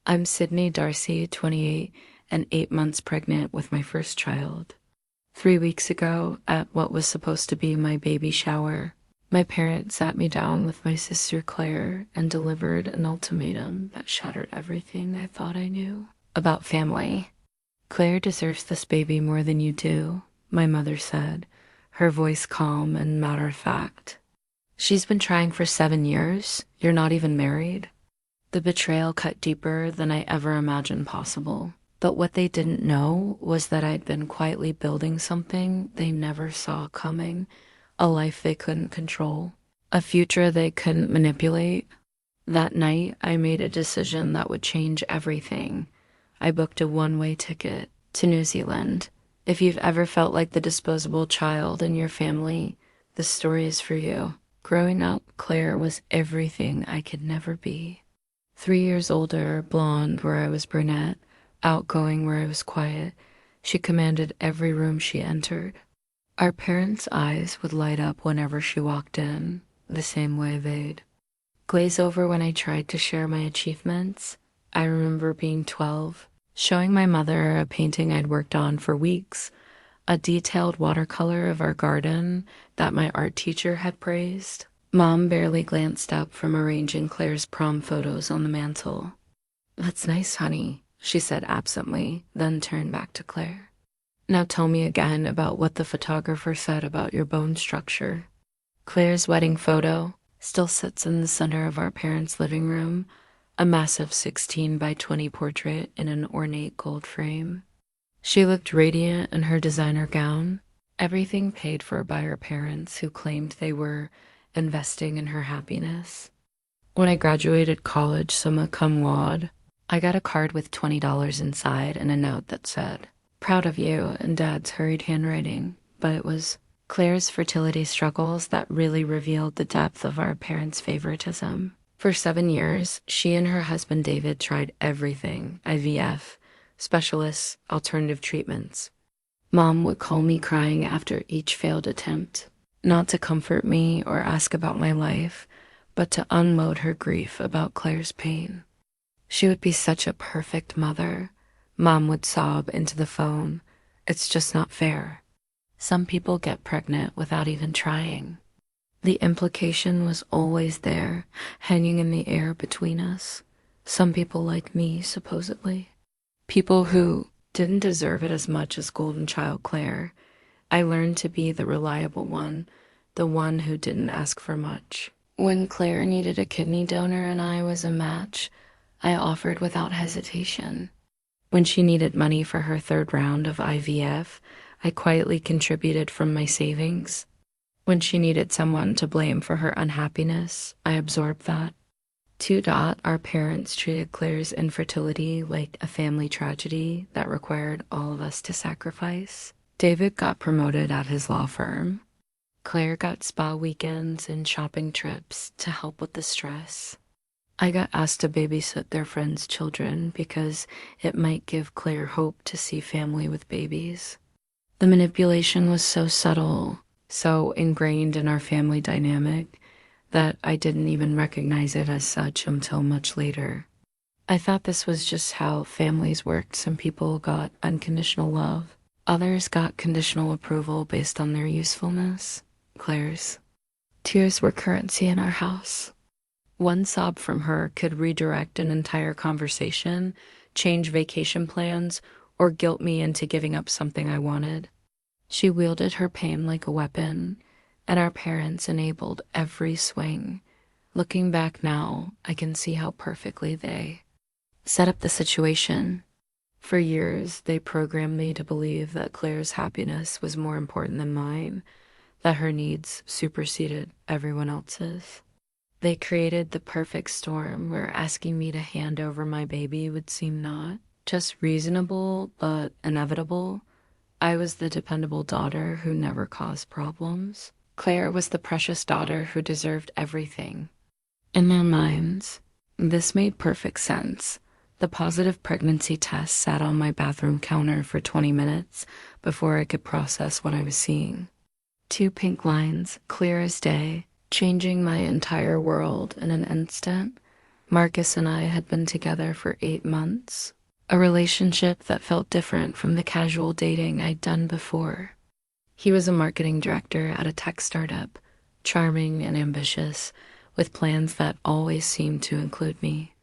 I'm Sydnie Darcy, 28, and 8 months pregnant with my first child. 3 weeks ago, at what was supposed to be my baby shower, my parents sat me down with my sister Claire and delivered an ultimatum that shattered everything I thought I knew about family. Claire deserves this baby more than you do, my mother said, her voice calm and matter-of-fact. She's been trying for 7 years. You're not even married. The betrayal cut deeper than I ever imagined possible. But what they didn't know was that I'd been quietly building something they never saw coming, a life they couldn't control, a future they couldn't manipulate. That night, I made a decision that would change everything. I booked a one-way ticket to New Zealand. If you've ever felt like the disposable child in your family, this story is for you. Growing up, Claire was everything I could never be. 3 years older, blonde where I was brunette, outgoing where I was quiet, she commanded every room she entered. Our parents' eyes would light up whenever she walked in, the same way they'd glaze over when I tried to share my achievements. I remember being 12, showing my mother a painting I'd worked on for weeks, a detailed watercolor of our garden that my art teacher had praised. Mom barely glanced up from arranging Claire's prom photos on the mantel. "That's nice, honey," she said absently, then turned back to Claire. "Now tell me again about what the photographer said about your bone structure." Claire's wedding photo still sits in the center of our parents' living room, a massive 16 by 20 portrait in an ornate gold frame. She looked radiant in her designer gown, everything paid for by her parents who claimed they were investing in her happiness. When I graduated college summa cum laude, I got a card with $20 inside and a note that said, "Proud of you," in Dad's hurried handwriting, but it was Claire's fertility struggles that really revealed the depth of our parents' favoritism. For 7 years, she and her husband David tried everything: IVF, specialists, alternative treatments. Mom would call me crying after each failed attempt, not to comfort me or ask about my life, but to unload her grief about Claire's pain. She would be such a perfect mother. Mom would sob into the phone. "It's just not fair. Some people get pregnant without even trying." The implication was always there, hanging in the air between us. Some people like me, supposedly. People who didn't deserve it as much as golden child Claire. I learned to be the reliable one, the one who didn't ask for much. When Claire needed a kidney donor and I was a match, I offered without hesitation. When she needed money for her third round of IVF, I quietly contributed from my savings. When she needed someone to blame for her unhappiness, I absorbed that. Our parents treated Claire's infertility like a family tragedy that required all of us to sacrifice. David got promoted at his law firm. Claire got spa weekends and shopping trips to help with the stress. I got asked to babysit their friends' children because it might give Claire hope to see family with babies. The manipulation was so subtle, so ingrained in our family dynamic, that I didn't even recognize it as such until much later. I thought this was just how families worked. Some people got unconditional love. Others got conditional approval based on their usefulness. Claire's tears were currency in our house. One sob from her could redirect an entire conversation, change vacation plans, or guilt me into giving up something I wanted. She wielded her pain like a weapon, and our parents enabled every swing. Looking back now, I can see how perfectly they set up the situation. For years, they programmed me to believe that Claire's happiness was more important than mine, that her needs superseded everyone else's. They created the perfect storm where asking me to hand over my baby would seem not just reasonable, but inevitable. I was the dependable daughter who never caused problems. Claire was the precious daughter who deserved everything. In their minds, this made perfect sense. The positive pregnancy test sat on my bathroom counter for 20 minutes before I could process what I was seeing. 2 pink lines, clear as day, changing my entire world in an instant. Marcus and I had been together for 8 months, a relationship that felt different from the casual dating I'd done before. He was a marketing director at a tech startup, charming and ambitious, with plans that always seemed to include me.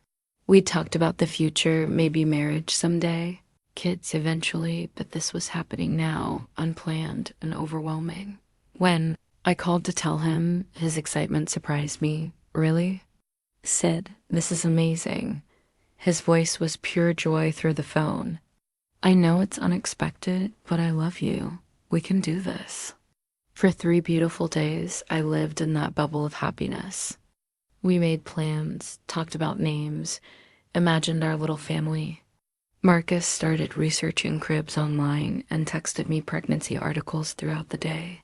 We talked about the future, maybe marriage someday, kids eventually, but this was happening now, unplanned and overwhelming. When I called to tell him, his excitement surprised me. Really? Sid, this is amazing. His voice was pure joy through the phone. I know it's unexpected, but I love you. We can do this. For 3 beautiful days, I lived in that bubble of happiness. We made plans, talked about names, imagined our little family. Marcus started researching cribs online and texted me pregnancy articles throughout the day.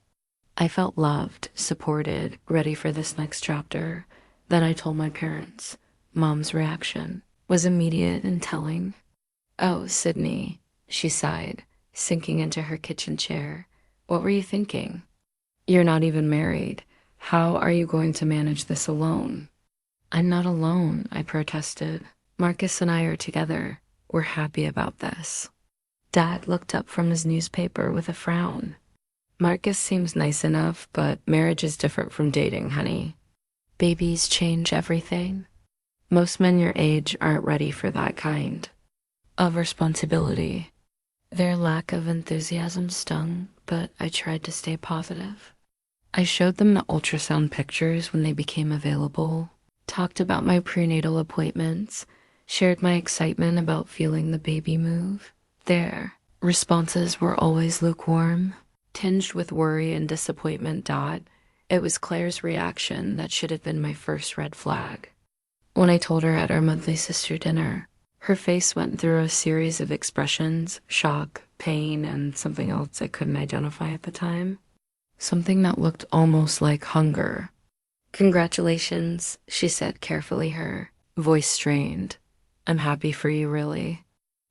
I felt loved, supported, ready for this next chapter. Then I told my parents. Mom's reaction was immediate and telling. "Oh, Sydney," she sighed, sinking into her kitchen chair. "What were you thinking? You're not even married. How are you going to manage this alone?" "I'm not alone," I protested. "Marcus and I are together. We're happy about this." Dad looked up from his newspaper with a frown. "Marcus seems nice enough, but marriage is different from dating, honey. Babies change everything. Most men your age aren't ready for that kind of responsibility." Their lack of enthusiasm stung, but I tried to stay positive. I showed them the ultrasound pictures when they became available, talked about my prenatal appointments, shared my excitement about feeling the baby move. Their responses were always lukewarm, tinged with worry and disappointment. It was Claire's reaction that should have been my first red flag. When I told her at our monthly sister dinner, her face went through a series of expressions: shock, pain, and something else I couldn't identify at the time. Something that looked almost like hunger. "Congratulations," she said carefully, her voice strained. "I'm happy for you, really.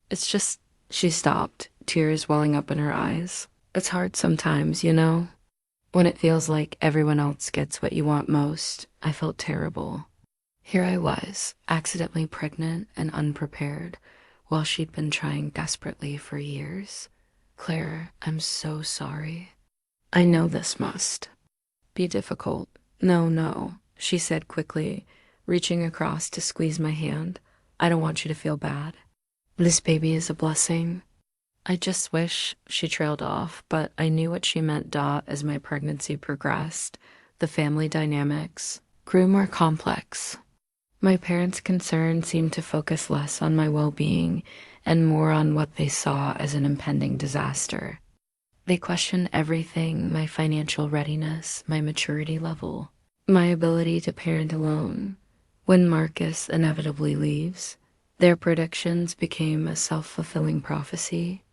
It's just," she stopped, tears welling up in her eyes. "It's hard sometimes, you know? When it feels like everyone else gets what you want most." I felt terrible. Here I was, accidentally pregnant and unprepared, while she'd been trying desperately for years. "Claire, I'm so sorry. I know this must be difficult." No, she said quickly, reaching across to squeeze my hand. "I don't want you to feel bad. This baby is a blessing. I just wish," she trailed off, but I knew what she meant. As my pregnancy progressed, the family dynamics grew more complex. My parents' concern seemed to focus less on my well-being and more on what they saw as an impending disaster. They questioned everything: my financial readiness, my maturity level, my ability to parent alone. When Marcus inevitably leaves, their predictions became a self-fulfilling prophecy.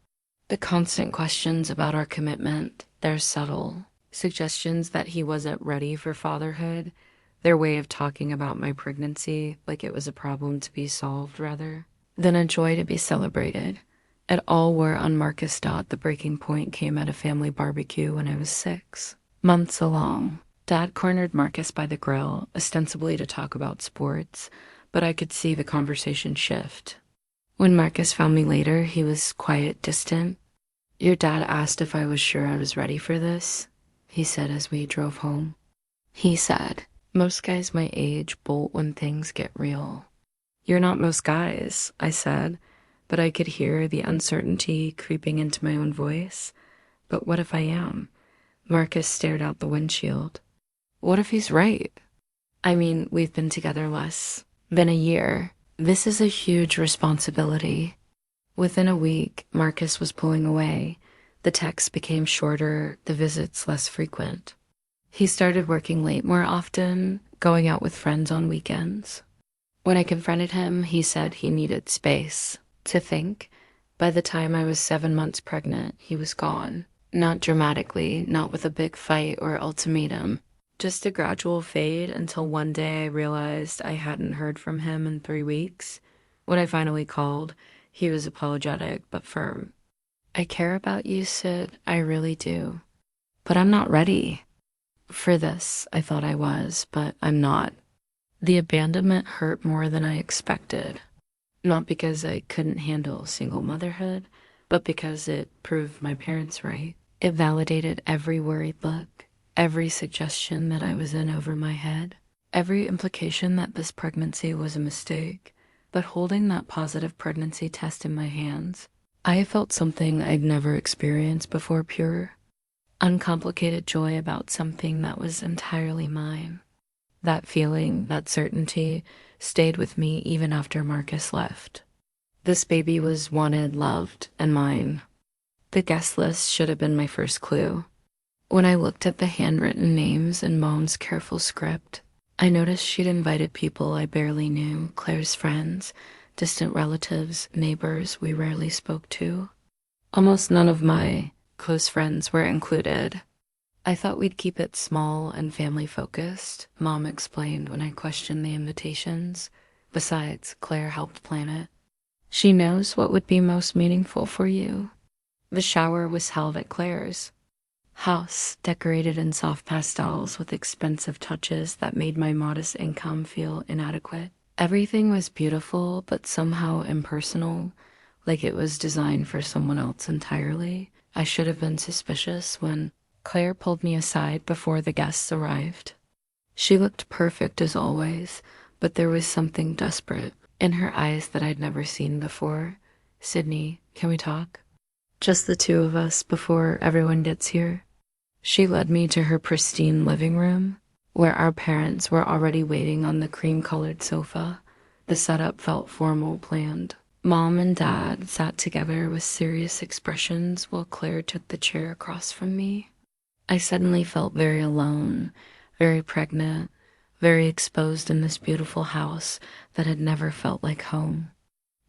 The constant questions about our commitment, their subtle suggestions that he wasn't ready for fatherhood, their way of talking about my pregnancy like it was a problem to be solved rather than a joy to be celebrated. It all wore on Marcus. The breaking point came at a family barbecue when I was 6 months along. Dad cornered Marcus by the grill, ostensibly to talk about sports, but I could see the conversation shift. When Marcus found me later, he was quiet, distant. "Your dad asked if I was sure I was ready for this," he said as we drove home. He said, "Most guys my age bolt when things get real." "You're not most guys," I said, but I could hear the uncertainty creeping into my own voice. "But what if I am?" Marcus stared out the windshield. "What if he's right? I mean, we've been together less than a year. This is a huge responsibility." Within a week, Marcus was pulling away. The texts became shorter, the visits less frequent. He started working late more often, going out with friends on weekends. When I confronted him, he said he needed space to think. By the time I was 7 months pregnant, he was gone. Not dramatically, not with a big fight or ultimatum. Just a gradual fade until one day I realized I hadn't heard from him in 3 weeks. When I finally called, he was apologetic but firm. "I care about you, Sid. I really do. But I'm not ready for this." I thought I was, but I'm not. The abandonment hurt more than I expected. Not because I couldn't handle single motherhood, but because it proved my parents right. It validated every worried look, every suggestion that I was in over my head, every implication that this pregnancy was a mistake. But holding that positive pregnancy test in my hands, I felt something I'd never experienced before, pure, uncomplicated joy about something that was entirely mine. That feeling, that certainty, stayed with me even after Marcus left. This baby was wanted, loved, and mine. The guest list should have been my first clue. When I looked at the handwritten names in Mom's careful script, I noticed she'd invited people I barely knew, Claire's friends, distant relatives, neighbors we rarely spoke to. Almost none of my close friends were included. I thought we'd keep it small and family-focused, Mom explained when I questioned the invitations. Besides, Claire helped plan it. She knows what would be most meaningful for you. The shower was held at Claire's house, decorated in soft pastels with expensive touches that made my modest income feel inadequate. Everything was beautiful, but somehow impersonal, like it was designed for someone else entirely. I should have been suspicious when Claire pulled me aside before the guests arrived. She looked perfect as always, but there was something desperate in her eyes that I'd never seen before. "Sydnie, can we talk? Just the two of us before everyone gets here." She led me to her pristine living room, where our parents were already waiting on the cream-colored sofa. The setup felt formal, planned. Mom and Dad sat together with serious expressions while Claire took the chair across from me. I suddenly felt very alone, very pregnant, very exposed in this beautiful house that had never felt like home.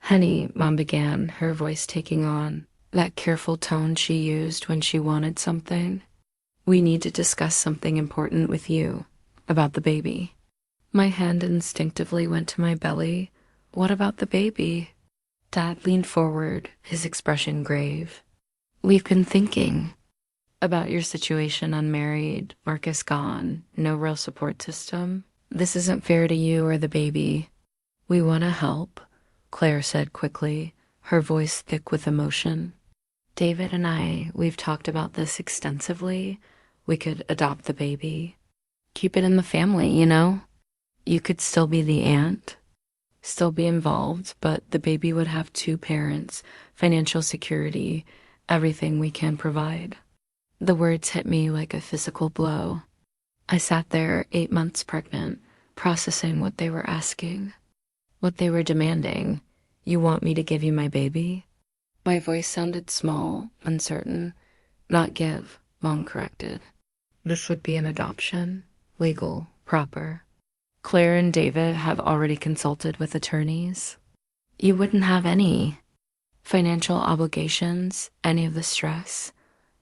"Honey," Mom began, her voice taking on that careful tone she used when she wanted something. "We need to discuss something important with you, about the baby." My hand instinctively went to my belly. "What about the baby?" Dad leaned forward, his expression grave. "We've been thinking about your situation, unmarried, Marcus gone, no real support system. This isn't fair to you or the baby. We want to help," Claire said quickly, her voice thick with emotion. "David and we've talked about this extensively. We could adopt the baby. Keep it in the family, you know? You could still be the aunt, still be involved, but the baby would have two parents, financial security, everything we can provide." The words hit me like a physical blow. I sat there 8 months pregnant, processing what they were asking, what they were demanding. "You want me to give you my baby?" My voice sounded small, uncertain. "Not give," Mom corrected. "This would be an adoption, legal, proper. Claire and David have already consulted with attorneys. You wouldn't have any financial obligations, any of the stress.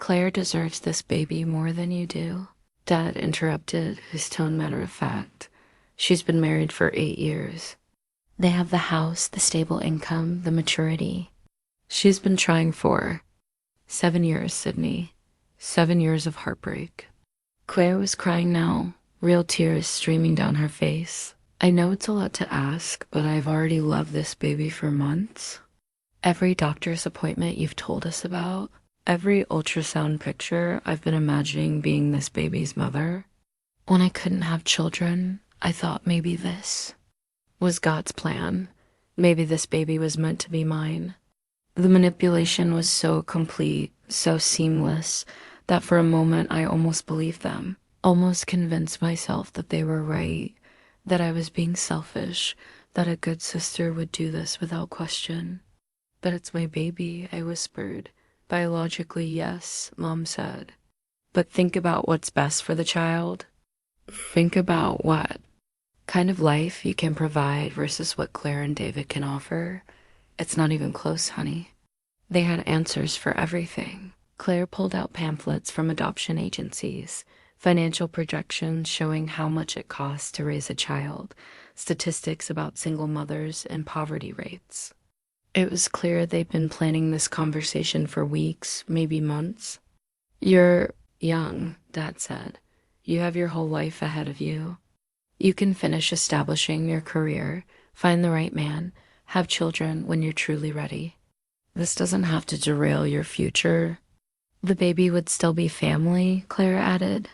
Claire deserves this baby more than you do." Dad interrupted, his tone matter of fact. "She's been married for 8 years. They have the house, the stable income, the maturity. She's been trying for 7 years, Sydnie. 7 years of heartbreak." Claire was crying now, real tears streaming down her face. "I know it's a lot to ask, but I've already loved this baby for months. Every doctor's appointment you've told us about, every ultrasound picture, I've been imagining being this baby's mother. When I couldn't have children, I thought maybe this was God's plan. Maybe this baby was meant to be mine." The manipulation was so complete, so seamless, that for a moment I almost believed them, almost convinced myself that they were right, that I was being selfish, that a good sister would do this without question. "But it's my baby," I whispered. "Biologically, yes," Mom said. "But think about what's best for the child. Think about what kind of life you can provide versus what Claire and David can offer. It's not even close, honey." They had answers for everything. Claire pulled out pamphlets from adoption agencies, financial projections showing how much it costs to raise a child, statistics about single mothers and poverty rates. It was clear they'd been planning this conversation for weeks, maybe months. "You're young," Dad said. "You have your whole life ahead of you. You can finish establishing your career, find the right man, have children when you're truly ready. This doesn't have to derail your future. The baby would still be family, Claire added,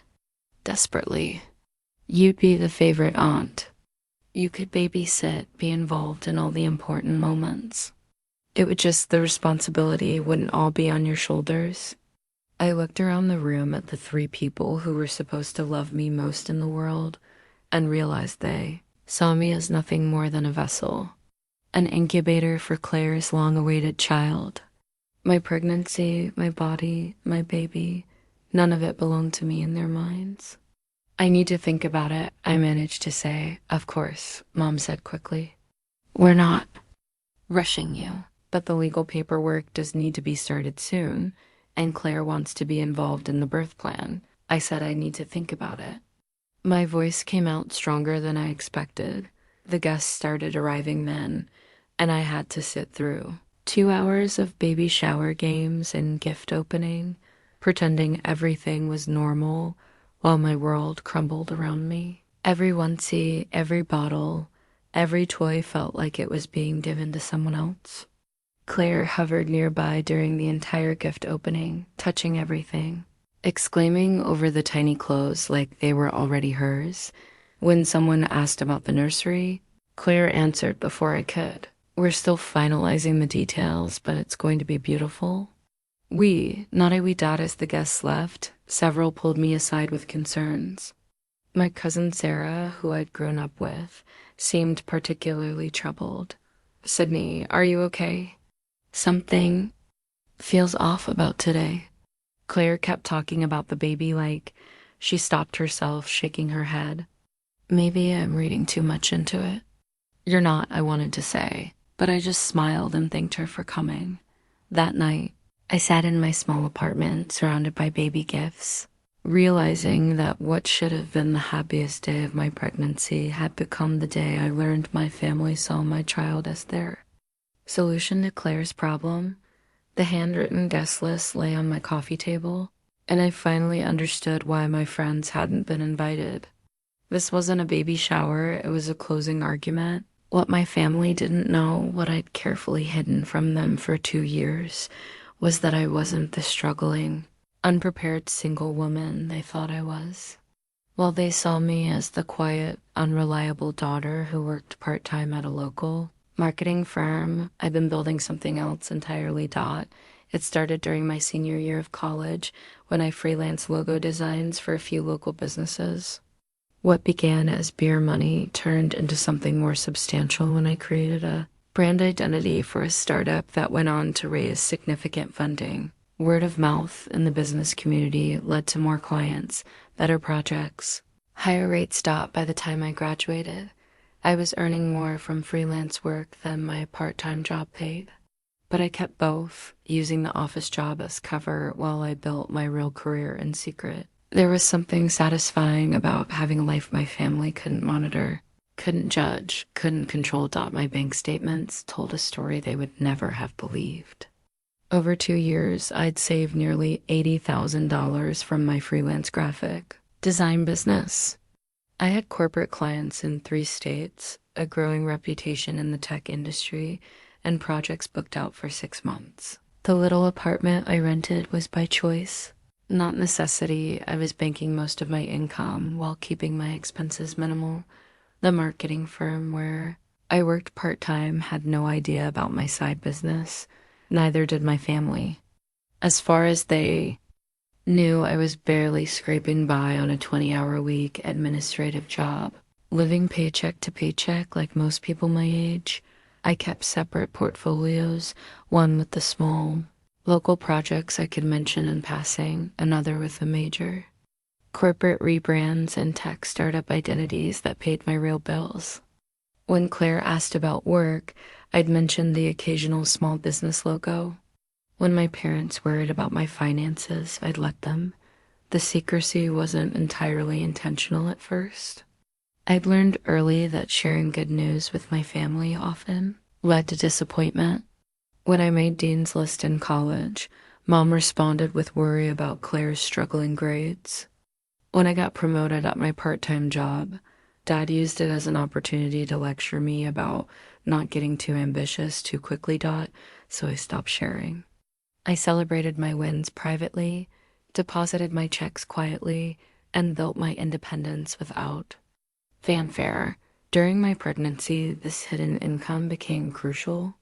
desperately. You'd be the favorite aunt. You could babysit, be involved in all the important moments. It would just, the responsibility wouldn't all be on your shoulders. I looked around the room at the three people who were supposed to love me most in the world and realized they saw me as nothing more than a vessel, an incubator for Claire's long-awaited child. My pregnancy, my body, my baby, none of it belonged to me in their minds. I need to think about it, I managed to say. Of course, Mom said quickly. We're not rushing you, but the legal paperwork does need to be started soon, and Claire wants to be involved in the birth plan. I said I need to think about it. My voice came out stronger than I expected. The guests started arriving then, and I had to sit through 2 hours of baby shower games and gift opening, pretending everything was normal while my world crumbled around me. Every onesie, every bottle, every toy felt like it was being given to someone else. Claire hovered nearby during the entire gift opening, touching everything, exclaiming over the tiny clothes like they were already hers. When someone asked about the nursery, Claire answered before I could. We're still finalizing the details, but it's going to be beautiful. We, not a we dad as the guests left, several pulled me aside with concerns. My cousin Sarah, who I'd grown up with, seemed particularly troubled. Sydnie, are you okay? Something feels off about today. Claire kept talking about the baby like she stopped herself, shaking her head. Maybe I'm reading too much into it. You're not, I wanted to say, but I just smiled and thanked her for coming. That night, I sat in my small apartment surrounded by baby gifts, realizing that what should have been the happiest day of my pregnancy had become the day I learned my family saw my child as their solution to Claire's problem. The handwritten guest list lay on my coffee table, and I finally understood why my friends hadn't been invited. This wasn't a baby shower, it was a closing argument. What my family didn't know, what I'd carefully hidden from them for 2 years, was that I wasn't the struggling, unprepared single woman they thought I was. While they saw me as the quiet, unreliable daughter who worked part-time at a local marketing firm, I've been building something else entirely. It started during my senior year of college when I freelanced logo designs for a few local businesses. What began as beer money turned into something more substantial when I created a brand identity for a startup that went on to raise significant funding. Word of mouth in the business community led to more clients, better projects, higher rates. Stopped by the time I graduated. I was earning more from freelance work than my part-time job paid. But I kept both, using the office job as cover while I built my real career in secret. There was something satisfying about having a life my family couldn't monitor, couldn't judge, couldn't control. My bank statements told a story they would never have believed. Over 2 years, I'd saved nearly $80,000 from my freelance graphic design business. I had corporate clients in 3 states, a growing reputation in the tech industry, and projects booked out for 6 months. The little apartment I rented was by choice, not necessity. I was banking most of my income while keeping my expenses minimal. The marketing firm where I worked part-time had no idea about my side business. Neither did my family. As far as they knew, I was barely scraping by on a 20-hour-a-week administrative job, living paycheck to paycheck like most people my age. I kept separate portfolios, one with the small, local projects I could mention in passing, another with a major corporate rebrands and tech startup identities that paid my real bills. When Claire asked about work, I'd mentioned the occasional small business logo. When my parents worried about my finances, I'd let them. The secrecy wasn't entirely intentional at first. I'd learned early that sharing good news with my family often led to disappointment. When I made Dean's List in college, Mom responded with worry about Claire's struggling grades. When I got promoted at my part-time job, Dad used it as an opportunity to lecture me about not getting too ambitious too quickly, so I stopped sharing. I celebrated my wins privately, deposited my checks quietly, and built my independence without fanfare. During my pregnancy, this hidden income became crucial.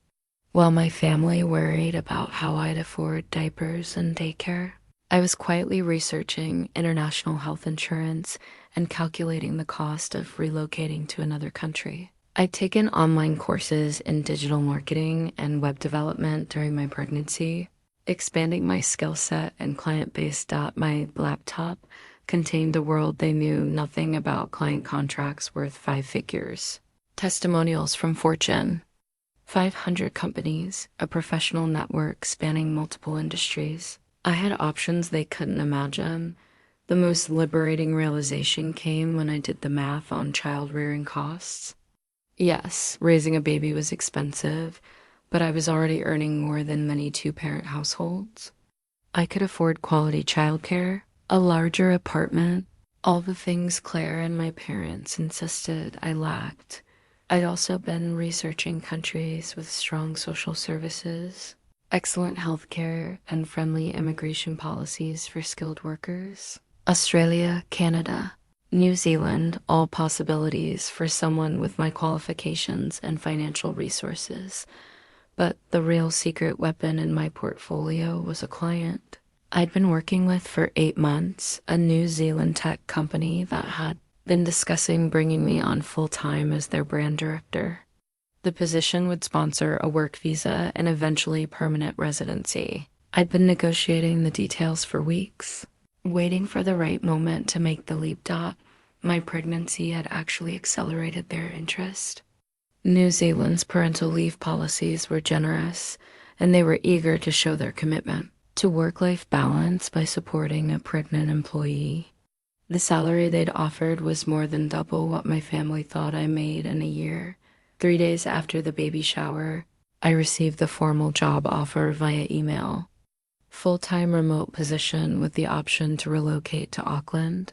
While my family worried about how I'd afford diapers and daycare, I was quietly researching international health insurance and calculating the cost of relocating to another country. I'd taken online courses in digital marketing and web development during my pregnancy, expanding my skill set and client base. My laptop contained a world they knew nothing about, client contracts worth 5 figures, testimonials from Fortune 500 companies, a professional network spanning multiple industries. I had options they couldn't imagine. The most liberating realization came when I did the math on child rearing costs. Yes, raising a baby was expensive, but I was already earning more than many two-parent households. I could afford quality childcare, a larger apartment, all the things Claire and my parents insisted I lacked. I'd also been researching countries with strong social services, excellent healthcare, and friendly immigration policies for skilled workers. Australia, Canada, New Zealand, all possibilities for someone with my qualifications and financial resources. But the real secret weapon in my portfolio was a client I'd been working with for 8 months, a New Zealand tech company that had been discussing bringing me on full-time as their brand director. The position would sponsor a work visa and eventually permanent residency. I'd been negotiating the details for weeks, waiting for the right moment to make the leap. My pregnancy had actually accelerated their interest. New Zealand's parental leave policies were generous, and they were eager to show their commitment to work-life balance by supporting a pregnant employee. The salary they'd offered was more than double what my family thought I made in a year. 3 days after the baby shower, I received the formal job offer via email. Full-time remote position with the option to relocate to Auckland,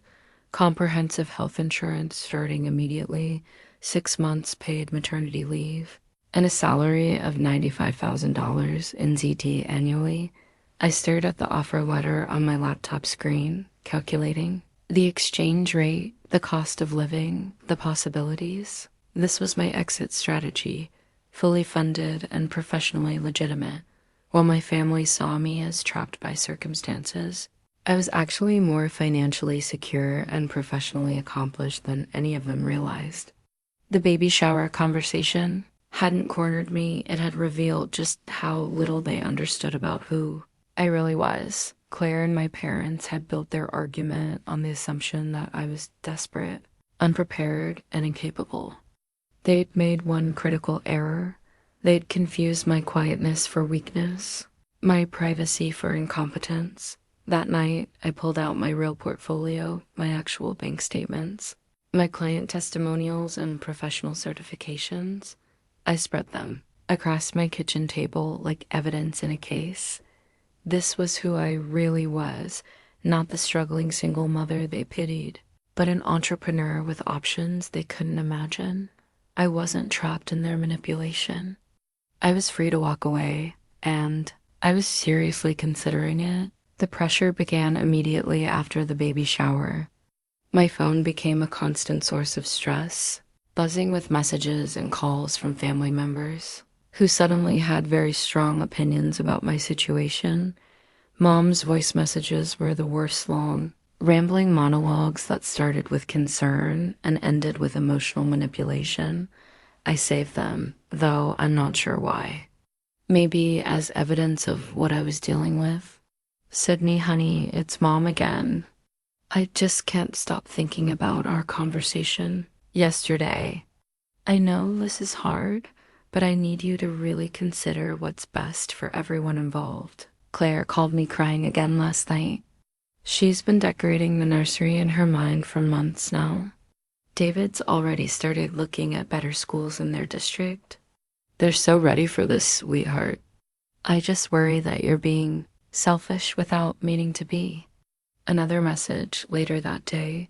comprehensive health insurance starting immediately, 6 months paid maternity leave, and a salary of $95,000 in ZT annually. I stared at the offer letter on my laptop screen, calculating the exchange rate, the cost of living, the possibilities. This was my exit strategy, fully funded and professionally legitimate. While my family saw me as trapped by circumstances, I was actually more financially secure and professionally accomplished than any of them realized. The baby shower conversation hadn't cornered me. It had revealed just how little they understood about who I really was. Claire and my parents had built their argument on the assumption that I was desperate, unprepared, and incapable. They'd made one critical error. They'd confused my quietness for weakness, my privacy for incompetence. That night, I pulled out my real portfolio, my actual bank statements, my client testimonials, and professional certifications. I spread them across my kitchen table like evidence in a case. This was who I really was, not the struggling single mother they pitied, but an entrepreneur with options they couldn't imagine. I wasn't trapped in their manipulation. I was free to walk away, and I was seriously considering it. The pressure began immediately after the baby shower. My phone became a constant source of stress, buzzing with messages and calls from family members who suddenly had very strong opinions about my situation. Mom's voice messages were the worst, long, rambling monologues that started with concern and ended with emotional manipulation. I saved them, though I'm not sure why. Maybe as evidence of what I was dealing with. Sydnie, honey, it's Mom again. I just can't stop thinking about our conversation yesterday. I know this is hard, but I need you to really consider what's best for everyone involved. Claire called me crying again last night. She's been decorating the nursery in her mind for months now. David's already started looking at better schools in their district. They're so ready for this, sweetheart. I just worry that you're being selfish without meaning to be. Another message later that day,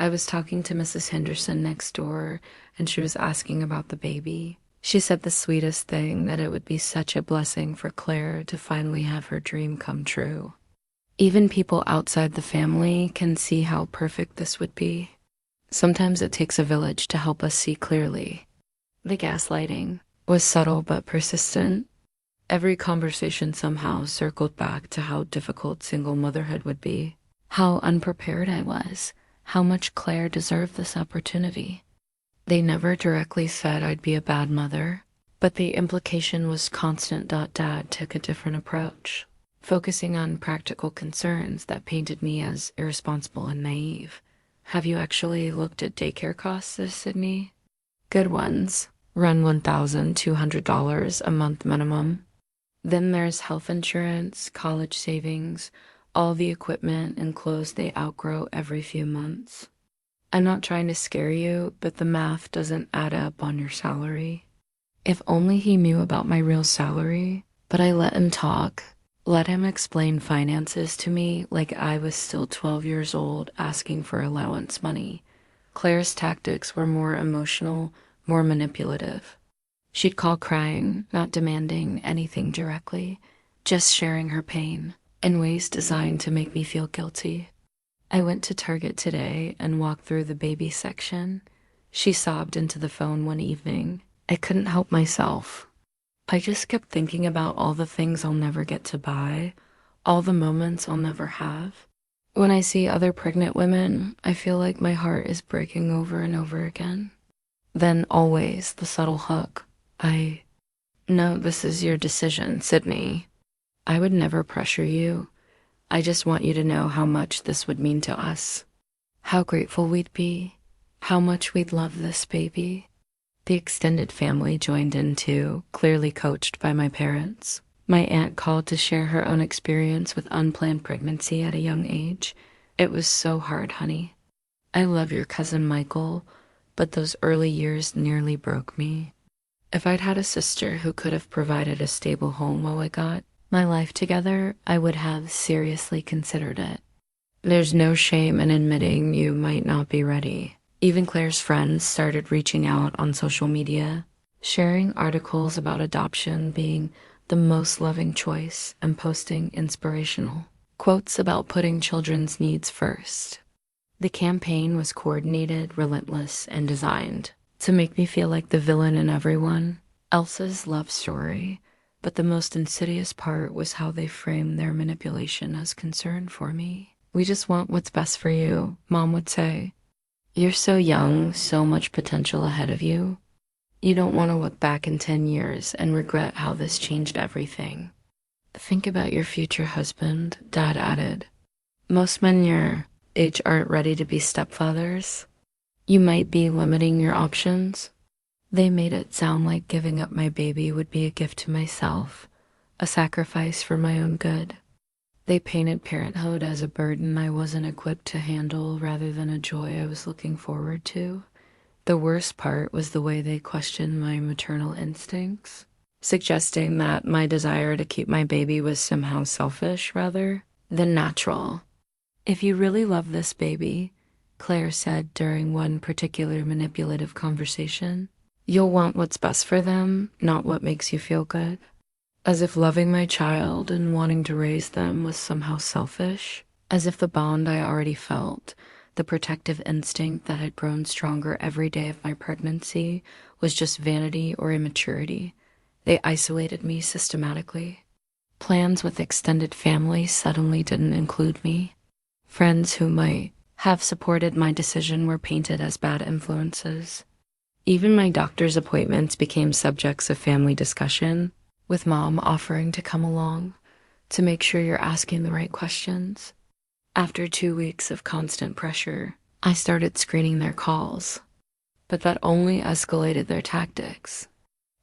I was talking to Mrs. Henderson next door, and she was asking about the baby. She said the sweetest thing, that it would be such a blessing for Claire to finally have her dream come true. Even people outside the family can see how perfect this would be. Sometimes it takes a village to help us see clearly. The gaslighting was subtle but persistent. Every conversation somehow circled back to how difficult single motherhood would be, how unprepared I was, how much Claire deserved this opportunity. They never directly said I'd be a bad mother, but the implication was constant. Dad took a different approach, focusing on practical concerns that painted me as irresponsible and naive. Have you actually looked at daycare costs, Sydnie? Good ones run $1,200 a month minimum. Then there's health insurance, college savings, all the equipment and clothes they outgrow every few months. I'm not trying to scare you, but the math doesn't add up on your salary. If only he knew about my real salary, but I let him talk, let him explain finances to me like I was still 12 years old asking for allowance money. Claire's tactics were more emotional, more manipulative. She'd call crying, not demanding anything directly, just sharing her pain in ways designed to make me feel guilty. I went to Target today and walked through the baby section. She sobbed into the phone one evening. I couldn't help myself. I just kept thinking about all the things I'll never get to buy, all the moments I'll never have. When I see other pregnant women, I feel like my heart is breaking over and over again. Then always the subtle hook. No, this is your decision, Sydnie. I would never pressure you. I just want you to know how much this would mean to us. How grateful we'd be. How much we'd love this baby. The extended family joined in too, clearly coached by my parents. My aunt called to share her own experience with unplanned pregnancy at a young age. It was so hard, honey. I love your cousin Michael, but those early years nearly broke me. If I'd had a sister who could have provided a stable home while I got my life together, I would have seriously considered it. There's no shame in admitting you might not be ready. Even Claire's friends started reaching out on social media, sharing articles about adoption being the most loving choice and posting inspirational quotes about putting children's needs first. The campaign was coordinated, relentless, and designed to make me feel like the villain in everyone else's love story. But the most insidious part was how they framed their manipulation as concern for me. We just want what's best for you, Mom would say. You're so young, so much potential ahead of you. You don't want to look back in 10 years and regret how this changed everything. Think about your future husband, Dad added. Most men your age aren't ready to be stepfathers. You might be limiting your options. They made it sound like giving up my baby would be a gift to myself, a sacrifice for my own good. They painted parenthood as a burden I wasn't equipped to handle rather than a joy I was looking forward to. The worst part was the way they questioned my maternal instincts, suggesting that my desire to keep my baby was somehow selfish rather than natural. If you really love this baby, Claire said during one particular manipulative conversation, you'll want what's best for them, not what makes you feel good. As if loving my child and wanting to raise them was somehow selfish. As if the bond I already felt, the protective instinct that had grown stronger every day of my pregnancy, was just vanity or immaturity. They isolated me systematically. Plans with extended family suddenly didn't include me. Friends who might have supported my decision were painted as bad influences. Even my doctor's appointments became subjects of family discussion, with Mom offering to come along to make sure you're asking the right questions. After 2 weeks of constant pressure, I started screening their calls, but that only escalated their tactics.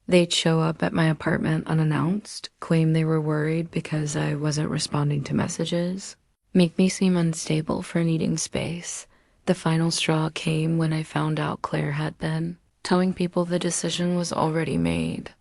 They'd show up at my apartment unannounced, claim they were worried because I wasn't responding to messages, make me seem unstable for needing space. The final straw came when I found out Claire had been telling people the decision was already made.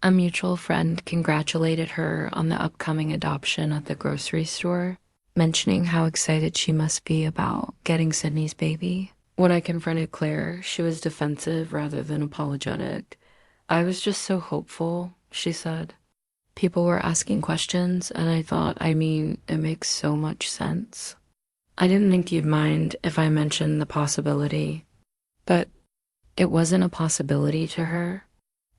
A mutual friend congratulated her on the upcoming adoption at the grocery store, mentioning how excited she must be about getting Sydnie's baby. When I confronted Claire, she was defensive rather than apologetic. I was just so hopeful, she said. People were asking questions, and I thought, it makes so much sense. I didn't think you'd mind if I mentioned the possibility, but it wasn't a possibility to her.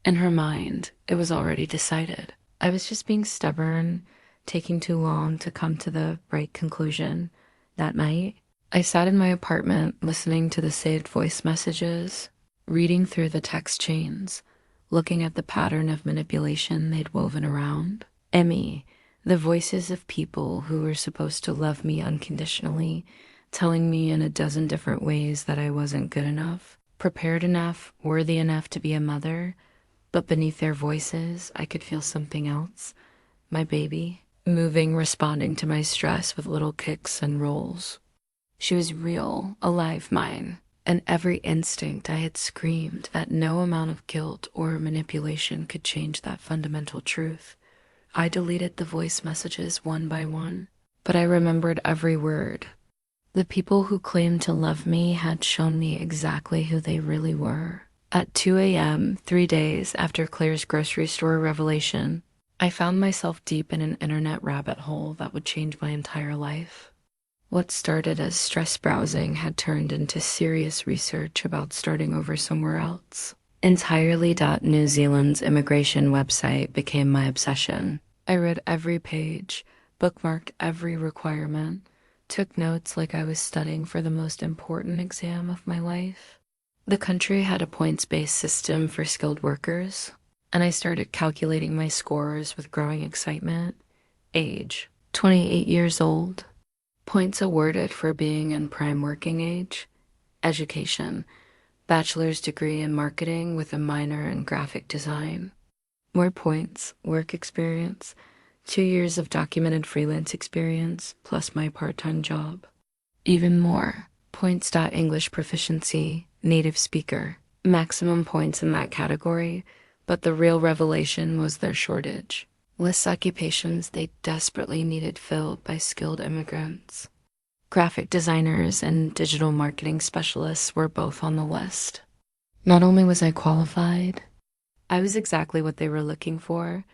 In her mind, it was already decided. I was just being stubborn, taking too long to come to the right conclusion. That night, I sat in my apartment listening to the saved voice messages, reading through the text chains, looking at the pattern of manipulation they'd woven around. Emmy, the voices of people who were supposed to love me unconditionally, telling me in a dozen different ways that I wasn't good enough, prepared enough, worthy enough to be a mother, but beneath their voices, I could feel something else. My baby, moving, responding to my stress with little kicks and rolls. She was real, alive mine, and every instinct I had screamed that no amount of guilt or manipulation could change that fundamental truth. I deleted the voice messages one by one, but I remembered every word. The people who claimed to love me had shown me exactly who they really were. At 2 a.m., 3 days after Claire's grocery store revelation, I found myself deep in an internet rabbit hole that would change my entire life. What started as stress browsing had turned into serious research about starting over somewhere else. Entirely.New Zealand's immigration website became my obsession. I read every page, bookmarked every requirement, took notes like I was studying for the most important exam of my life. The country had a points-based system for skilled workers, and I started calculating my scores with growing excitement. Age, 28 years old. Points awarded for being in prime working age. Education, bachelor's degree in marketing with a minor in graphic design. More points, work experience, 2 years of documented freelance experience, plus my part-time job. Even more, points. English proficiency, native speaker. Maximum points in that category, but the real revelation was their shortage. Lists occupations they desperately needed filled by skilled immigrants. Graphic designers and digital marketing specialists were both on the list. Not only was I qualified, I was exactly what they were looking for.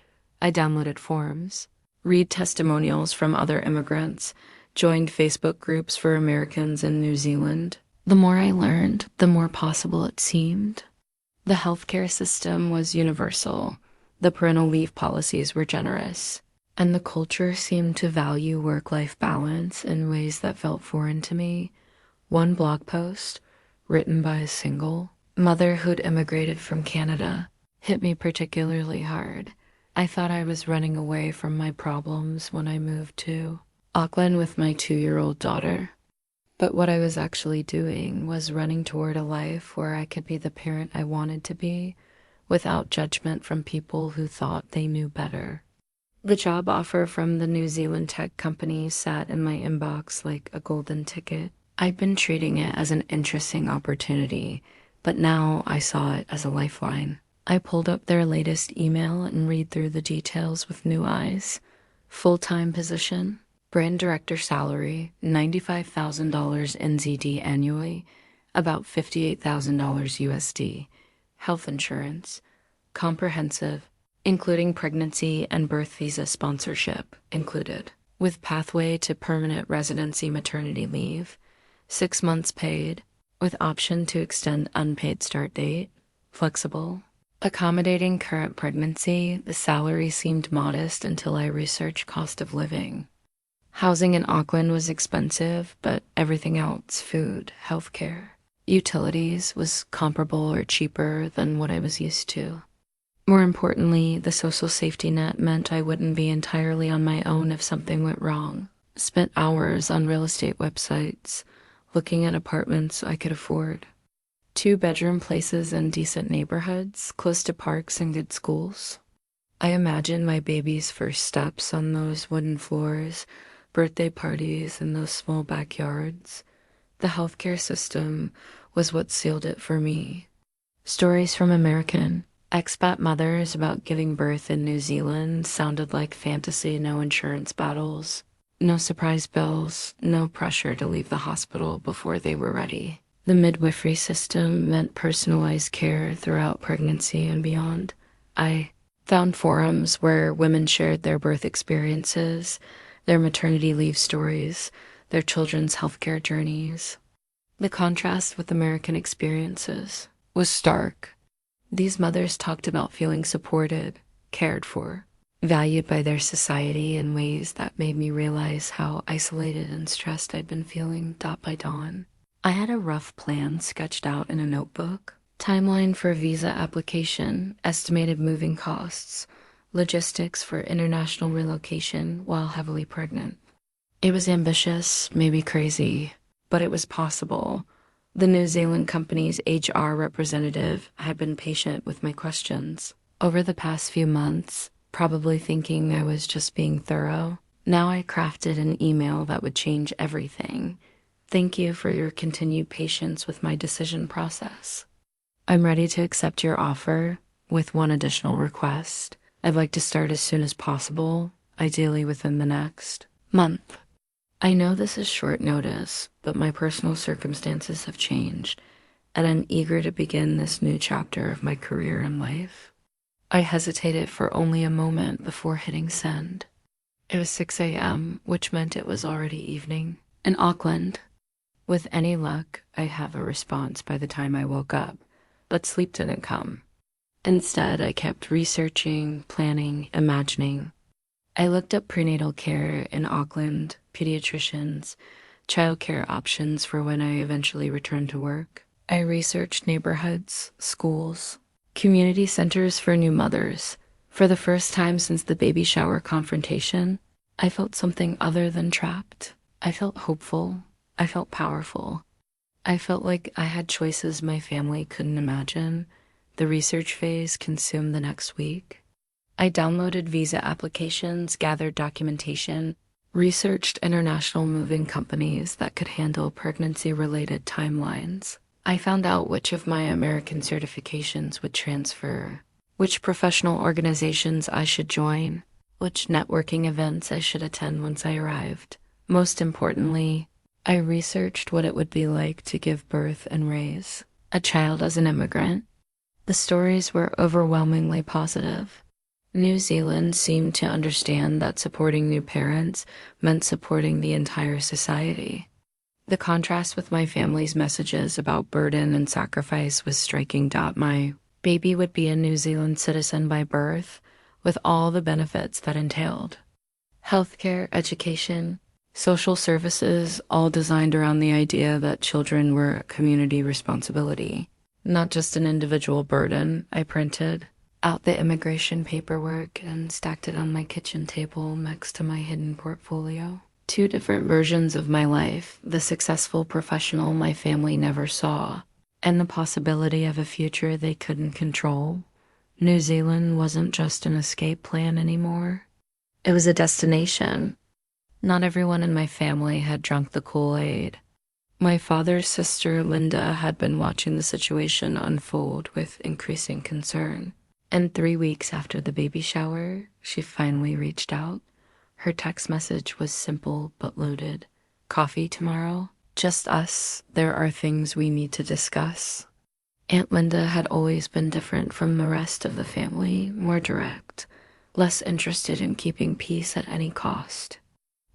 I downloaded forms, read testimonials from other immigrants, joined Facebook groups for Americans in New Zealand. The more I learned, the more possible it seemed. The healthcare system was universal. The parental leave policies were generous, and the culture seemed to value work-life balance in ways that felt foreign to me. One blog post, written by a single mother who'd immigrated from Canada, hit me particularly hard. I thought I was running away from my problems when I moved to Auckland with my 2-year-old daughter. But what I was actually doing was running toward a life where I could be the parent I wanted to be, without judgment from people who thought they knew better. The job offer from the New Zealand tech company sat in my inbox like a golden ticket. I'd been treating it as an interesting opportunity, but now I saw it as a lifeline. I pulled up their latest email and read through the details with new eyes. Full-time position, brand director salary, $95,000 NZD annually, about $58,000 USD. Health insurance, comprehensive, including pregnancy and birth visa sponsorship included, with pathway to permanent residency maternity leave, 6 months paid, with option to extend unpaid start date, flexible. Accommodating current pregnancy, the salary seemed modest until I researched cost of living. Housing in Auckland was expensive, but everything else, food, healthcare, utilities, was comparable or cheaper than what I was used to. More importantly, the social safety net meant I wouldn't be entirely on my own if something went wrong. Spent hours on real estate websites, looking at apartments I could afford. 2-bedroom places in decent neighborhoods, close to parks and good schools. I imagined my baby's first steps on those wooden floors, birthday parties in those small backyards. The healthcare system was what sealed it for me. Stories from American expat mothers about giving birth in New Zealand sounded like fantasy, no insurance battles, no surprise bills, no pressure to leave the hospital before they were ready. The midwifery system meant personalized care throughout pregnancy and beyond. I found forums where women shared their birth experiences, their maternity leave stories, their children's healthcare journeys. The contrast with American experiences was stark. These mothers talked about feeling supported, cared for, valued by their society in ways that made me realize how isolated and stressed I'd been feeling dot by dawn. I had a rough plan sketched out in a notebook: timeline for visa application, estimated moving costs, logistics for international relocation while heavily pregnant. It was ambitious, maybe crazy, but it was possible. The New Zealand company's HR representative had been patient with my questions. Over the past few months, probably thinking I was just being thorough, now I crafted an email that would change everything. Thank you for your continued patience with my decision process. I'm ready to accept your offer with one additional request. I'd like to start as soon as possible, ideally within the next month. I know this is short notice, but my personal circumstances have changed, and I'm eager to begin this new chapter of my career and life. I hesitated for only a moment before hitting send. It was 6 a.m., which meant it was already evening. In Auckland, with any luck, I'd have a response by the time I woke up, but sleep didn't come. Instead, I kept researching, planning, imagining. I looked up prenatal care in Auckland, pediatricians, childcare options for when I eventually returned to work. I researched neighborhoods, schools, community centers for new mothers. For the first time since the baby shower confrontation, I felt something other than trapped. I felt hopeful. I felt powerful. I felt like I had choices my family couldn't imagine. The research phase consumed the next week. I downloaded visa applications, gathered documentation, researched international moving companies that could handle pregnancy-related timelines. I found out which of my American certifications would transfer, which professional organizations I should join, which networking events I should attend once I arrived. Most importantly, I researched what it would be like to give birth and raise a child as an immigrant. The stories were overwhelmingly positive. New Zealand seemed to understand that supporting new parents meant supporting the entire society. The contrast with my family's messages about burden and sacrifice was striking. My baby would be a New Zealand citizen by birth, with all the benefits that entailed. Healthcare, education, social services, all designed around the idea that children were a community responsibility, not just an individual burden. I printed out the immigration paperwork and stacked it on my kitchen table next to my hidden portfolio. Two different versions of my life: the successful professional my family never saw, and the possibility of a future they couldn't control. New Zealand wasn't just an escape plan anymore. It was a destination. Not everyone in my family had drunk the Kool-Aid. My father's sister, Linda, had been watching the situation unfold with increasing concern. And 3 weeks after the baby shower, she finally reached out. Her text message was simple but loaded. Coffee tomorrow? Just us. There are things we need to discuss. Aunt Linda had always been different from the rest of the family, more direct, less interested in keeping peace at any cost.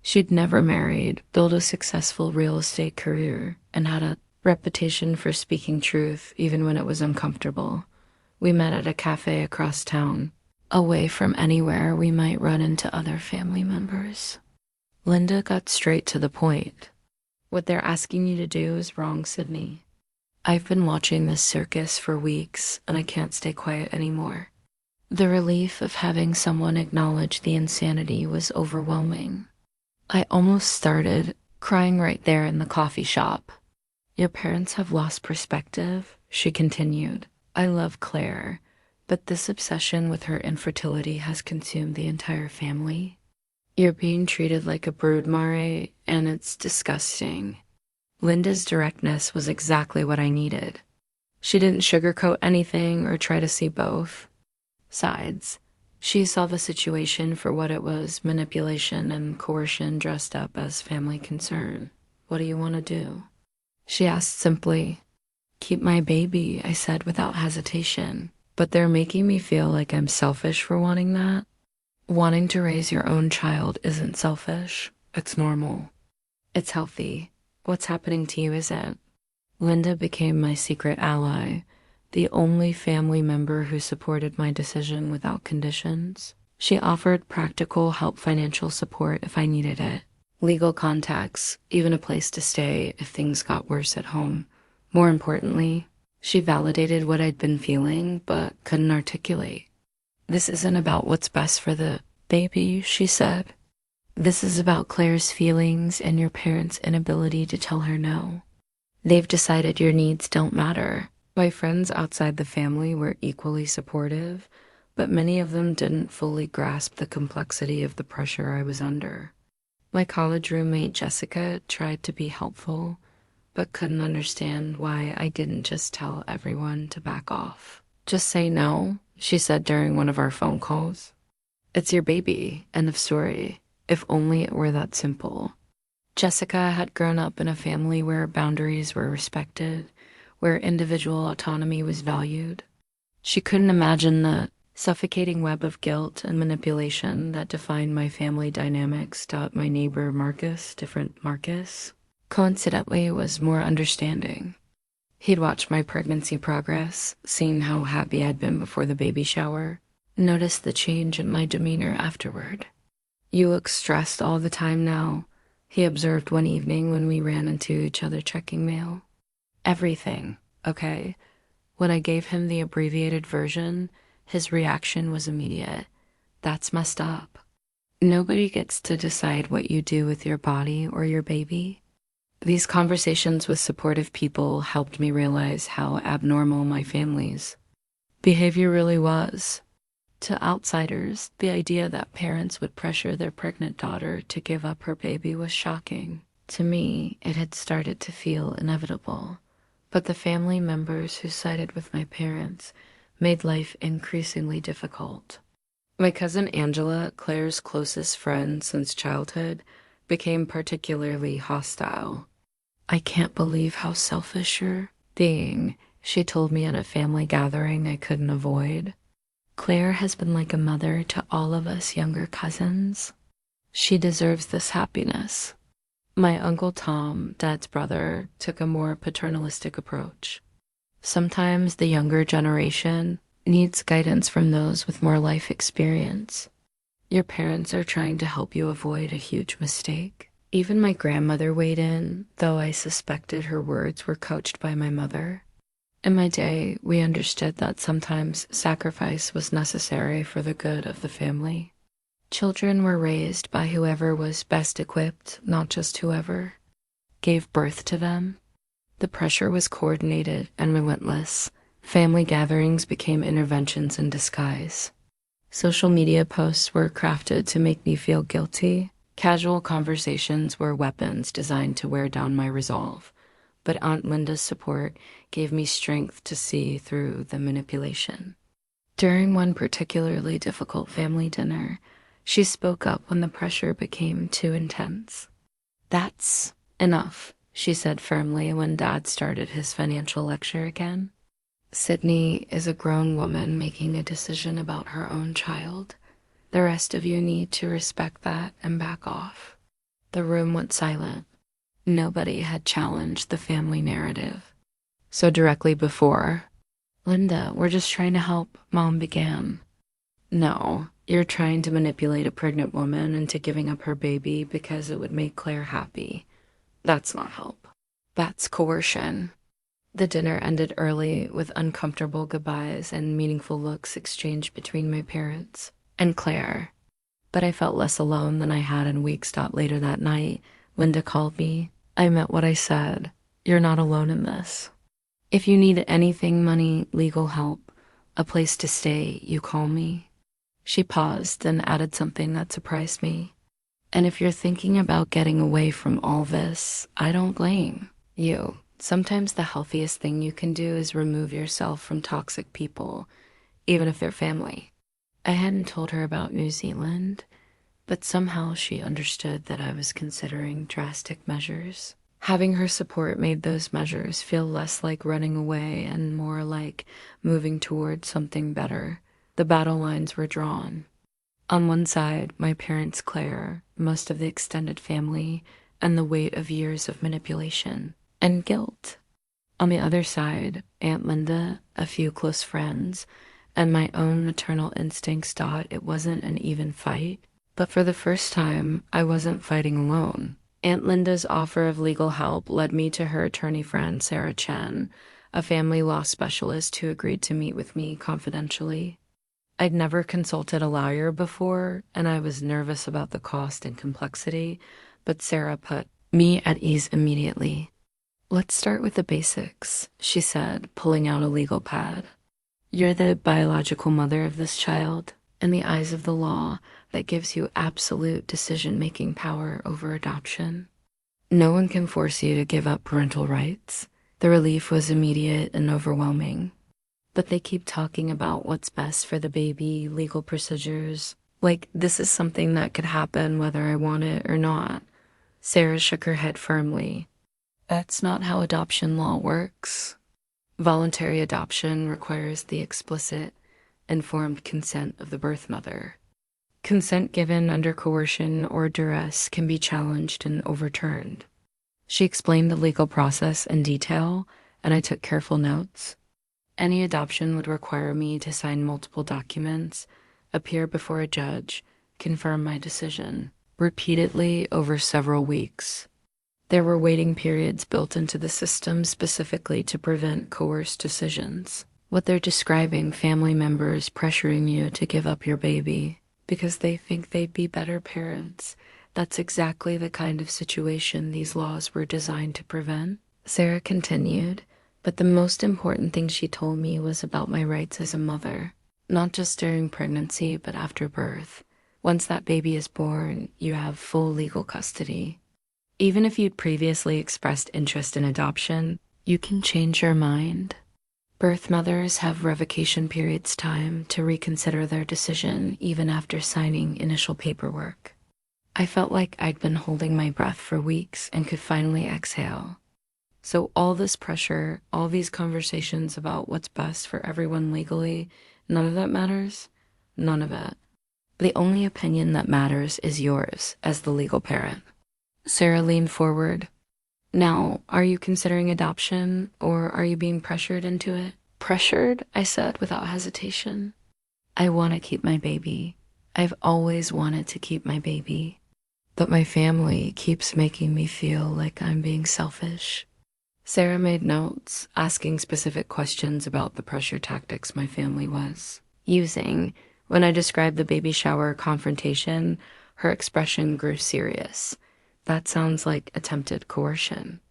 She'd never married, built a successful real estate career, and had a reputation for speaking truth even when it was uncomfortable. We met at a cafe across town, away from anywhere we might run into other family members. Linda got straight to the point. What they're asking you to do is wrong, Sydnie. I've been watching this circus for weeks, and I can't stay quiet anymore. The relief of having someone acknowledge the insanity was overwhelming. I almost started crying right there in the coffee shop. Your parents have lost perspective, she continued. I love Claire, but this obsession with her infertility has consumed the entire family. You're being treated like a brood mare, and it's disgusting. Linda's directness was exactly what I needed. She didn't sugarcoat anything or try to see both sides. She saw the situation for what it was: manipulation and coercion dressed up as family concern. What do you want to do? She asked simply. Keep my baby, I said without hesitation. But they're making me feel like I'm selfish for wanting that. Wanting to raise your own child isn't selfish. It's normal. It's healthy. What's happening to you isn't. Linda became my secret ally, the only family member who supported my decision without conditions. She offered practical help, financial support if I needed it, legal contacts, even a place to stay if things got worse at home. More importantly, she validated what I'd been feeling but couldn't articulate. This isn't about what's best for the baby, she said. This is about Claire's feelings and your parents' inability to tell her no. They've decided your needs don't matter. My friends outside the family were equally supportive, but many of them didn't fully grasp the complexity of the pressure I was under. My college roommate Jessica tried to be helpful, but couldn't understand why I didn't just tell everyone to back off. Just say no, she said during one of our phone calls. It's your baby, end of story. If only it were that simple. Jessica had grown up in a family where boundaries were respected, where individual autonomy was valued. She couldn't imagine the suffocating web of guilt and manipulation that defined my family dynamics. My neighbor Marcus, different Marcus, coincidentally was more understanding. He'd watched my pregnancy progress, seen how happy I'd been before the baby shower, noticed the change in my demeanor afterward. You look stressed all the time now, he observed one evening when we ran into each other checking mail. Everything, okay? When I gave him the abbreviated version, his reaction was immediate. That's messed up. Nobody gets to decide what you do with your body or your baby. These conversations with supportive people helped me realize how abnormal my family's behavior really was. To outsiders, the idea that parents would pressure their pregnant daughter to give up her baby was shocking. To me, it had started to feel inevitable. But the family members who sided with my parents made life increasingly difficult. My cousin Angela, Claire's closest friend since childhood, became particularly hostile. I can't believe how selfish you're being, she told me at a family gathering I couldn't avoid. Claire has been like a mother to all of us younger cousins. She deserves this happiness. My Uncle Tom, Dad's brother, took a more paternalistic approach. Sometimes the younger generation needs guidance from those with more life experience. Your parents are trying to help you avoid a huge mistake. Even my grandmother weighed in, though I suspected her words were coached by my mother. In my day, we understood that sometimes sacrifice was necessary for the good of the family. Children were raised by whoever was best equipped, not just whoever gave birth to them. The pressure was coordinated and relentless. Family gatherings became interventions in disguise. Social media posts were crafted to make me feel guilty. Casual conversations were weapons designed to wear down my resolve. But Aunt Linda's support gave me strength to see through the manipulation. During one particularly difficult family dinner, she spoke up when the pressure became too intense. That's enough, she said firmly when Dad started his financial lecture again. Sydnie is a grown woman making a decision about her own child. The rest of you need to respect that and back off. The room went silent. Nobody had challenged the family narrative. So directly before, Linda, we're just trying to help, Mom began. No, you're trying to manipulate a pregnant woman into giving up her baby because it would make Claire happy. That's not help. That's coercion. The dinner ended early with uncomfortable goodbyes and meaningful looks exchanged between my parents and Claire. But I felt less alone than I had in weeks. Later that night, Linda called me. I meant what I said. You're not alone in this. If you need anything, money, legal help, a place to stay, you call me. She paused and added something that surprised me. And if you're thinking about getting away from all this, I don't blame you. Sometimes the healthiest thing you can do is remove yourself from toxic people, even if they're family. I hadn't told her about New Zealand, but somehow she understood that I was considering drastic measures. Having her support made those measures feel less like running away and more like moving towards something better. The battle lines were drawn. On one side, my parents Claire, most of the extended family, and the weight of years of manipulation and guilt. On the other side, Aunt Linda, a few close friends, and my own maternal instincts thought it wasn't an even fight. But for the first time, I wasn't fighting alone. Aunt Linda's offer of legal help led me to her attorney friend, Sarah Chen, a family law specialist who agreed to meet with me confidentially. I'd never consulted a lawyer before, and I was nervous about the cost and complexity, but Sarah put me at ease immediately. "Let's start with the basics," she said, pulling out a legal pad. "You're the biological mother of this child. In the eyes of the law, that gives you absolute decision-making power over adoption. No one can force you to give up parental rights." The relief was immediate and overwhelming. But they keep talking about what's best for the baby, legal procedures. Like, this is something that could happen whether I want it or not. Sarah shook her head firmly. "That's not how adoption law works. Voluntary adoption requires the explicit, informed consent of the birth mother. Consent given under coercion or duress can be challenged and overturned." She explained the legal process in detail, and I took careful notes. Any adoption would require me to sign multiple documents, appear before a judge, confirm my decision, repeatedly over several weeks. There were waiting periods built into the system specifically to prevent coerced decisions. What they're describing, family members pressuring you to give up your baby because they think they'd be better parents. That's exactly the kind of situation these laws were designed to prevent. Sarah continued, but the most important thing she told me was about my rights as a mother, not just during pregnancy, but after birth. Once that baby is born, you have full legal custody. Even if you'd previously expressed interest in adoption, you can change your mind. Birth mothers have revocation periods time to reconsider their decision even after signing initial paperwork. I felt like I'd been holding my breath for weeks and could finally exhale. So all this pressure, all these conversations about what's best for everyone legally, none of that matters? None of it. The only opinion that matters is yours as the legal parent. Sarah leaned forward. "Now, are you considering adoption, or are you being pressured into it?" "Pressured?" I said without hesitation. "I want to keep my baby. I've always wanted to keep my baby. But my family keeps making me feel like I'm being selfish." Sarah made notes, asking specific questions about the pressure tactics my family was using. When I described the baby shower confrontation, her expression grew serious. "That sounds like attempted coercion."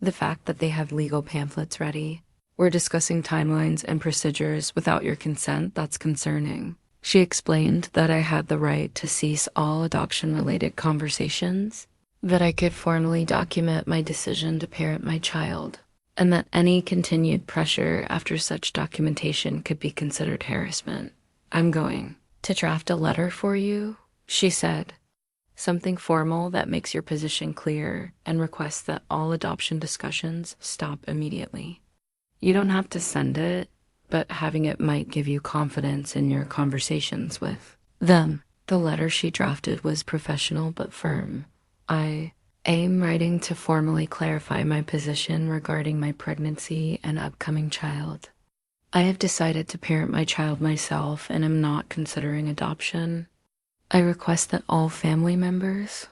"The fact that they have legal pamphlets ready. We're discussing timelines and procedures without your consent, that's concerning." She explained that I had the right to cease all adoption-related conversations, that I could formally document my decision to parent my child, and that any continued pressure after such documentation could be considered harassment. "I'm going to draft a letter for you," she said. "Something formal that makes your position clear and requests that all adoption discussions stop immediately. You don't have to send it, but having it might give you confidence in your conversations with them." The letter she drafted was professional but firm. "I am writing to formally clarify my position regarding my pregnancy and upcoming child. I have decided to parent my child myself and am not considering adoption. I request that all family members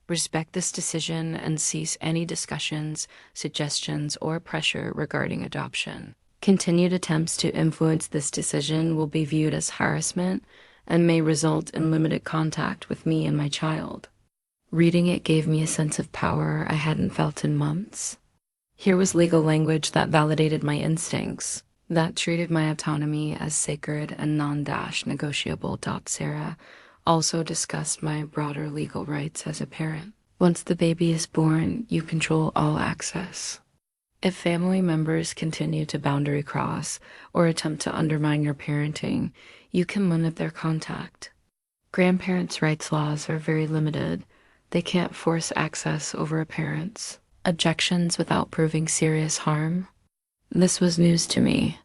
respect this decision and cease any discussions, suggestions, or pressure regarding adoption. Continued attempts to influence this decision will be viewed as harassment and may result in limited contact with me and my child." Reading it gave me a sense of power I hadn't felt in months. Here was legal language that validated my instincts, that treated my autonomy as sacred and non-negotiable. Sarah also discussed my broader legal rights as a parent. "Once the baby is born, you control all access. If family members continue to boundary cross or attempt to undermine your parenting, you can limit their contact. Grandparents' rights laws are very limited. They can't force access over a parent's. Objections without proving serious harm. This was news to me.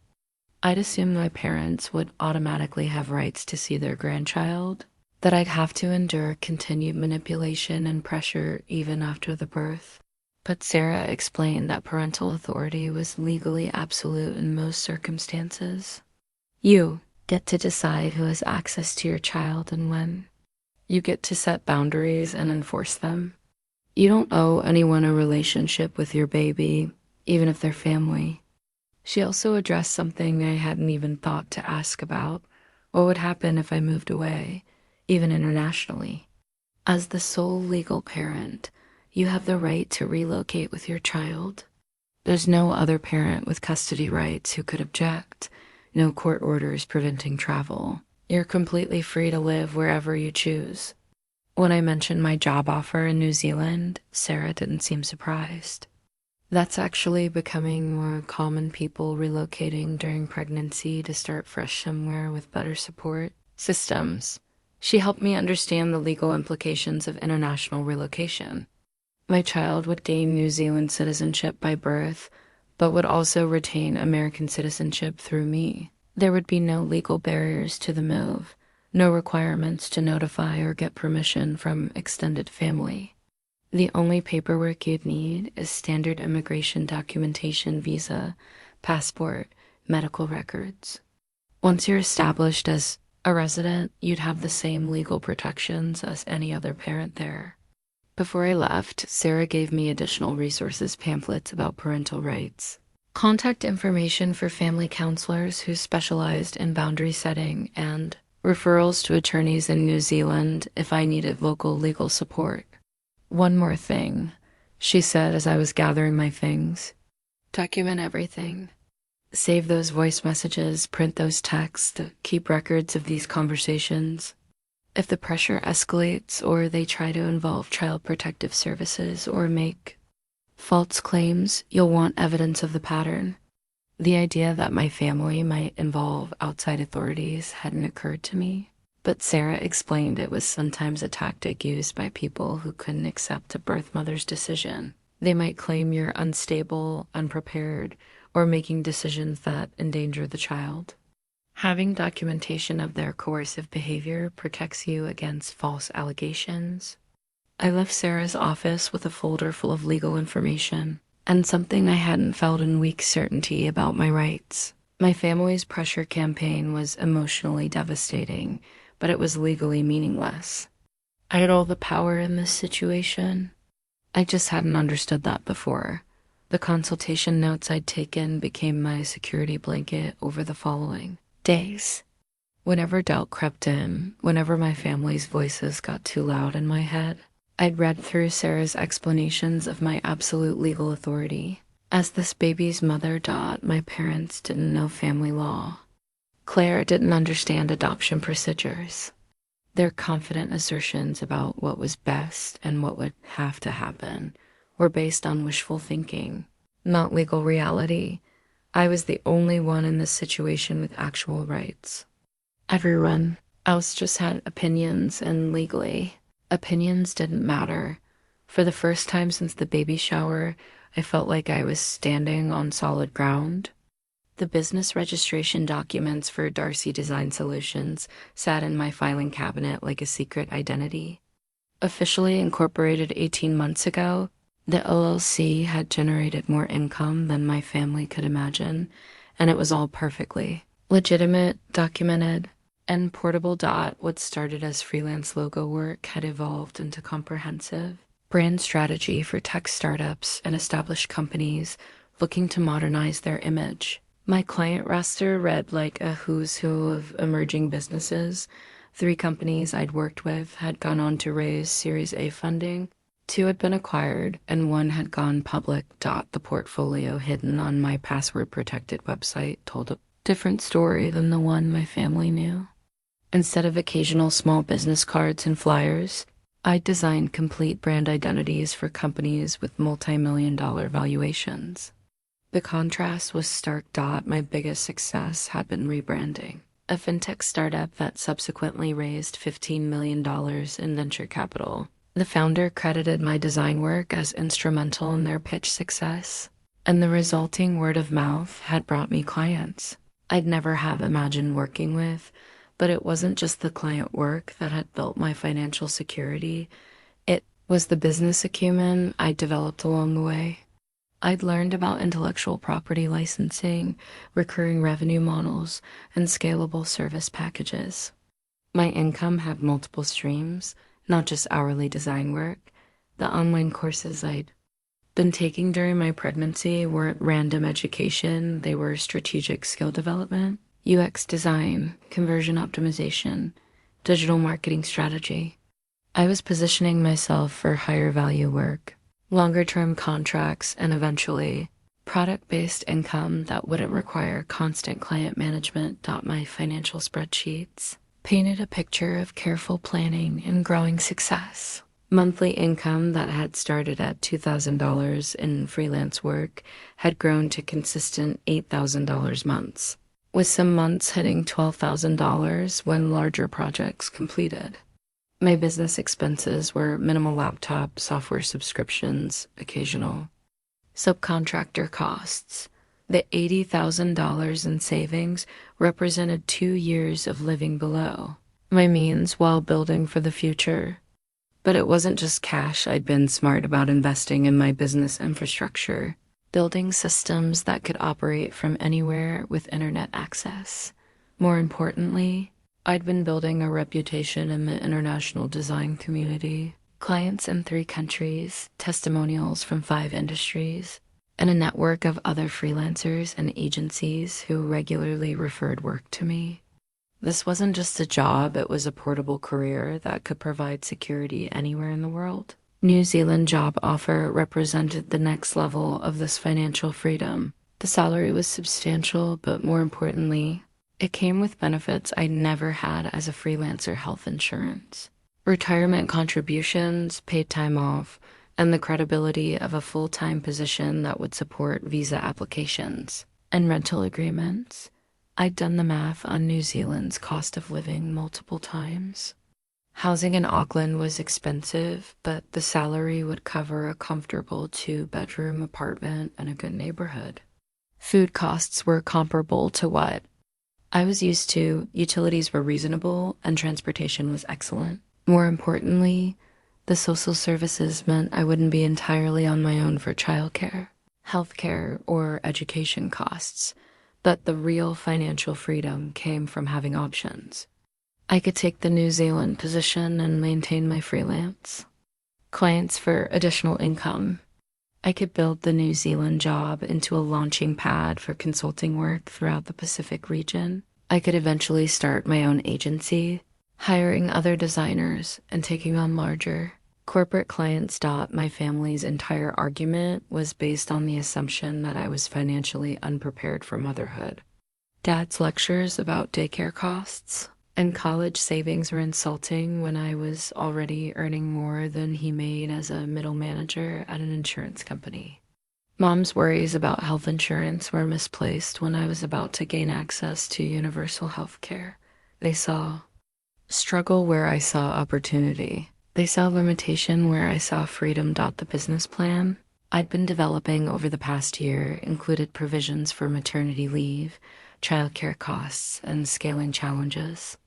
I'd assumed my parents would automatically have rights to see their grandchild, that I'd have to endure continued manipulation and pressure even after the birth. But Sarah explained that parental authority was legally absolute in most circumstances. You get to decide who has access to your child and when. You get to set boundaries and enforce them. You don't owe anyone a relationship with your baby, even if they're family. She also addressed something I hadn't even thought to ask about. What would happen if I moved away, even internationally? As the sole legal parent, you have the right to relocate with your child. There's no other parent with custody rights who could object, no court orders preventing travel. You're completely free to live wherever you choose. When I mentioned my job offer in New Zealand, Sarah didn't seem surprised. That's actually becoming more common, people relocating during pregnancy to start fresh somewhere with better support systems. She helped me understand the legal implications of international relocation. My child would gain New Zealand citizenship by birth, but would also retain American citizenship through me. There would be no legal barriers to the move, no requirements to notify or get permission from extended family. The only paperwork you'd need is standard immigration documentation, visa, passport, medical records. Once you're established as a resident, you'd have the same legal protections as any other parent there. Before I left, Sarah gave me additional resources pamphlets about parental rights, contact information for family counselors who specialized in boundary setting, and referrals to attorneys in New Zealand if I needed local legal support. One more thing, she said as I was gathering my things. Document everything. Save those voice messages, print those texts, keep records of these conversations. If the pressure escalates or they try to involve Child Protective Services or make false claims, you'll want evidence of the pattern. The idea that my family might involve outside authorities hadn't occurred to me, but Sarah explained it was sometimes a tactic used by people who couldn't accept a birth mother's decision. They might claim you're unstable, unprepared, or making decisions that endanger the child. Having documentation of their coercive behavior protects you against false allegations. I left Sarah's office with a folder full of legal information and something I hadn't felt in weeks, certainty about my rights. My family's pressure campaign was emotionally devastating, but it was legally meaningless. I had all the power in this situation. I just hadn't understood that before. The consultation notes I'd taken became my security blanket over the following days. Whenever doubt crept in, whenever my family's voices got too loud in my head, I'd read through Sarah's explanations of my absolute legal authority. As this baby's mother, my parents didn't know family law. Claire didn't understand adoption procedures. Their confident assertions about what was best and what would have to happen were based on wishful thinking, not legal reality. I was the only one in this situation with actual rights. Everyone else just had opinions, and legally, opinions didn't matter. For the first time since the baby shower, I felt like I was standing on solid ground. The business registration documents for Darcy Design Solutions sat in my filing cabinet like a secret identity. Officially incorporated 18 months ago, the LLC had generated more income than my family could imagine, and it was all perfectly legitimate, documented, and portable. What started as freelance logo work had evolved into comprehensive brand strategy for tech startups and established companies looking to modernize their image. My client roster read like a who's who of emerging businesses. 3 companies I'd worked with had gone on to raise Series A funding. 2 had been acquired, and 1 had gone public. The portfolio hidden on my password-protected website told a different story than the one my family knew. Instead of occasional small business cards and flyers, I designed complete brand identities for companies with multi-million-dollar valuations. The contrast was stark. My biggest success had been rebranding. A fintech startup that subsequently raised $15 million in venture capital. The founder credited my design work as instrumental in their pitch success, and the resulting word of mouth had brought me clients I'd never have imagined working with. But it wasn't just the client work that had built my financial security. It was the business acumen I'd developed along the way. I'd learned about intellectual property licensing, recurring revenue models, and scalable service packages. My income had multiple streams, not just hourly design work. The online courses I'd been taking during my pregnancy weren't random education, they were strategic skill development, UX design, conversion optimization, digital marketing strategy. I was positioning myself for higher value work, longer term contracts, and eventually product-based income that wouldn't require constant client management. My financial spreadsheets painted a picture of careful planning and growing success. Monthly income that had started at $2,000 in freelance work had grown to consistent $8,000 months, with some months hitting $12,000 when larger projects completed. My business expenses were minimal laptop, software subscriptions, occasional subcontractor costs. The $80,000 in savings represented 2 years of living below my means while building for the future. But it wasn't just cash. I'd been smart about investing in my business infrastructure, building systems that could operate from anywhere with internet access. More importantly, I'd been building a reputation in the international design community, clients in 3 countries, testimonials from 5 industries, and a network of other freelancers and agencies who regularly referred work to me. This wasn't just a job, it was a portable career that could provide security anywhere in the world. New Zealand job offer represented the next level of this financial freedom. The salary was substantial, but more importantly, it came with benefits I never had as a freelancer: health insurance, retirement contributions, paid time off, and the credibility of a full-time position that would support visa applications and rental agreements. I'd done the math on New Zealand's cost of living multiple times. Housing in Auckland was expensive, but the salary would cover a comfortable 2-bedroom apartment and a good neighborhood. Food costs were comparable to what I was used to, utilities were reasonable, and transportation was excellent. More importantly, the social services meant I wouldn't be entirely on my own for childcare, healthcare, or education costs. But the real financial freedom came from having options. I could take the New Zealand position and maintain my freelance clients for additional income. I could build the New Zealand job into a launching pad for consulting work throughout the Pacific region. I could eventually start my own agency, hiring other designers and taking on larger corporate clients. My family's entire argument was based on the assumption that I was financially unprepared for motherhood. Dad's lectures about daycare costs and college savings were insulting when I was already earning more than he made as a middle manager at an insurance company. Mom's worries about health insurance were misplaced when I was about to gain access to universal health care. They saw struggle where I saw opportunity. They saw limitation where I saw freedom. The business plan I'd been developing over the past year included provisions for maternity leave, childcare costs, and scaling challenges.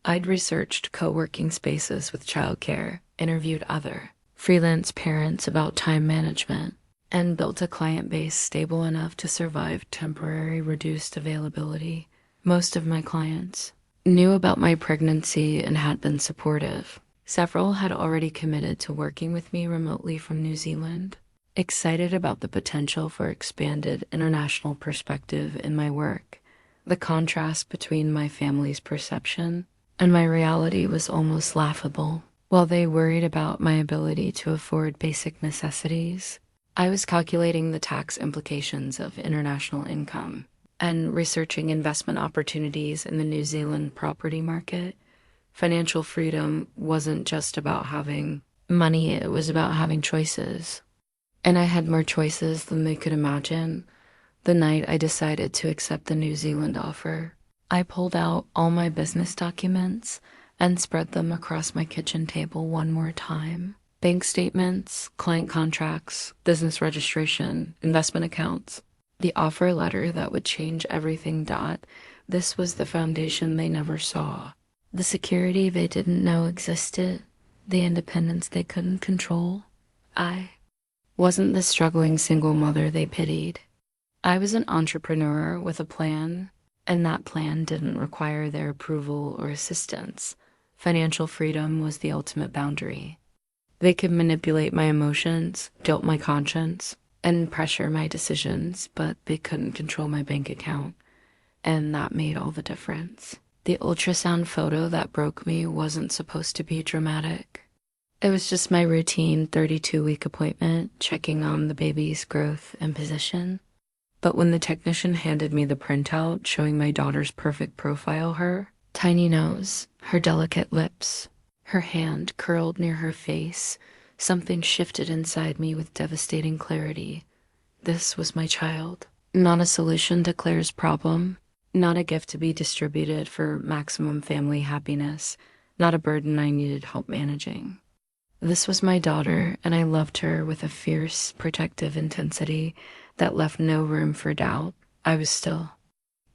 I'd researched co-working spaces with childcare, interviewed other freelance parents about time management, and built a client base stable enough to survive temporary reduced availability. Most of my clients knew about my pregnancy and had been supportive. Several had already committed to working with me remotely from New Zealand, excited about the potential for expanded international perspective in my work. The contrast between my family's perception and my reality was almost laughable. While they worried about my ability to afford basic necessities, I was calculating the tax implications of international income and researching investment opportunities in the New Zealand property market. Financial freedom wasn't just about having money, it was about having choices. And I had more choices than they could imagine. The night I decided to accept the New Zealand offer, I pulled out all my business documents and spread them across my kitchen table one more time. Bank statements, client contracts, business registration, investment accounts. The offer letter that would change everything. This was the foundation they never saw. The security they didn't know existed. The independence they couldn't control. I wasn't the struggling single mother they pitied. I was an entrepreneur with a plan, and that plan didn't require their approval or assistance. Financial freedom was the ultimate boundary. They could manipulate my emotions, dope my conscience, and pressure my decisions, but they couldn't control my bank account, and that made all the difference. The ultrasound photo that broke me wasn't supposed to be dramatic. It was just my routine 32-week appointment, checking on the baby's growth and position. But when the technician handed me the printout showing my daughter's perfect profile, her tiny nose, her delicate lips, her hand curled near her face, something shifted inside me with devastating clarity. This was my child. Not a solution to Claire's problem, not a gift to be distributed for maximum family happiness, not a burden I needed help managing. This was my daughter, and I loved her with a fierce, protective intensity that left no room for doubt. I was still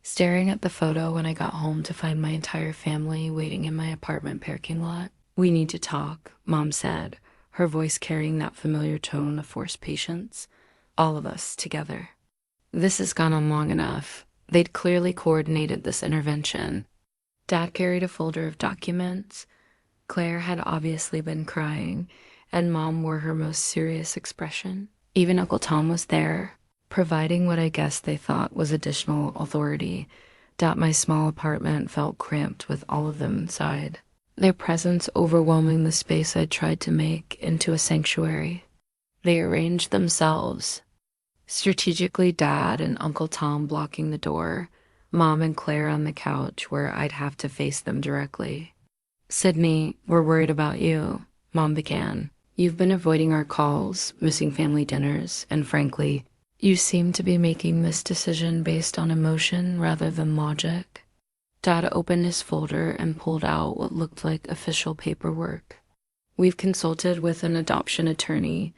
staring at the photo when I got home to find my entire family waiting in my apartment parking lot. "We need to talk," Mom said, her voice carrying that familiar tone of forced patience. "All of us together. This has gone on long enough." They'd clearly coordinated this intervention. Dad carried a folder of documents. Claire had obviously been crying, and Mom wore her most serious expression. Even Uncle Tom was there, providing what I guess they thought was additional authority. My small apartment felt cramped with all of them inside, their presence overwhelming the space I'd tried to make into a sanctuary. They arranged themselves, strategically, Dad and Uncle Tom blocking the door, Mom and Claire on the couch where I'd have to face them directly. "Sydnie, we're worried about you," Mom began. "You've been avoiding our calls, missing family dinners, and frankly, you seem to be making this decision based on emotion rather than logic." Dad opened his folder and pulled out what looked like official paperwork. "We've consulted with an adoption attorney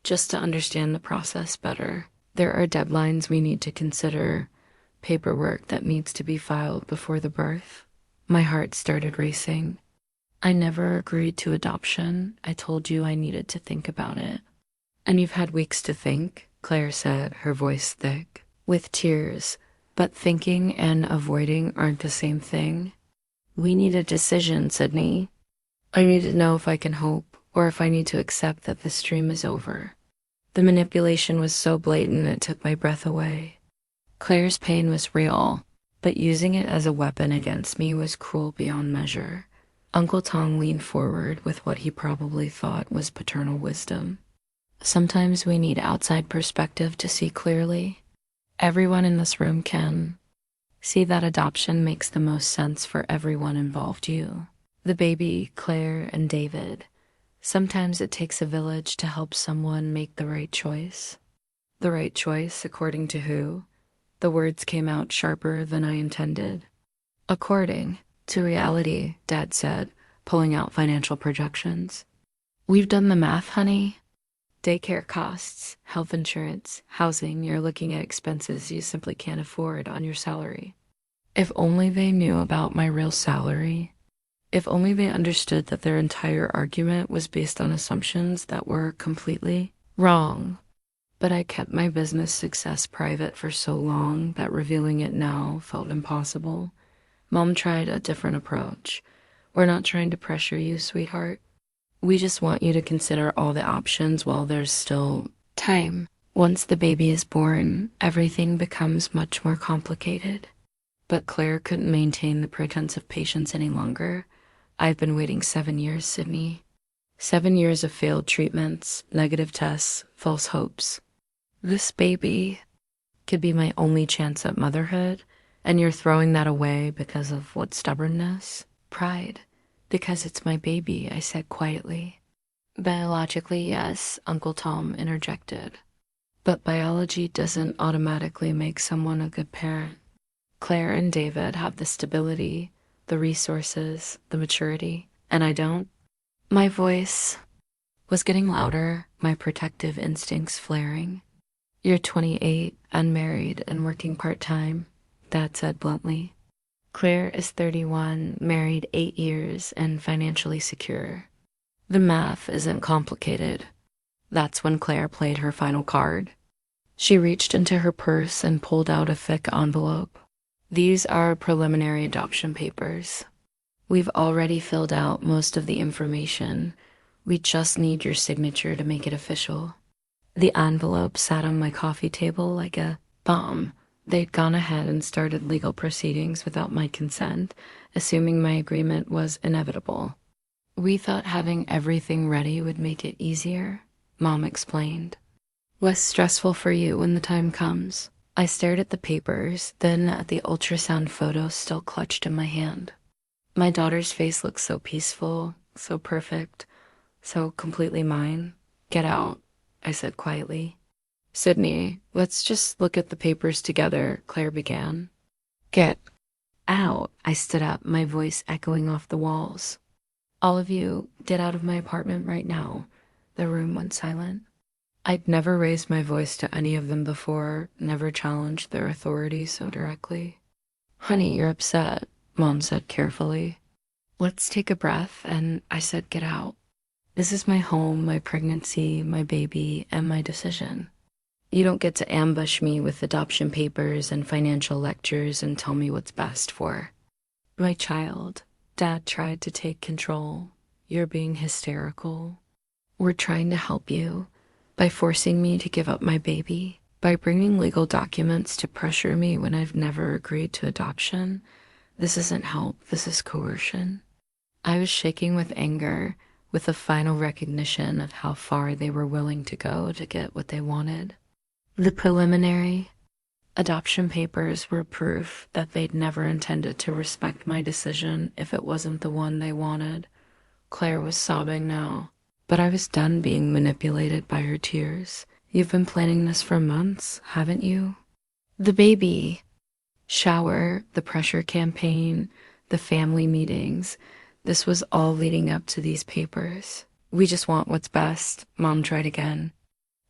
just to understand the process better. There are deadlines we need to consider, paperwork that needs to be filed before the birth." My heart started racing. "I never agreed to adoption. I told you I needed to think about it." "And you've had weeks to think," Claire said, her voice thick, with tears. "But thinking and avoiding aren't the same thing. We need a decision, Sydnie. I need to know if I can hope, or if I need to accept that this dream is over." The manipulation was so blatant it took my breath away. Claire's pain was real, but using it as a weapon against me was cruel beyond measure. Uncle Tom leaned forward with what he probably thought was paternal wisdom. "Sometimes we need outside perspective to see clearly. Everyone in this room can see that adoption makes the most sense for everyone involved, you, the baby, Claire, and David. Sometimes it takes a village to help someone make the right choice." The right choice, according to who? The words came out sharper than I intended. "According to reality," Dad said, pulling out financial projections. "We've done the math, honey. Daycare costs, health insurance, housing. You're looking at expenses you simply can't afford on your salary." If only they knew about my real salary. If only they understood that their entire argument was based on assumptions that were completely wrong. But I kept my business success private for so long that revealing it now felt impossible. Mom tried a different approach. "We're not trying to pressure you, sweetheart. We just want you to consider all the options while there's still time. Once the baby is born, everything becomes much more complicated." But Claire couldn't maintain the pretense of patience any longer. "I've been waiting 7 years, Sydnie. 7 years of failed treatments, negative tests, false hopes. This baby could be my only chance at motherhood, and you're throwing that away because of what, stubbornness? Pride. Because it's my baby," I said quietly. "Biologically, yes," Uncle Tom interjected. "But biology doesn't automatically make someone a good parent. Claire and David have the stability, the resources, the maturity, and I don't." My voice was getting louder, my protective instincts flaring. "You're 28, unmarried, and working part-time," Dad said bluntly. "Claire is 31, married 8 years, and financially secure." The math isn't complicated. That's when Claire played her final card. She reached into her purse and pulled out a thick envelope. "These are preliminary adoption papers. We've already filled out most of the information. We just need your signature to make it official." The envelope sat on my coffee table like a bomb. They'd gone ahead and started legal proceedings without my consent, assuming my agreement was inevitable. "We thought having everything ready would make it easier," Mom explained. "Less stressful for you when the time comes." I stared at the papers, then at the ultrasound photo still clutched in my hand. My daughter's face looked so peaceful, so perfect, so completely mine. "Get out," I said quietly. "Sydnie, let's just look at the papers together," Claire began. "Get out." I stood up, my voice echoing off the walls. "All of you, get out of my apartment right now." The room went silent. I'd never raised my voice to any of them before, never challenged their authority so directly. "Honey, you're upset," Mom said carefully. "Let's take a breath," and I said, "Get out. This is my home, my pregnancy, my baby, and my decision. You don't get to ambush me with adoption papers and financial lectures and tell me what's best for my child." Dad tried to take control. "You're being hysterical. We're trying to help you by forcing me to give up my baby, by bringing legal documents to pressure me when I've never agreed to adoption. This isn't help, this is coercion." I was shaking with anger, with the final recognition of how far they were willing to go to get what they wanted. The preliminary adoption papers were proof that they'd never intended to respect my decision if it wasn't the one they wanted. Claire was sobbing now, but I was done being manipulated by her tears. "You've been planning this for months, haven't you?" The baby shower, the pressure campaign, the family meetings, this was all leading up to these papers. "We just want what's best," Mom tried again.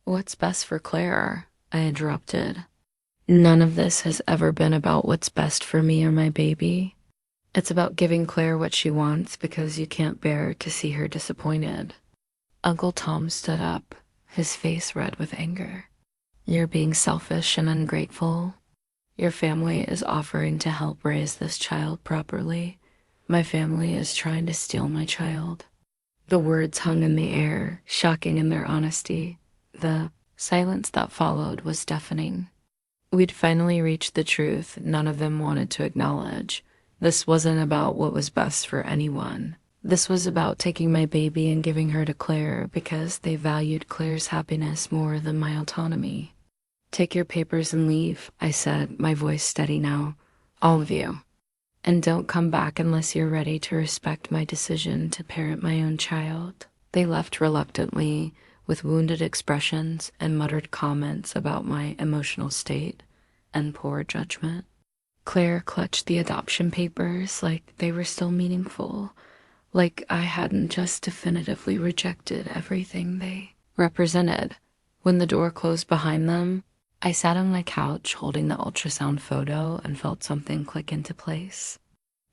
"What's best for Claire?" I interrupted. "None of this has ever been about what's best for me or my baby. It's about giving Claire what she wants because you can't bear to see her disappointed." Uncle Tom stood up, his face red with anger. "You're being selfish and ungrateful. Your family is offering to help raise this child properly. My family is trying to steal my child." The words hung in the air, shocking in their honesty. The silence that followed was deafening. We'd finally reached the truth none of them wanted to acknowledge. This wasn't about what was best for anyone. This was about taking my baby and giving her to Claire because they valued Claire's happiness more than my autonomy. "Take your papers and leave," I said, my voice steady now. "All of you. And don't come back unless you're ready to respect my decision to parent my own child." They left reluctantly, with wounded expressions and muttered comments about my emotional state and poor judgment. Claire clutched the adoption papers like they were still meaningful, like I hadn't just definitively rejected everything they represented. When the door closed behind them, I sat on my couch holding the ultrasound photo and felt something click into place.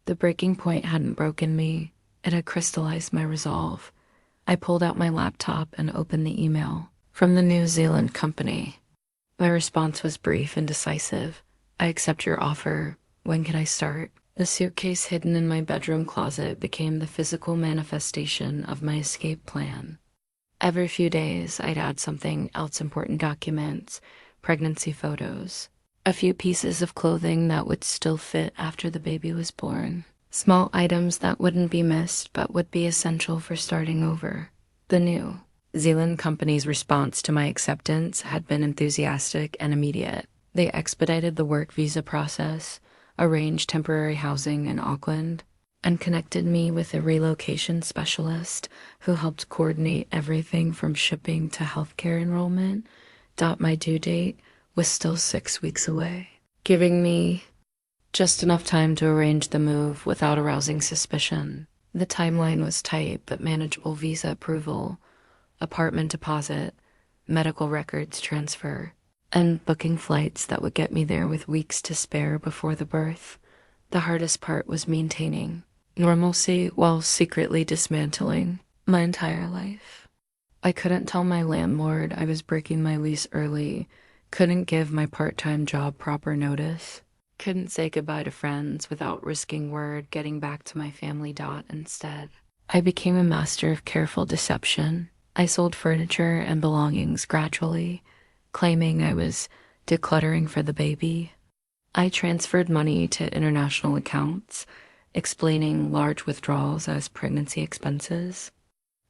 The breaking point hadn't broken me. It had crystallized my resolve. I pulled out my laptop and opened the email from the New Zealand company. My response was brief and decisive. "I accept your offer. When can I start?" The suitcase hidden in my bedroom closet became the physical manifestation of my escape plan. Every few days, I'd add something else: important documents, pregnancy photos, a few pieces of clothing that would still fit after the baby was born. Small items that wouldn't be missed but would be essential for starting over. The New Zealand company's response to my acceptance had been enthusiastic and immediate. They expedited the work visa process, arranged temporary housing in Auckland, and connected me with a relocation specialist who helped coordinate everything from shipping to healthcare enrollment. My due date was still 6 weeks away, giving me just enough time to arrange the move without arousing suspicion. The timeline was tight but manageable: visa approval, apartment deposit, medical records transfer, and booking flights that would get me there with weeks to spare before the birth. The hardest part was maintaining normalcy while secretly dismantling my entire life. I couldn't tell my landlord I was breaking my lease early, couldn't give my part-time job proper notice, couldn't say goodbye to friends without risking word getting back to my family dot instead. I became a master of careful deception. I sold furniture and belongings gradually, claiming I was decluttering for the baby. I transferred money to international accounts, explaining large withdrawals as pregnancy expenses.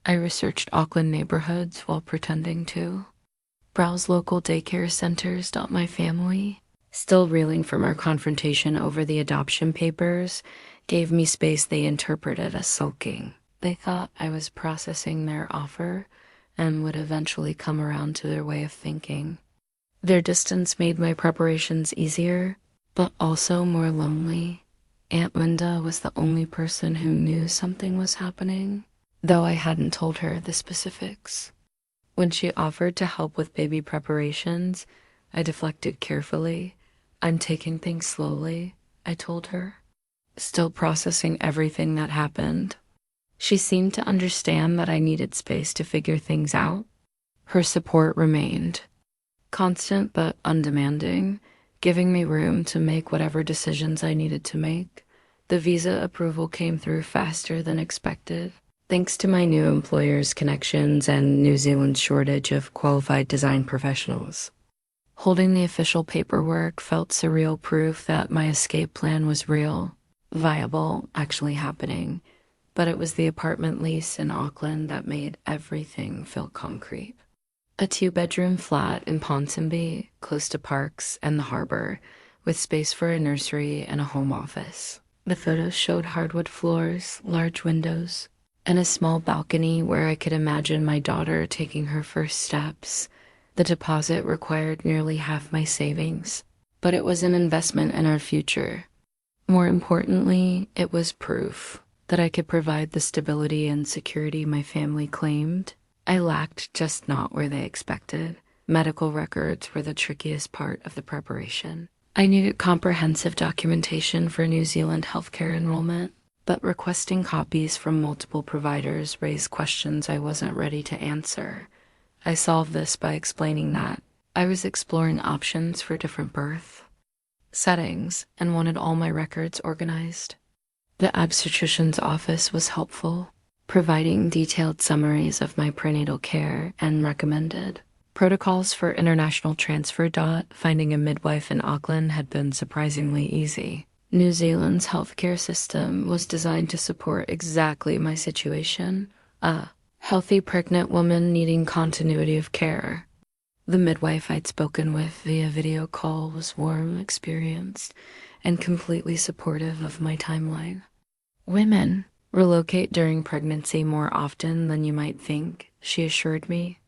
I researched Auckland neighborhoods while pretending to. Browse local daycare centers. My family, still reeling from our confrontation over the adoption papers, gave me space they interpreted as sulking. They thought I was processing their offer and would eventually come around to their way of thinking. Their distance made my preparations easier, but also more lonely. Aunt Linda was the only person who knew something was happening, though I hadn't told her the specifics. When she offered to help with baby preparations, I deflected carefully. I'm taking things slowly, I told her, still processing everything that happened. She seemed to understand that I needed space to figure things out. Her support remained, constant but undemanding, giving me room to make whatever decisions I needed to make. The visa approval came through faster than expected, thanks to my new employer's connections and New Zealand's shortage of qualified design professionals. Holding the official paperwork felt surreal proof that my escape plan was real, viable, actually happening. But it was the apartment lease in Auckland that made everything feel concrete. A 2-bedroom flat in Ponsonby, close to parks and the harbor, with space for a nursery and a home office. The photos showed hardwood floors, large windows, and a small balcony where I could imagine my daughter taking her first steps. The deposit required nearly half my savings, but it was an investment in our future. More importantly, it was proof that I could provide the stability and security my family claimed. I lacked just not where they expected. Medical records were the trickiest part of the preparation. I needed comprehensive documentation for New Zealand healthcare enrollment, but requesting copies from multiple providers raised questions I wasn't ready to answer. I solved this by explaining that I was exploring options for different birth settings and wanted all my records organized. The obstetrician's office was helpful, providing detailed summaries of my prenatal care and recommended protocols for international transfer. Finding a midwife in Auckland had been surprisingly easy. New Zealand's healthcare system was designed to support exactly my situation, a healthy pregnant woman needing continuity of care. The midwife I'd spoken with via video call was warm, experienced, and completely supportive of my timeline. Women relocate during pregnancy more often than you might think, she assured me.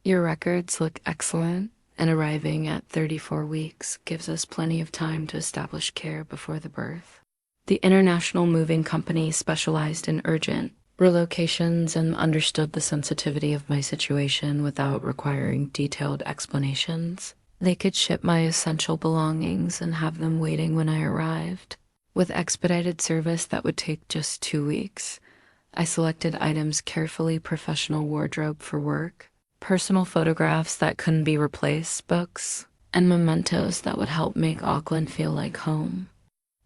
Your records look excellent, and arriving at 34 weeks gives us plenty of time to establish care before the birth. The international moving company specialized in urgent relocations and understood the sensitivity of my situation without requiring detailed explanations. They could ship my essential belongings and have them waiting when I arrived. With expedited service that would take just 2 weeks, I selected items carefully: professional wardrobe for work, personal photographs that couldn't be replaced, books, and mementos that would help make Auckland feel like home.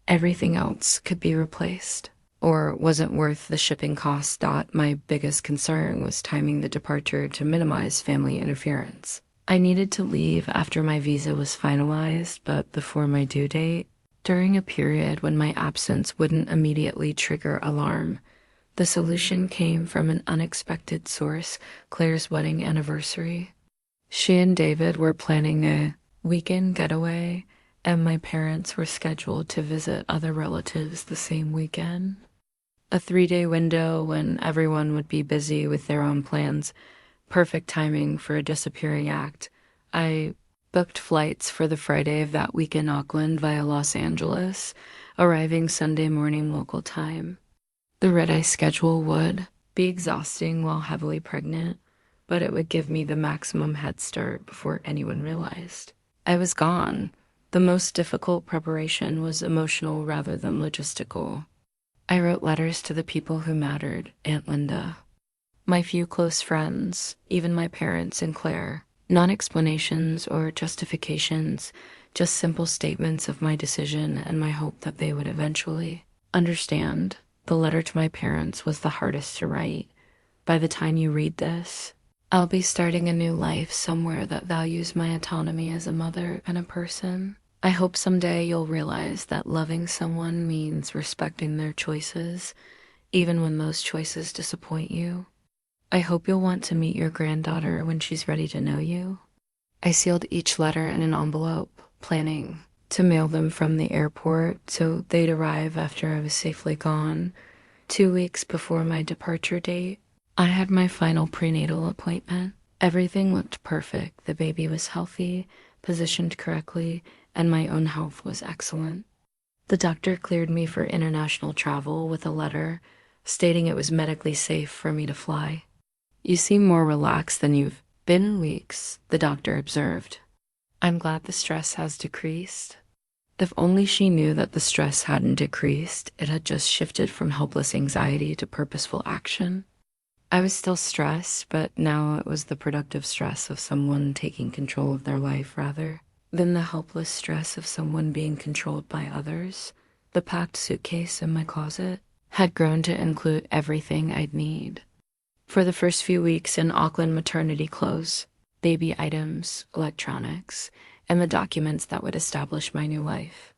Everything else could be replaced, or wasn't worth the shipping cost. My biggest concern was timing the departure to minimize family interference. I needed to leave after my visa was finalized, but before my due date, during a period when my absence wouldn't immediately trigger alarm. The solution came from an unexpected source: Claire's wedding anniversary. She and David were planning a weekend getaway, and my parents were scheduled to visit other relatives the same weekend. A 3-day window when everyone would be busy with their own plans. Perfect timing for a disappearing act. I booked flights for the Friday of that week in Auckland via Los Angeles, arriving Sunday morning local time. The red-eye schedule would be exhausting while heavily pregnant, but it would give me the maximum head start before anyone realized. I was gone. The most difficult preparation was emotional rather than logistical. I wrote letters to the people who mattered, Aunt Linda, my few close friends, even my parents and Claire. Not explanations or justifications, just simple statements of my decision and my hope that they would eventually understand. The letter to my parents was the hardest to write. By the time you read this, I'll be starting a new life somewhere that values my autonomy as a mother and a person. I hope someday you'll realize that loving someone means respecting their choices, even when those choices disappoint you. I hope you'll want to meet your granddaughter when she's ready to know you. I sealed each letter in an envelope, planning to mail them from the airport so they'd arrive after I was safely gone, 2 weeks before my departure date. I had my final prenatal appointment. Everything looked perfect. The baby was healthy, positioned correctly, and my own health was excellent. The doctor cleared me for international travel with a letter stating it was medically safe for me to fly. You seem more relaxed than you've been in weeks, the doctor observed. I'm glad the stress has decreased. If only she knew that the stress hadn't decreased, it had just shifted from helpless anxiety to purposeful action. I was still stressed, but now it was the productive stress of someone taking control of their life rather than the helpless stress of someone being controlled by others. The packed suitcase in my closet had grown to include everything I'd need. For the first few weeks in Auckland, maternity clothes, baby items, electronics, and the documents that would establish my new life.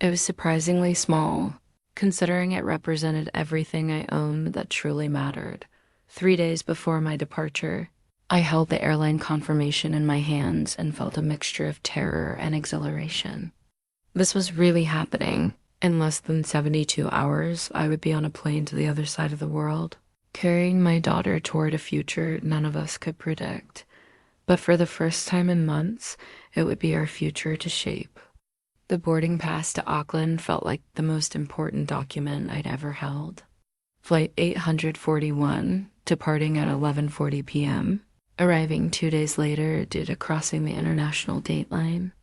It was surprisingly small, considering it represented everything I owned that truly mattered. 3 days before my departure, I held the airline confirmation in my hands and felt a mixture of terror and exhilaration. This was really happening. In less than 72 hours, I would be on a plane to the other side of the world, carrying my daughter toward a future none of us could predict. But for the first time in months, it would be our future to shape. The boarding pass to Auckland felt like the most important document I'd ever held. Flight 841, departing at 11:40 p.m., arriving 2 days later due to crossing the international date line.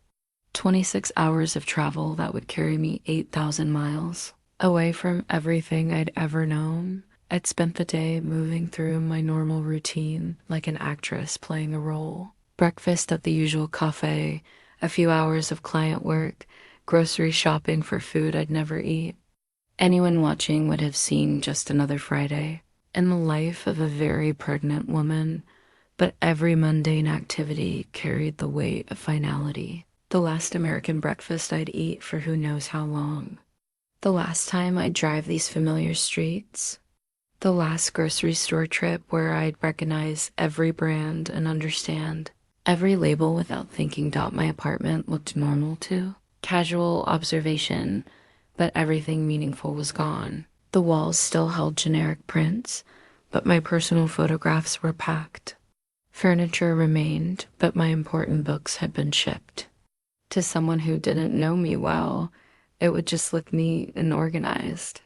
26 hours of travel that would carry me 8,000 miles, away from everything I'd ever known. I'd spent the day moving through my normal routine like an actress playing a role. Breakfast at the usual cafe, a few hours of client work, grocery shopping for food I'd never eat. Anyone watching would have seen just another Friday in the life of a very pregnant woman, but every mundane activity carried the weight of finality. The last American breakfast I'd eat for who knows how long. The last time I'd drive these familiar streets. The last grocery store trip where I'd recognize every brand and understand every label without thinking my apartment looked normal to. Casual observation, but everything meaningful was gone. The walls still held generic prints, but my personal photographs were packed. Furniture remained, but my important books had been shipped. To someone who didn't know me well, it would just look neat and organized.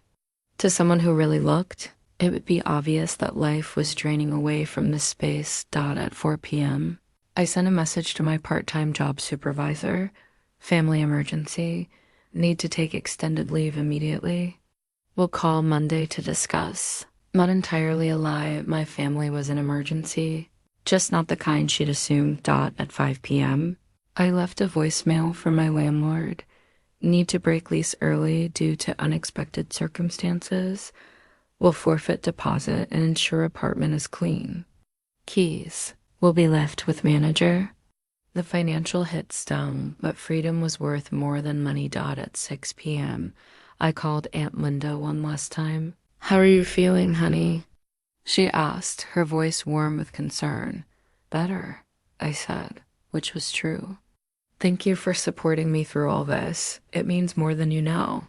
To someone who really looked, it would be obvious that life was draining away from this space. At 4 p.m., I sent a message to my part-time job supervisor. Family emergency. Need to take extended leave immediately. We'll call Monday to discuss. Not entirely a lie, my family was an emergency. Just not the kind she'd assumed. At 5 p.m., I left a voicemail for my landlord. Need to break lease early due to unexpected circumstances. Will forfeit deposit and ensure apartment is clean. Keys will be left with manager. The financial hit stung, but freedom was worth more than money. At 6 p.m., I called Aunt Linda one last time. How are you feeling, honey? She asked, her voice warm with concern. Better, I said, which was true. Thank you for supporting me through all this. It means more than you know.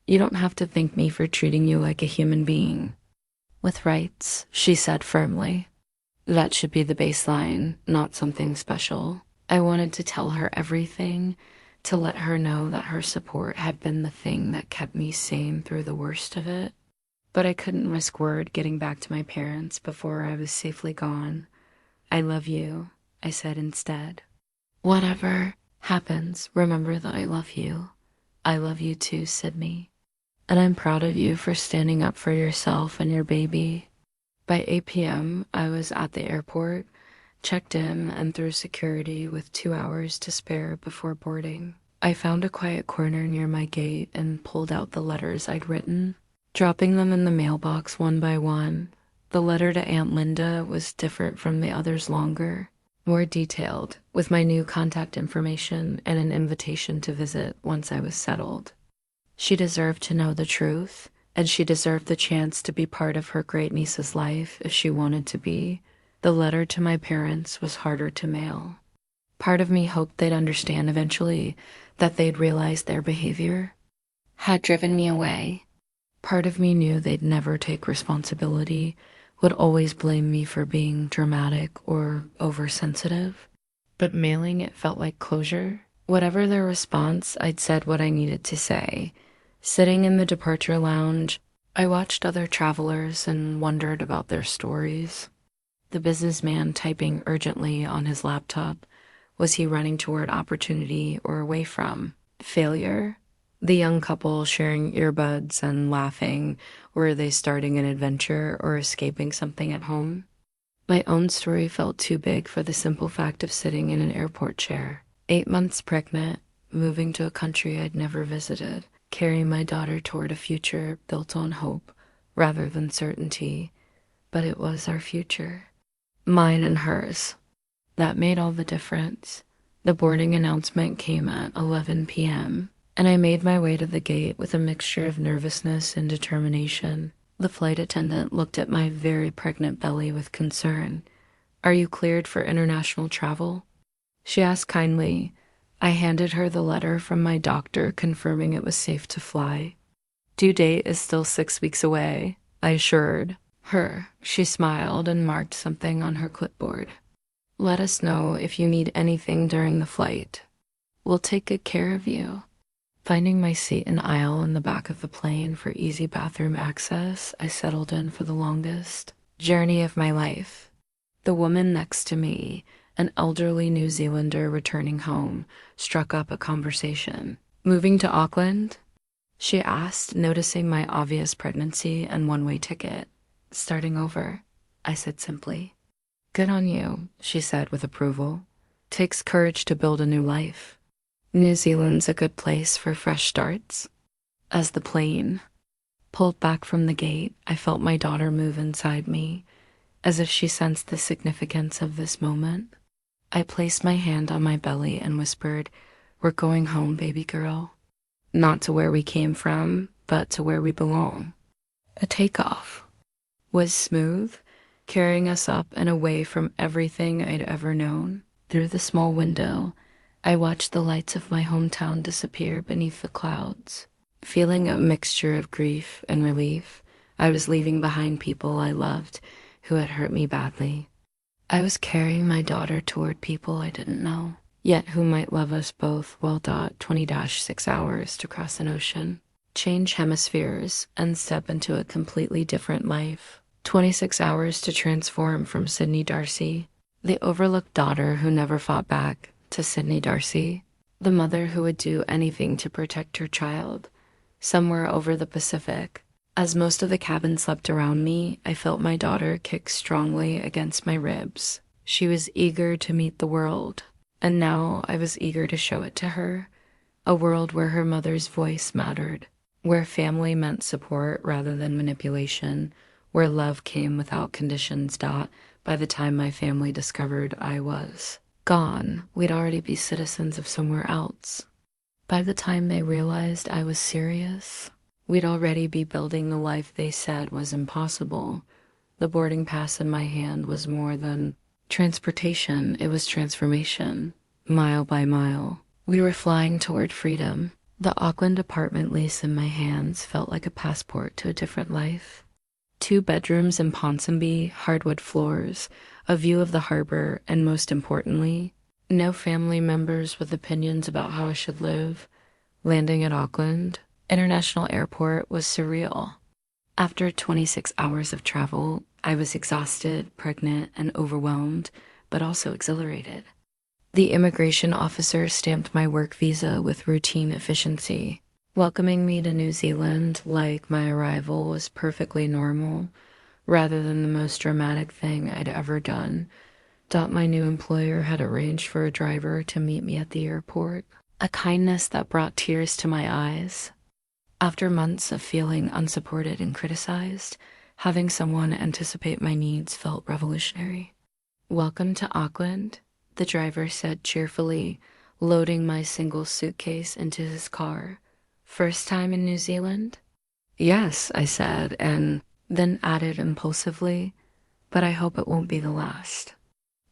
You don't have to thank me for treating you like a human being. With rights, she said firmly. That should be the baseline, not something special. I wanted to tell her everything, to let her know that her support had been the thing that kept me sane through the worst of it. But I couldn't risk word getting back to my parents before I was safely gone. I love you, I said instead. Whatever happens, remember that I love you. I love you too, Sydney. And I'm proud of you for standing up for yourself and your baby. By 8 p.m., I was at the airport, checked in and through security with 2 hours to spare before boarding. I found a quiet corner near my gate and pulled out the letters I'd written, dropping them in the mailbox one by one. The letter to Aunt Linda was different from the others, longer, more detailed, with my new contact information and an invitation to visit once I was settled. She deserved to know the truth, and she deserved the chance to be part of her great niece's life if she wanted to be. The letter to my parents was harder to mail. Part of me hoped they'd understand eventually, that they'd realize their behavior had driven me away. Part of me knew they'd never take responsibility, would always blame me for being dramatic or oversensitive. But mailing it felt like closure. Whatever their response, I'd said what I needed to say. Sitting in the departure lounge, I watched other travelers and wondered about their stories. The businessman typing urgently on his laptop. Was he running toward opportunity or away from failure? The young couple sharing earbuds and laughing. Were they starting an adventure or escaping something at home? My own story felt too big for the simple fact of sitting in an airport chair. 8 months pregnant, moving to a country I'd never visited, carrying my daughter toward a future built on hope rather than certainty. But it was our future. Mine and hers. That made all the difference. The boarding announcement came at 11 p.m., and I made my way to the gate with a mixture of nervousness and determination. The flight attendant looked at my very pregnant belly with concern. "Are you cleared for international travel?" She asked kindly. I handed her the letter from my doctor confirming it was safe to fly. "Due date is still 6 weeks away," I assured her. She smiled and marked something on her clipboard. "Let us know if you need anything during the flight. We'll take good care of you." Finding my seat and aisle in the back of the plane for easy bathroom access, I settled in for the longest journey of my life. The woman next to me, an elderly New Zealander returning home, struck up a conversation. "Moving to Auckland?" she asked, noticing my obvious pregnancy and one-way ticket. "Starting over," I said simply. "Good on you," she said with approval. "Takes courage to build a new life. New Zealand's a good place for fresh starts." As the plane pulled back from the gate, I felt my daughter move inside me, as if she sensed the significance of this moment. I placed my hand on my belly and whispered, "We're going home, baby girl. Not to where we came from, but to where we belong." A takeoff was smooth, carrying us up and away from everything I'd ever known. Through the small window, I watched the lights of my hometown disappear beneath the clouds. Feeling a mixture of grief and relief, I was leaving behind people I loved who had hurt me badly. I was carrying my daughter toward people I didn't know, yet who might love us both well. 20-6 hours to cross an ocean, change hemispheres, and step into a completely different life. 26 hours to transform from Sydnie Darcy, the overlooked daughter who never fought back, to Sydnie Darcy, the mother who would do anything to protect her child. Somewhere over the Pacific, as most of the cabin slept around me, I felt my daughter kick strongly against my ribs. She was eager to meet the world, and now I was eager to show it to her. A world where her mother's voice mattered, where family meant support rather than manipulation, where love came without conditions. By the time my family discovered I was gone, we'd already be citizens of somewhere else. By the time they realized I was serious, we'd already be building the life they said was impossible. The boarding pass in my hand was more than transportation, it was transformation, mile by mile. We were flying toward freedom. The Auckland apartment lease in my hands felt like a passport to a different life. 2 bedrooms in Ponsonby, hardwood floors, a view of the harbor, and most importantly, no family members with opinions about how I should live. Landing at Auckland International Airport was surreal. After 26 hours of travel, I was exhausted, pregnant, and overwhelmed, but also exhilarated. The immigration officer stamped my work visa with routine efficiency, welcoming me to New Zealand like my arrival was perfectly normal, rather than the most dramatic thing I'd ever done. My new employer had arranged for a driver to meet me at the airport, a kindness that brought tears to my eyes. After months of feeling unsupported and criticized, having someone anticipate my needs felt revolutionary. "Welcome to Auckland," the driver said cheerfully, loading my single suitcase into his car. "First time in New Zealand?" "Yes," I said, and then added impulsively, "but I hope it won't be the last."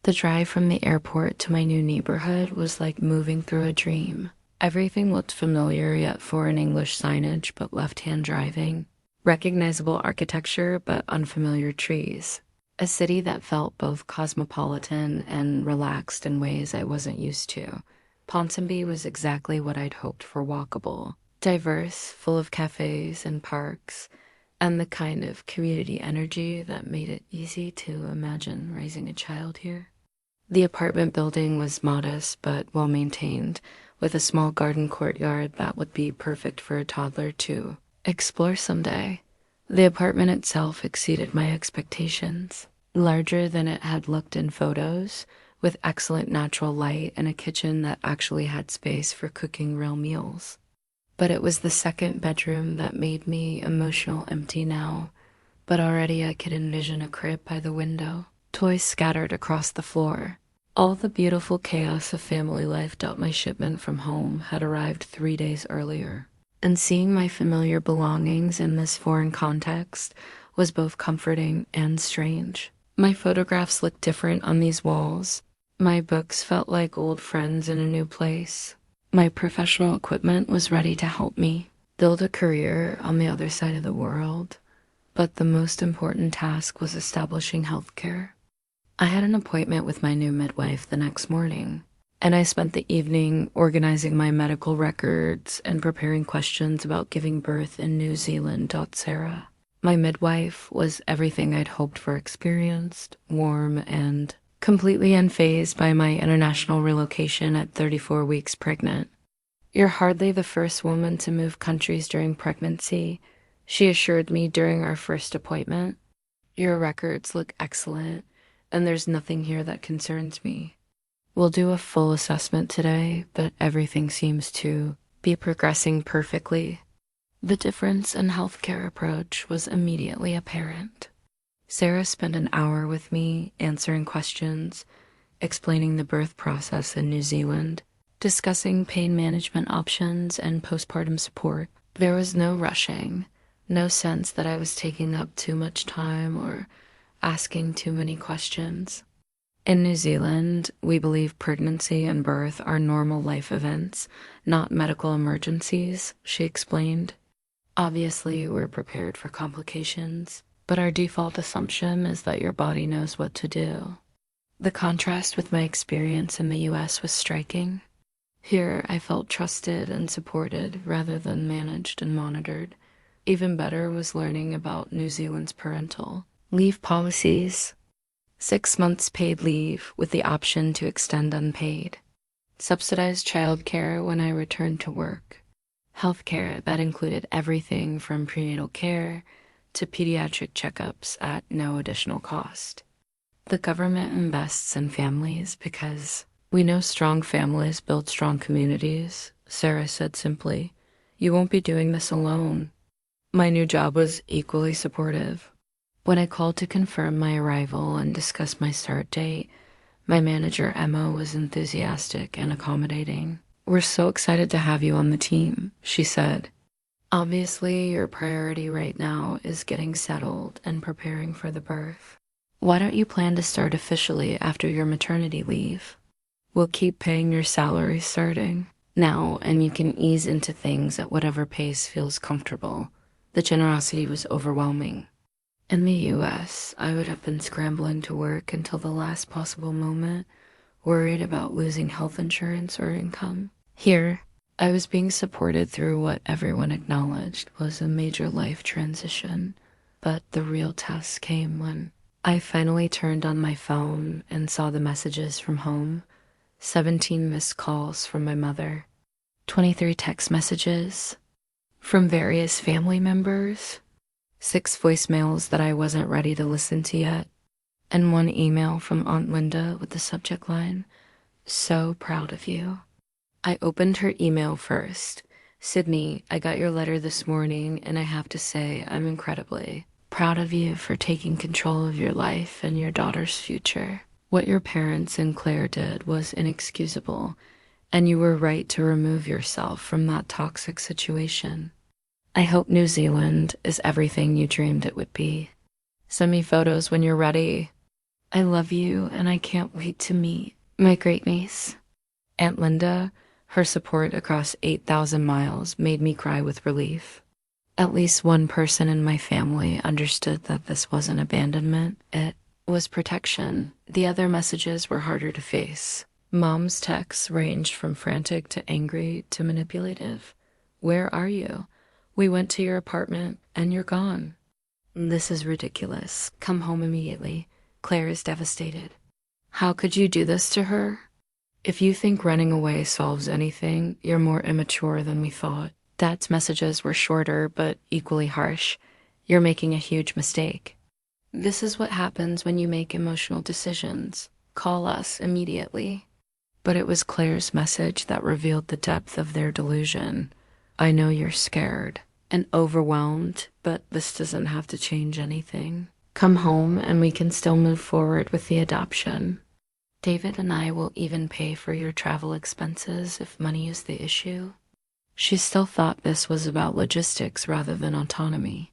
The drive from the airport to my new neighborhood was like moving through a dream. Everything looked familiar yet foreign English signage but left-hand driving. Recognizable architecture but unfamiliar trees. A city that felt both cosmopolitan and relaxed in ways I wasn't used to. Ponsonby was exactly what I'd hoped for walkable. Diverse, full of cafes and parks, and the kind of community energy that made it easy to imagine raising a child here. The apartment building was modest but well-maintained, with a small garden courtyard that would be perfect for a toddler to explore someday. The apartment itself exceeded my expectations. Larger than it had looked in photos, with excellent natural light and a kitchen that actually had space for cooking real meals. But it was the second bedroom that made me emotional empty now, but already I could envision a crib by the window, toys scattered across the floor. All the beautiful chaos of family life my shipment from home had arrived 3 days earlier, and seeing my familiar belongings in this foreign context was both comforting and strange. My photographs looked different on these walls. My books felt like old friends in a new place. My professional equipment was ready to help me build a career on the other side of the world, but the most important task was establishing healthcare. I had an appointment with my new midwife the next morning, and I spent the evening organizing my medical records and preparing questions about giving birth in New Zealand. Sarah. My midwife was everything I'd hoped for: experienced, warm, and completely unfazed by my international relocation at 34 weeks pregnant. "You're hardly the first woman to move countries during pregnancy," she assured me during our first appointment. "Your records look excellent, and there's nothing here that concerns me. We'll do a full assessment today, but everything seems to be progressing perfectly." The difference in healthcare approach was immediately apparent. Sarah spent an hour with me answering questions, explaining the birth process in New Zealand, discussing pain management options and postpartum support. There was no rushing, no sense that I was taking up too much time or asking too many questions. In New Zealand, we believe pregnancy and birth are normal life events, not medical emergencies, she explained. Obviously, we're prepared for complications, but our default assumption is that your body knows what to do. The contrast with my experience in the US was striking. Here, I felt trusted and supported rather than managed and monitored. Even better was learning about New Zealand's parental leave policies. 6 months paid leave with the option to extend unpaid. Subsidized childcare when I returned to work. Healthcare that included everything from prenatal care to pediatric checkups at no additional cost. The government invests in families because we know strong families build strong communities, Sarah said simply. You won't be doing this alone. My new job was equally supportive. When I called to confirm my arrival and discuss my start date, my manager Emma was enthusiastic and accommodating. We're so excited to have you on the team, she said. Obviously, your priority right now is getting settled and preparing for the birth. Why don't you plan to start officially after your maternity leave? We'll keep paying your salary starting now, and you can ease into things at whatever pace feels comfortable. The generosity was overwhelming. In the US, I would have been scrambling to work until the last possible moment, worried about losing health insurance or income. Here, I was being supported through what everyone acknowledged was a major life transition, but the real test came when I finally turned on my phone and saw the messages from home. 17 missed calls from my mother, 23 text messages from various family members, 6 voicemails that I wasn't ready to listen to yet, and 1 email from Aunt Linda with the subject line, "So proud of you." I opened her email first. "Sydnie, I got your letter this morning, and I have to say I'm incredibly proud of you for taking control of your life and your daughter's future. What your parents and Claire did was inexcusable, and you were right to remove yourself from that toxic situation. I hope New Zealand is everything you dreamed it would be. Send me photos when you're ready. I love you, and I can't wait to meet my great niece." Aunt Linda, her support across 8,000 miles made me cry with relief. At least one person in my family understood that this wasn't abandonment, it was protection. The other messages were harder to face. Mom's texts ranged from frantic to angry to manipulative. "Where are you? We went to your apartment and you're gone. This is ridiculous. Come home immediately. Claire is devastated. How could you do this to her? If you think running away solves anything, you're more immature than we thought." Dad's messages were shorter but equally harsh. "You're making a huge mistake. This is what happens when you make emotional decisions. Call us immediately." But it was Claire's message that revealed the depth of their delusion. "I know you're scared and overwhelmed, but this doesn't have to change anything. Come home and we can still move forward with the adoption. David and I will even pay for your travel expenses if money is the issue." She still thought this was about logistics rather than autonomy.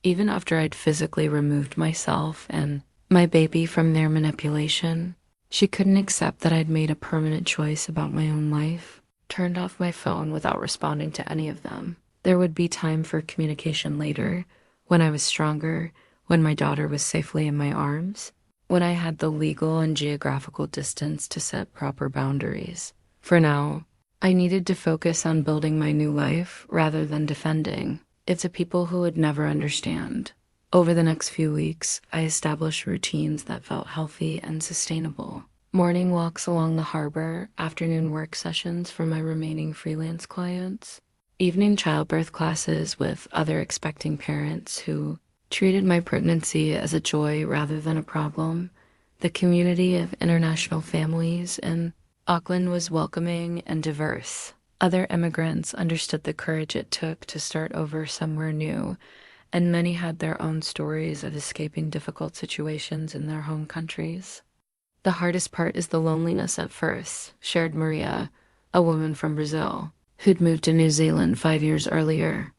Even after I'd physically removed myself and my baby from their manipulation, she couldn't accept that I'd made a permanent choice about my own life. Turned off my phone without responding to any of them. There would be time for communication later, when I was stronger, when my daughter was safely in my arms, when I had the legal and geographical distance to set proper boundaries. For now, I needed to focus on building my new life rather than defending it to people who would never understand. Over the next few weeks, I established routines that felt healthy and sustainable. Morning walks along the harbor, afternoon work sessions for my remaining freelance clients, evening childbirth classes with other expecting parents who treated my pregnancy as a joy rather than a problem. The community of international families in Auckland was welcoming and diverse. Other immigrants understood the courage it took to start over somewhere new, and many had their own stories of escaping difficult situations in their home countries. "The hardest part is the loneliness at first," shared Maria, a woman from Brazil, who'd moved to New Zealand 5 years earlier.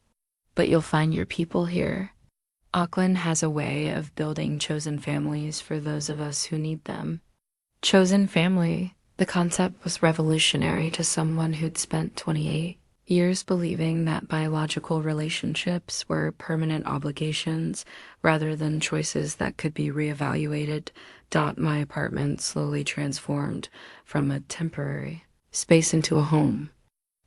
"But you'll find your people here. Auckland has a way of building chosen families for those of us who need them." Chosen family. The concept was revolutionary to someone who'd spent 28 years believing that biological relationships were permanent obligations rather than choices that could be reevaluated. My apartment slowly transformed from a temporary space into a home.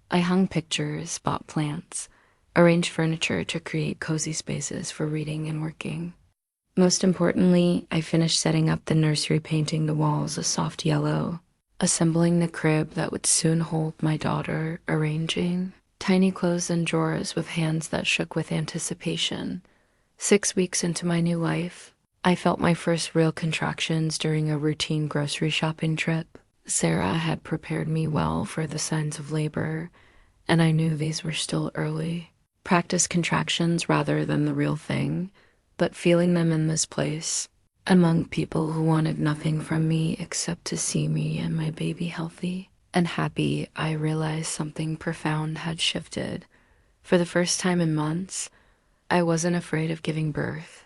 I hung pictures, bought plants, arranged furniture to create cozy spaces for reading and working. Most importantly, I finished setting up the nursery, painting the walls a soft yellow, assembling the crib that would soon hold my daughter, arranging tiny clothes and drawers with hands that shook with anticipation. 6 weeks into my new life, I felt my first real contractions during a routine grocery shopping trip. Sarah had prepared me well for the signs of labor, and I knew these were still early. Practice contractions rather than the real thing, but feeling them in this place, among people who wanted nothing from me except to see me and my baby healthy and happy, I realized something profound had shifted. For the first time in months, I wasn't afraid of giving birth.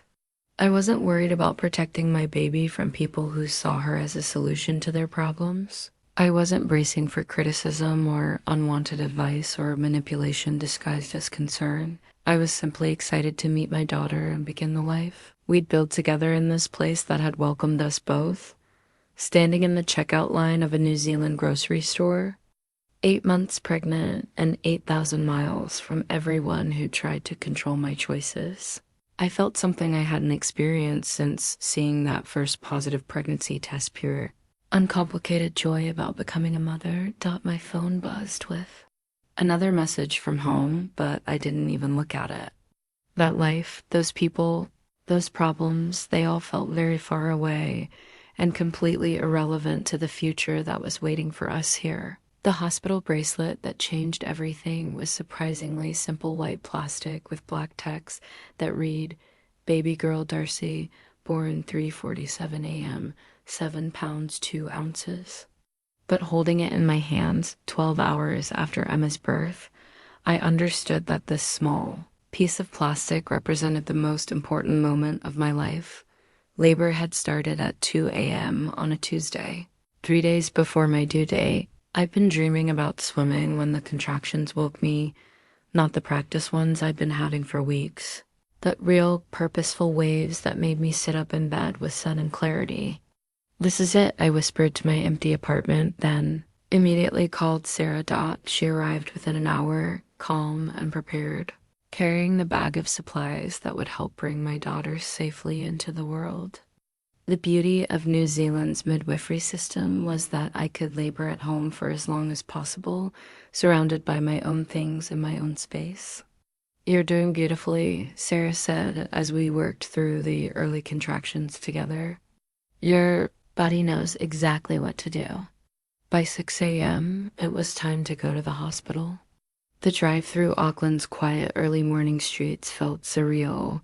I wasn't worried about protecting my baby from people who saw her as a solution to their problems. I wasn't bracing for criticism or unwanted advice or manipulation disguised as concern. I was simply excited to meet my daughter and begin the life we'd built together in this place that had welcomed us both. Standing in the checkout line of a New Zealand grocery store, 8 months pregnant and 8,000 miles from everyone who tried to control my choices. I felt something I hadn't experienced since seeing that first positive pregnancy test. Pure, uncomplicated joy about becoming a mother. My phone buzzed with another message from home, but I didn't even look at it. That life, those people, those problems, they all felt very far away and completely irrelevant to the future that was waiting for us here. The hospital bracelet that changed everything was surprisingly simple white plastic with black text that read, "Baby girl Darcy, born 3:47 a.m., 7 pounds 2 ounces. But holding it in my hands 12 hours after Emma's birth, I understood that this small piece of plastic represented the most important moment of my life. Labor had started at 2 a.m. on a Tuesday. 3 days before my due date, I'd been dreaming about swimming when the contractions woke me, not the practice ones I'd been having for weeks, but real, purposeful waves that made me sit up in bed with sudden clarity. "This is it," I whispered to my empty apartment, then immediately called Sarah. She arrived within an hour, calm and prepared, carrying the bag of supplies that would help bring my daughter safely into the world. The beauty of New Zealand's midwifery system was that I could labor at home for as long as possible, surrounded by my own things in my own space. "You're doing beautifully," Sarah said as we worked through the early contractions together. "Your body knows exactly what to do." By 6 a.m., it was time to go to the hospital. The drive through Auckland's quiet early morning streets felt surreal.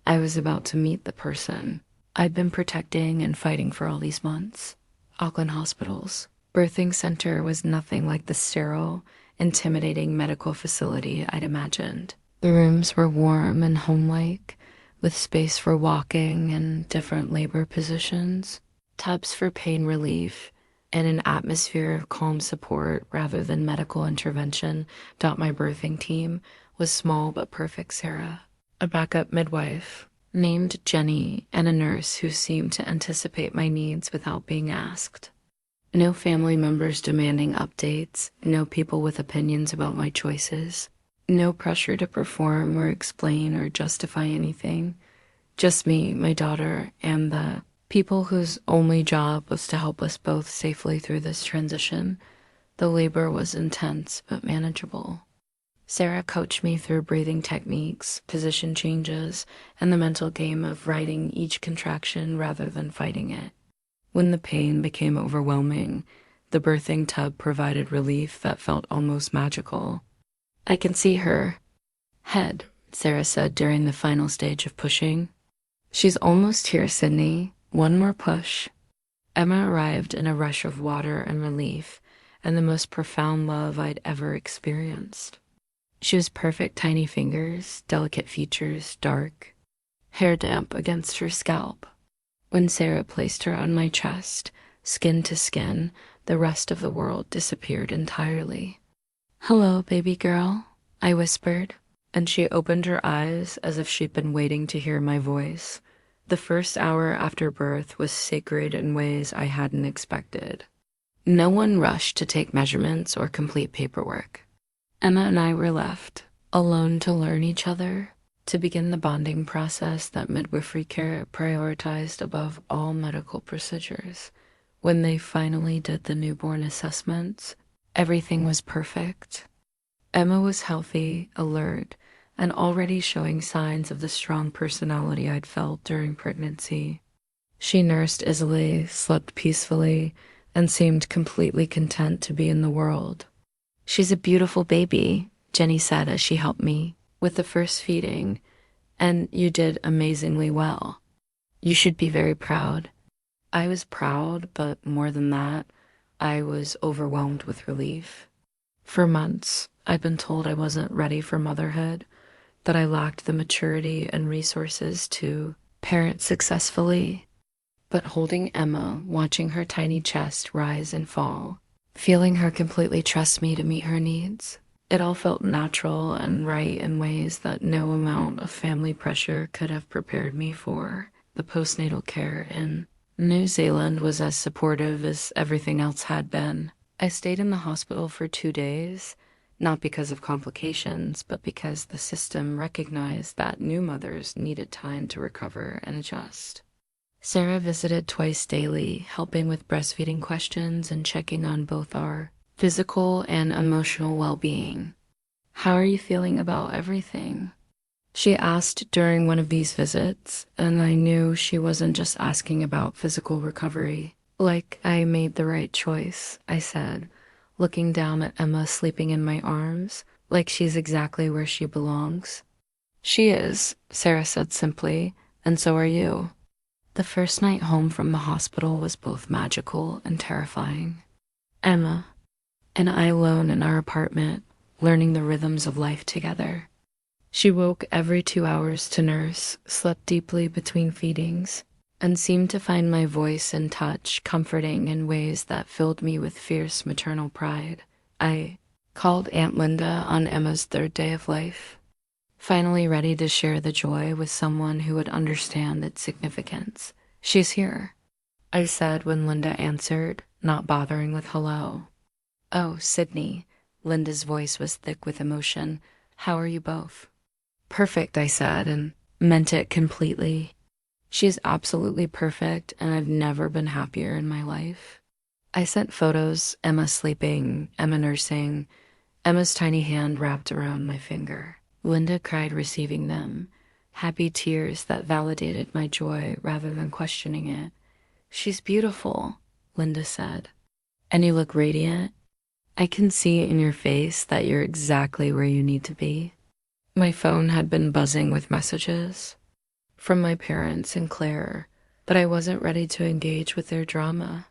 I was about to meet the person I'd been protecting and fighting for all these months. Auckland Hospital's birthing center was nothing like the sterile, intimidating medical facility I'd imagined. The rooms were warm and homelike, with space for walking and different labor positions, tubs for pain relief, and an atmosphere of calm support rather than medical intervention. My birthing team was small but perfect. Sarah, a backup midwife named Jenny, and a nurse who seemed to anticipate my needs without being asked. No family members demanding updates, no people with opinions about my choices, no pressure to perform or explain or justify anything. Just me, my daughter, and the people whose only job was to help us both safely through this transition. The labor was intense but manageable. Sarah coached me through breathing techniques, position changes, and the mental game of writing each contraction rather than fighting it. When the pain became overwhelming, the birthing tub provided relief that felt almost magical. "I can see her head," Sarah said during the final stage of pushing. "She's almost here, Sydnie. One more push." Emma arrived in a rush of water and relief, and the most profound love I'd ever experienced. She was perfect tiny fingers, delicate features, dark, hair damp against her scalp. When Sarah placed her on my chest, skin to skin, the rest of the world disappeared entirely. "Hello, baby girl," I whispered, and she opened her eyes as if she'd been waiting to hear my voice. The first hour after birth was sacred in ways I hadn't expected. No one rushed to take measurements or complete paperwork. Emma and I were left alone to learn each other, to begin the bonding process that midwifery care prioritized above all medical procedures. When they finally did the newborn assessments, everything was perfect. Emma was healthy, alert, and already showing signs of the strong personality I'd felt during pregnancy. She nursed easily, slept peacefully, and seemed completely content to be in the world. "She's a beautiful baby," Jenny said as she helped me with the first feeding, "and you did amazingly well. You should be very proud." I was proud, but more than that, I was overwhelmed with relief. For months, I'd been told I wasn't ready for motherhood, that I lacked the maturity and resources to parent successfully. But holding Emma, watching her tiny chest rise and fall, feeling her completely trust me to meet her needs, it all felt natural and right in ways that no amount of family pressure could have prepared me for. The postnatal care in New Zealand was as supportive as everything else had been. I stayed in the hospital for 2 days, not because of complications, but because the system recognized that new mothers needed time to recover and adjust. Sarah visited twice daily, helping with breastfeeding questions and checking on both our physical and emotional well-being. "How are you feeling about everything?" she asked during one of these visits, and I knew she wasn't just asking about physical recovery. "Like I made the right choice," I said, looking down at Emma sleeping in my arms, like she's exactly where she belongs. "She is," Sarah said simply, "and so are you." The first night home from the hospital was both magical and terrifying. Emma and I alone in our apartment, learning the rhythms of life together. She woke every 2 hours to nurse, slept deeply between feedings, and seemed to find my voice and touch comforting in ways that filled me with fierce maternal pride. I called Aunt Linda on Emma's third day of life, finally ready to share the joy with someone who would understand its significance. "She's here," I said when Linda answered, not bothering with hello. "Oh, Sydnie." Linda's voice was thick with emotion. "How are you both?" "Perfect," I said, and meant it completely. She's absolutely perfect, and I've never been happier in my life. I sent photos, Emma sleeping, Emma nursing, Emma's tiny hand wrapped around my finger. Linda cried receiving them, happy tears that validated my joy rather than questioning it. "She's beautiful," Linda said. "And you look radiant. I can see in your face that you're exactly where you need to be." My phone had been buzzing with messages from my parents and Claire, but I wasn't ready to engage with their drama.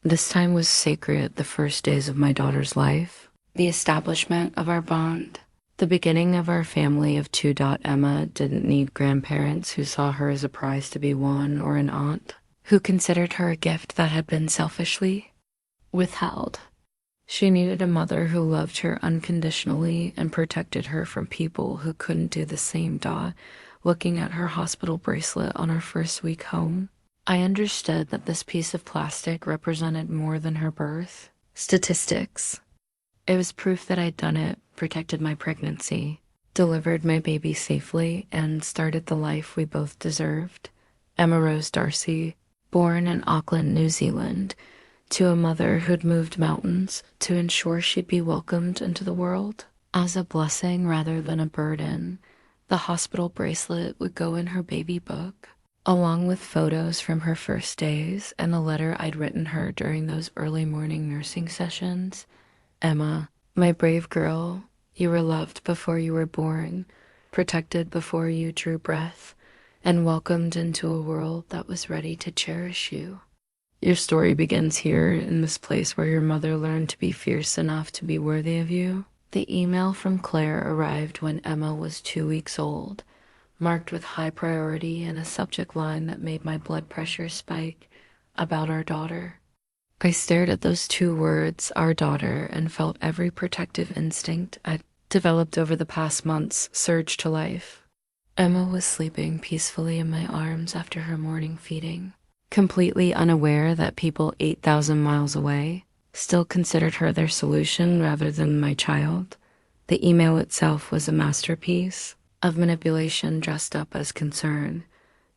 This time was sacred, the first days of my daughter's life, the establishment of our bond, the beginning of our family of two. Emma didn't need grandparents who saw her as a prize to be won or an aunt who considered her a gift that had been selfishly withheld. She needed a mother who loved her unconditionally and protected her from people who couldn't do the same. Looking at her hospital bracelet on her first week home, I understood that this piece of plastic represented more than her birth. Statistics. It was proof that I'd done it, protected my pregnancy, delivered my baby safely, and started the life we both deserved. Emma Rose Darcy, born in Auckland, New Zealand, to a mother who'd moved mountains to ensure she'd be welcomed into the world as a blessing rather than a burden. The hospital bracelet would go in her baby book, along with photos from her first days and a letter I'd written her during those early morning nursing sessions. "Emma, my brave girl, you were loved before you were born, protected before you drew breath, and welcomed into a world that was ready to cherish you. Your story begins here, in this place where your mother learned to be fierce enough to be worthy of you." The email from Claire arrived when Emma was 2 weeks old, marked with high priority and a subject line that made my blood pressure spike, "About our daughter." I stared at those 2 words, "our daughter," and felt every protective instinct I'd developed over the past months surge to life. Emma was sleeping peacefully in my arms after her morning feeding, completely unaware that people 8,000 miles away still considered her their solution rather than my child. The email itself was a masterpiece of manipulation dressed up as concern.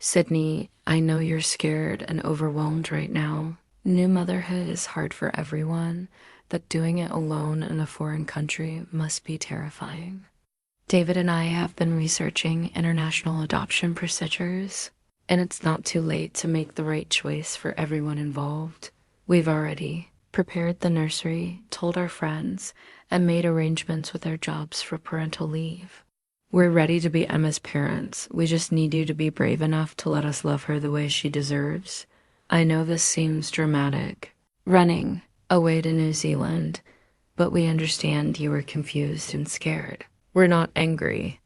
"Sydnie, I know you're scared and overwhelmed right now. New motherhood is hard for everyone, but doing it alone in a foreign country must be terrifying. David and I have been researching international adoption procedures, and it's not too late to make the right choice for everyone involved. We've already prepared the nursery, told our friends, and made arrangements with our jobs for parental leave. We're ready to be Emma's parents. We just need you to be brave enough to let us love her the way she deserves. I know this seems dramatic, running away to New Zealand, but we understand you were confused and scared. We're not angry.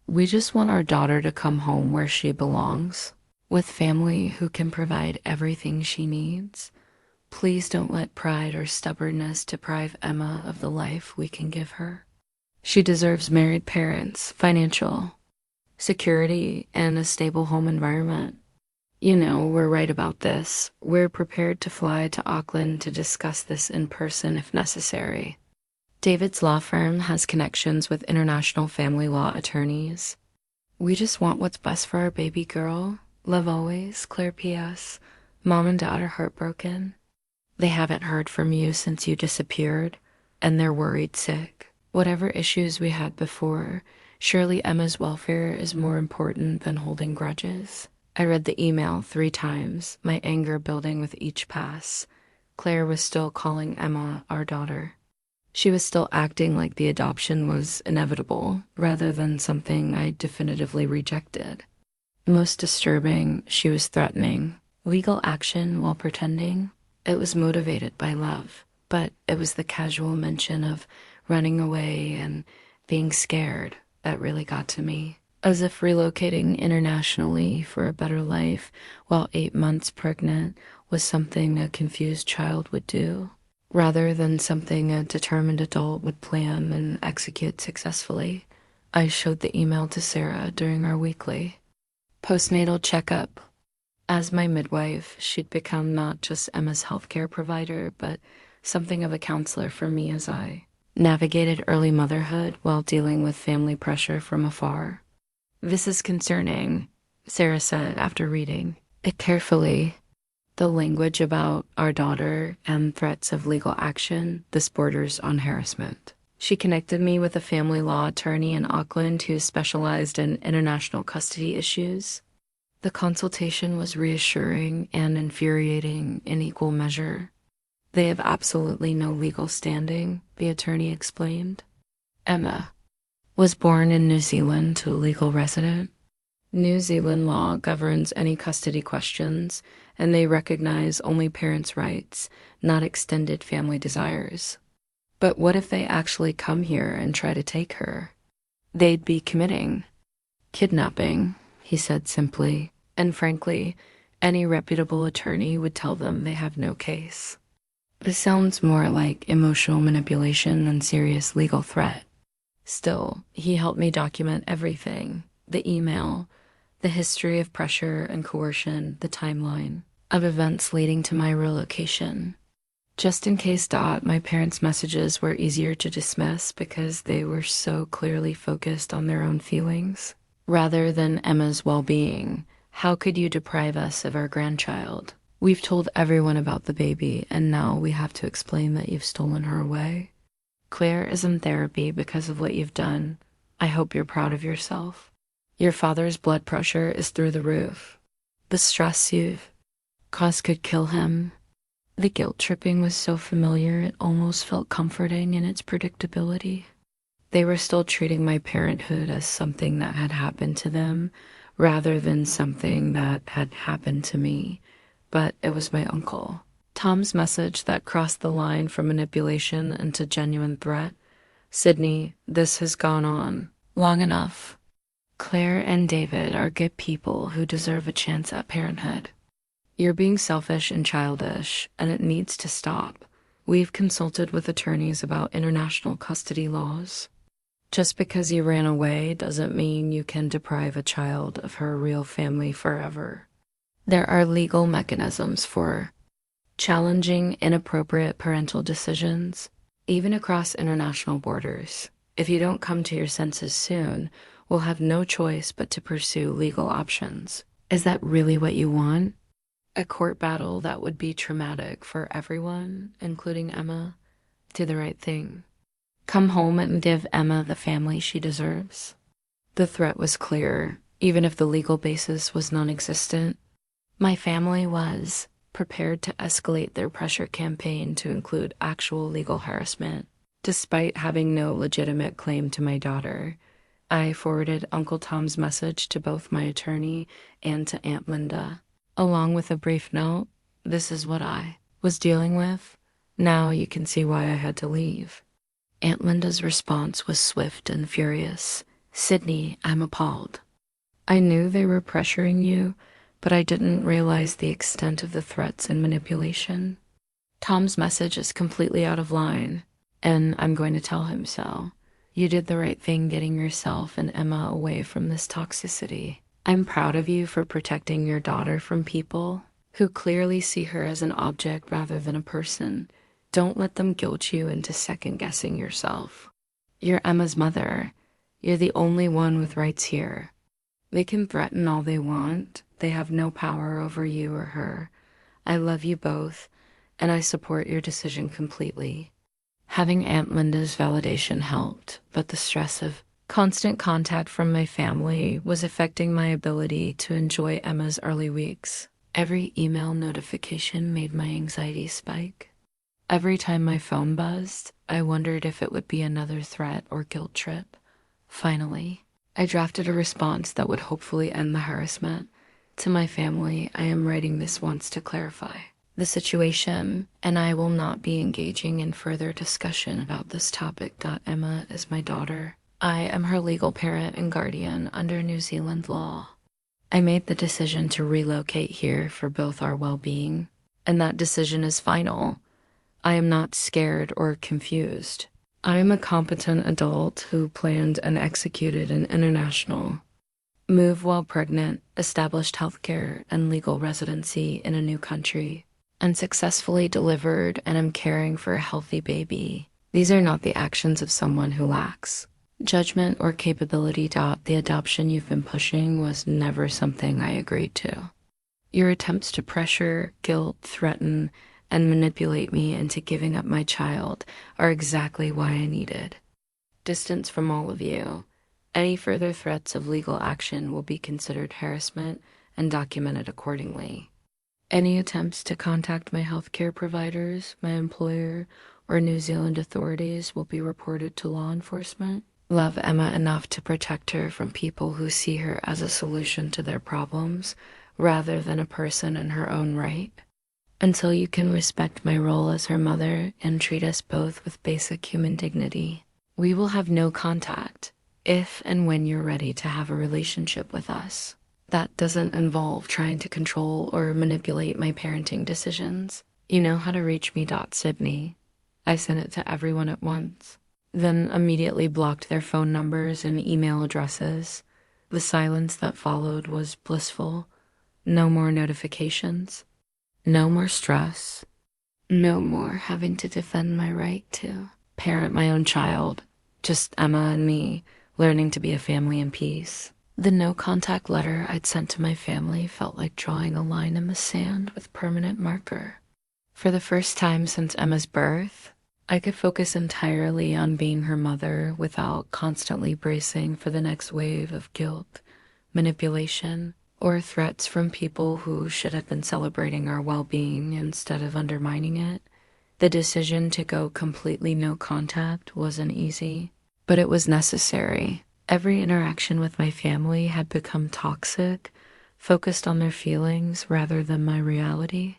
We just want our daughter to come home where she belongs, with family who can provide everything she needs. Please don't let pride or stubbornness deprive Emma of the life we can give her. She deserves married parents, financial security, and a stable home environment. You know, we're right about this. We're prepared to fly to Auckland to discuss this in person if necessary. David's law firm has connections with international family law attorneys. We just want what's best for our baby girl. Love always, Claire P.S. Mom and Dad are heartbroken. They haven't heard from you since you disappeared, and they're worried sick. Whatever issues we had before, surely Emma's welfare is more important than holding grudges. I read the email 3 times, my anger building with each pass. Claire was still calling Emma our daughter. She was still acting like the adoption was inevitable, rather than something I definitively rejected. Most disturbing, she was threatening. Legal action while pretending. It was motivated by love, but it was the casual mention of running away and being scared that really got to me. As if relocating internationally for a better life while 8 months pregnant was something a confused child would do, rather than something a determined adult would plan and execute successfully. I showed the email to Sarah during our weekly postnatal checkup. As my midwife, she'd become not just Emma's healthcare provider, but something of a counselor for me as I navigated early motherhood while dealing with family pressure from afar. This is concerning, Sarah said after reading it carefully. The language about our daughter and threats of legal action, this borders on harassment. She connected me with a family law attorney in Auckland who specialized in international custody issues. The consultation was reassuring and infuriating in equal measure. They have absolutely no legal standing, the attorney explained. Emma was born in New Zealand to a legal resident. New Zealand law governs any custody questions, and they recognize only parents' rights, not extended family desires. But what if they actually come here and try to take her? They'd be committing kidnapping, he said simply, and frankly, any reputable attorney would tell them they have no case. This sounds more like emotional manipulation than serious legal threat. Still, he helped me document everything, the email, the history of pressure and coercion, the timeline of events leading to my relocation. Just in case my parents' messages were easier to dismiss because they were so clearly focused on their own feelings, rather than Emma's well-being. How could you deprive us of our grandchild? We've told everyone about the baby, and now we have to explain that you've stolen her away. Claire is in therapy because of what you've done. I hope you're proud of yourself. Your father's blood pressure is through the roof. The stress you've caused could kill him. The guilt tripping was so familiar it almost felt comforting in its predictability. They were still treating my parenthood as something that had happened to them, rather than something that had happened to me. But it was my uncle. Tom's message that crossed the line from manipulation into genuine threat. Sydnie, this has gone on long enough. Claire and David are good people who deserve a chance at parenthood. You're being selfish and childish, and it needs to stop. We've consulted with attorneys about international custody laws. Just because you ran away doesn't mean you can deprive a child of her real family forever. There are legal mechanisms for challenging inappropriate parental decisions, even across international borders. If you don't come to your senses soon, we'll have no choice but to pursue legal options. Is that really what you want? A court battle that would be traumatic for everyone, including Emma. Do the right thing. Come home and give Emma the family she deserves. The threat was clear, even if the legal basis was non-existent. My family was prepared to escalate their pressure campaign to include actual legal harassment. Despite having no legitimate claim to my daughter, I forwarded Uncle Tom's message to both my attorney and to Aunt Linda. Along with a brief note, this is what I was dealing with. Now you can see why I had to leave. Aunt Linda's response was swift and furious. Sydnie, I'm appalled. I knew they were pressuring you, but I didn't realize the extent of the threats and manipulation. Tom's message is completely out of line, and I'm going to tell him so. You did the right thing getting yourself and Emma away from this toxicity. I'm proud of you for protecting your daughter from people who clearly see her as an object rather than a person. Don't let them guilt you into second-guessing yourself. You're Emma's mother. You're the only one with rights here. They can threaten all they want. They have no power over you or her. I love you both, and I support your decision completely. Having Aunt Linda's validation helped, but the stress of constant contact from my family was affecting my ability to enjoy Emma's early weeks. Every email notification made my anxiety spike. Every time my phone buzzed, I wondered if it would be another threat or guilt trip. Finally, I drafted a response that would hopefully end the harassment. To my family, I am writing this once to clarify the situation, and I will not be engaging in further discussion about this topic. Emma is my daughter. I am her legal parent and guardian under New Zealand law. I made the decision to relocate here for both our well-being, and that decision is final. I am not scared or confused. I am a competent adult who planned and executed an international move while pregnant, established healthcare and legal residency in a new country, and successfully delivered and am caring for a healthy baby. These are not the actions of someone who lacks judgment or capability. The adoption you've been pushing was never something I agreed to. Your attempts to pressure, guilt, threaten, and manipulate me into giving up my child are exactly why I needed distance from all of you. Any further threats of legal action will be considered harassment and documented accordingly. Any attempts to contact my healthcare providers, my employer, or New Zealand authorities will be reported to law enforcement. Love Emma enough to protect her from people who see her as a solution to their problems rather than a person in her own right. Until you can respect my role as her mother and treat us both with basic human dignity, we will have no contact if and when you're ready to have a relationship with us. That doesn't involve trying to control or manipulate my parenting decisions. You know how to reach me. Sydnie. I sent it to everyone at once, then immediately blocked their phone numbers and email addresses. The silence that followed was blissful. No more notifications. No more stress. No more having to defend my right to parent my own child. Just Emma and me learning to be a family in peace. The no-contact letter I'd sent to my family felt like drawing a line in the sand with permanent marker. For the first time since Emma's birth, I could focus entirely on being her mother without constantly bracing for the next wave of guilt, manipulation, or threats from people who should have been celebrating our well-being instead of undermining it. The decision to go completely no contact wasn't easy, but it was necessary. Every interaction with my family had become toxic, focused on their feelings rather than my reality.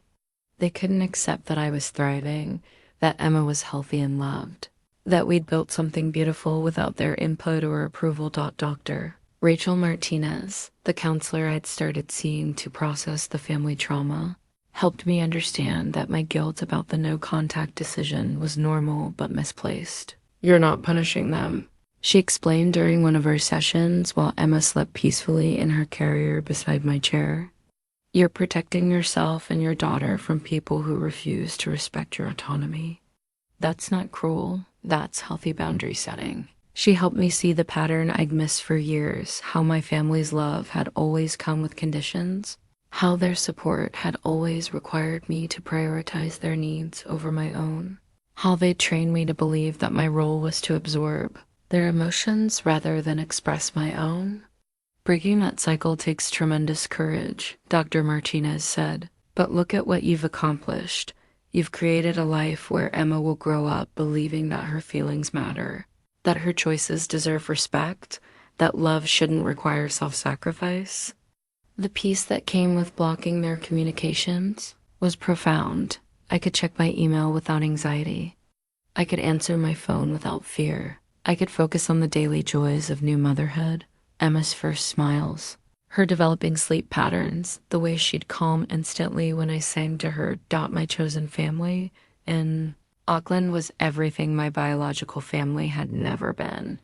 They couldn't accept that I was thriving, that Emma was healthy and loved, that we'd built something beautiful without their input or approval. Dr. Rachel Martinez, the counselor I'd started seeing to process the family trauma, helped me understand that my guilt about the no-contact decision was normal but misplaced. You're not punishing them, she explained during one of our sessions while Emma slept peacefully in her carrier beside my chair. You're protecting yourself and your daughter from people who refuse to respect your autonomy. That's not cruel, that's healthy boundary setting. She helped me see the pattern I'd missed for years, how my family's love had always come with conditions, how their support had always required me to prioritize their needs over my own, how they'd trained me to believe that my role was to absorb their emotions rather than express my own. Breaking that cycle takes tremendous courage, Dr. Martinez said, but look at what you've accomplished. You've created a life where Emma will grow up believing that her feelings matter, that her choices deserve respect, that love shouldn't require self-sacrifice. The peace that came with blocking their communications was profound. I could check my email without anxiety. I could answer my phone without fear. I could focus on the daily joys of new motherhood, Emma's first smiles, her developing sleep patterns, the way she'd calm instantly when I sang to her My Chosen Family, and Auckland was everything my biological family had never been.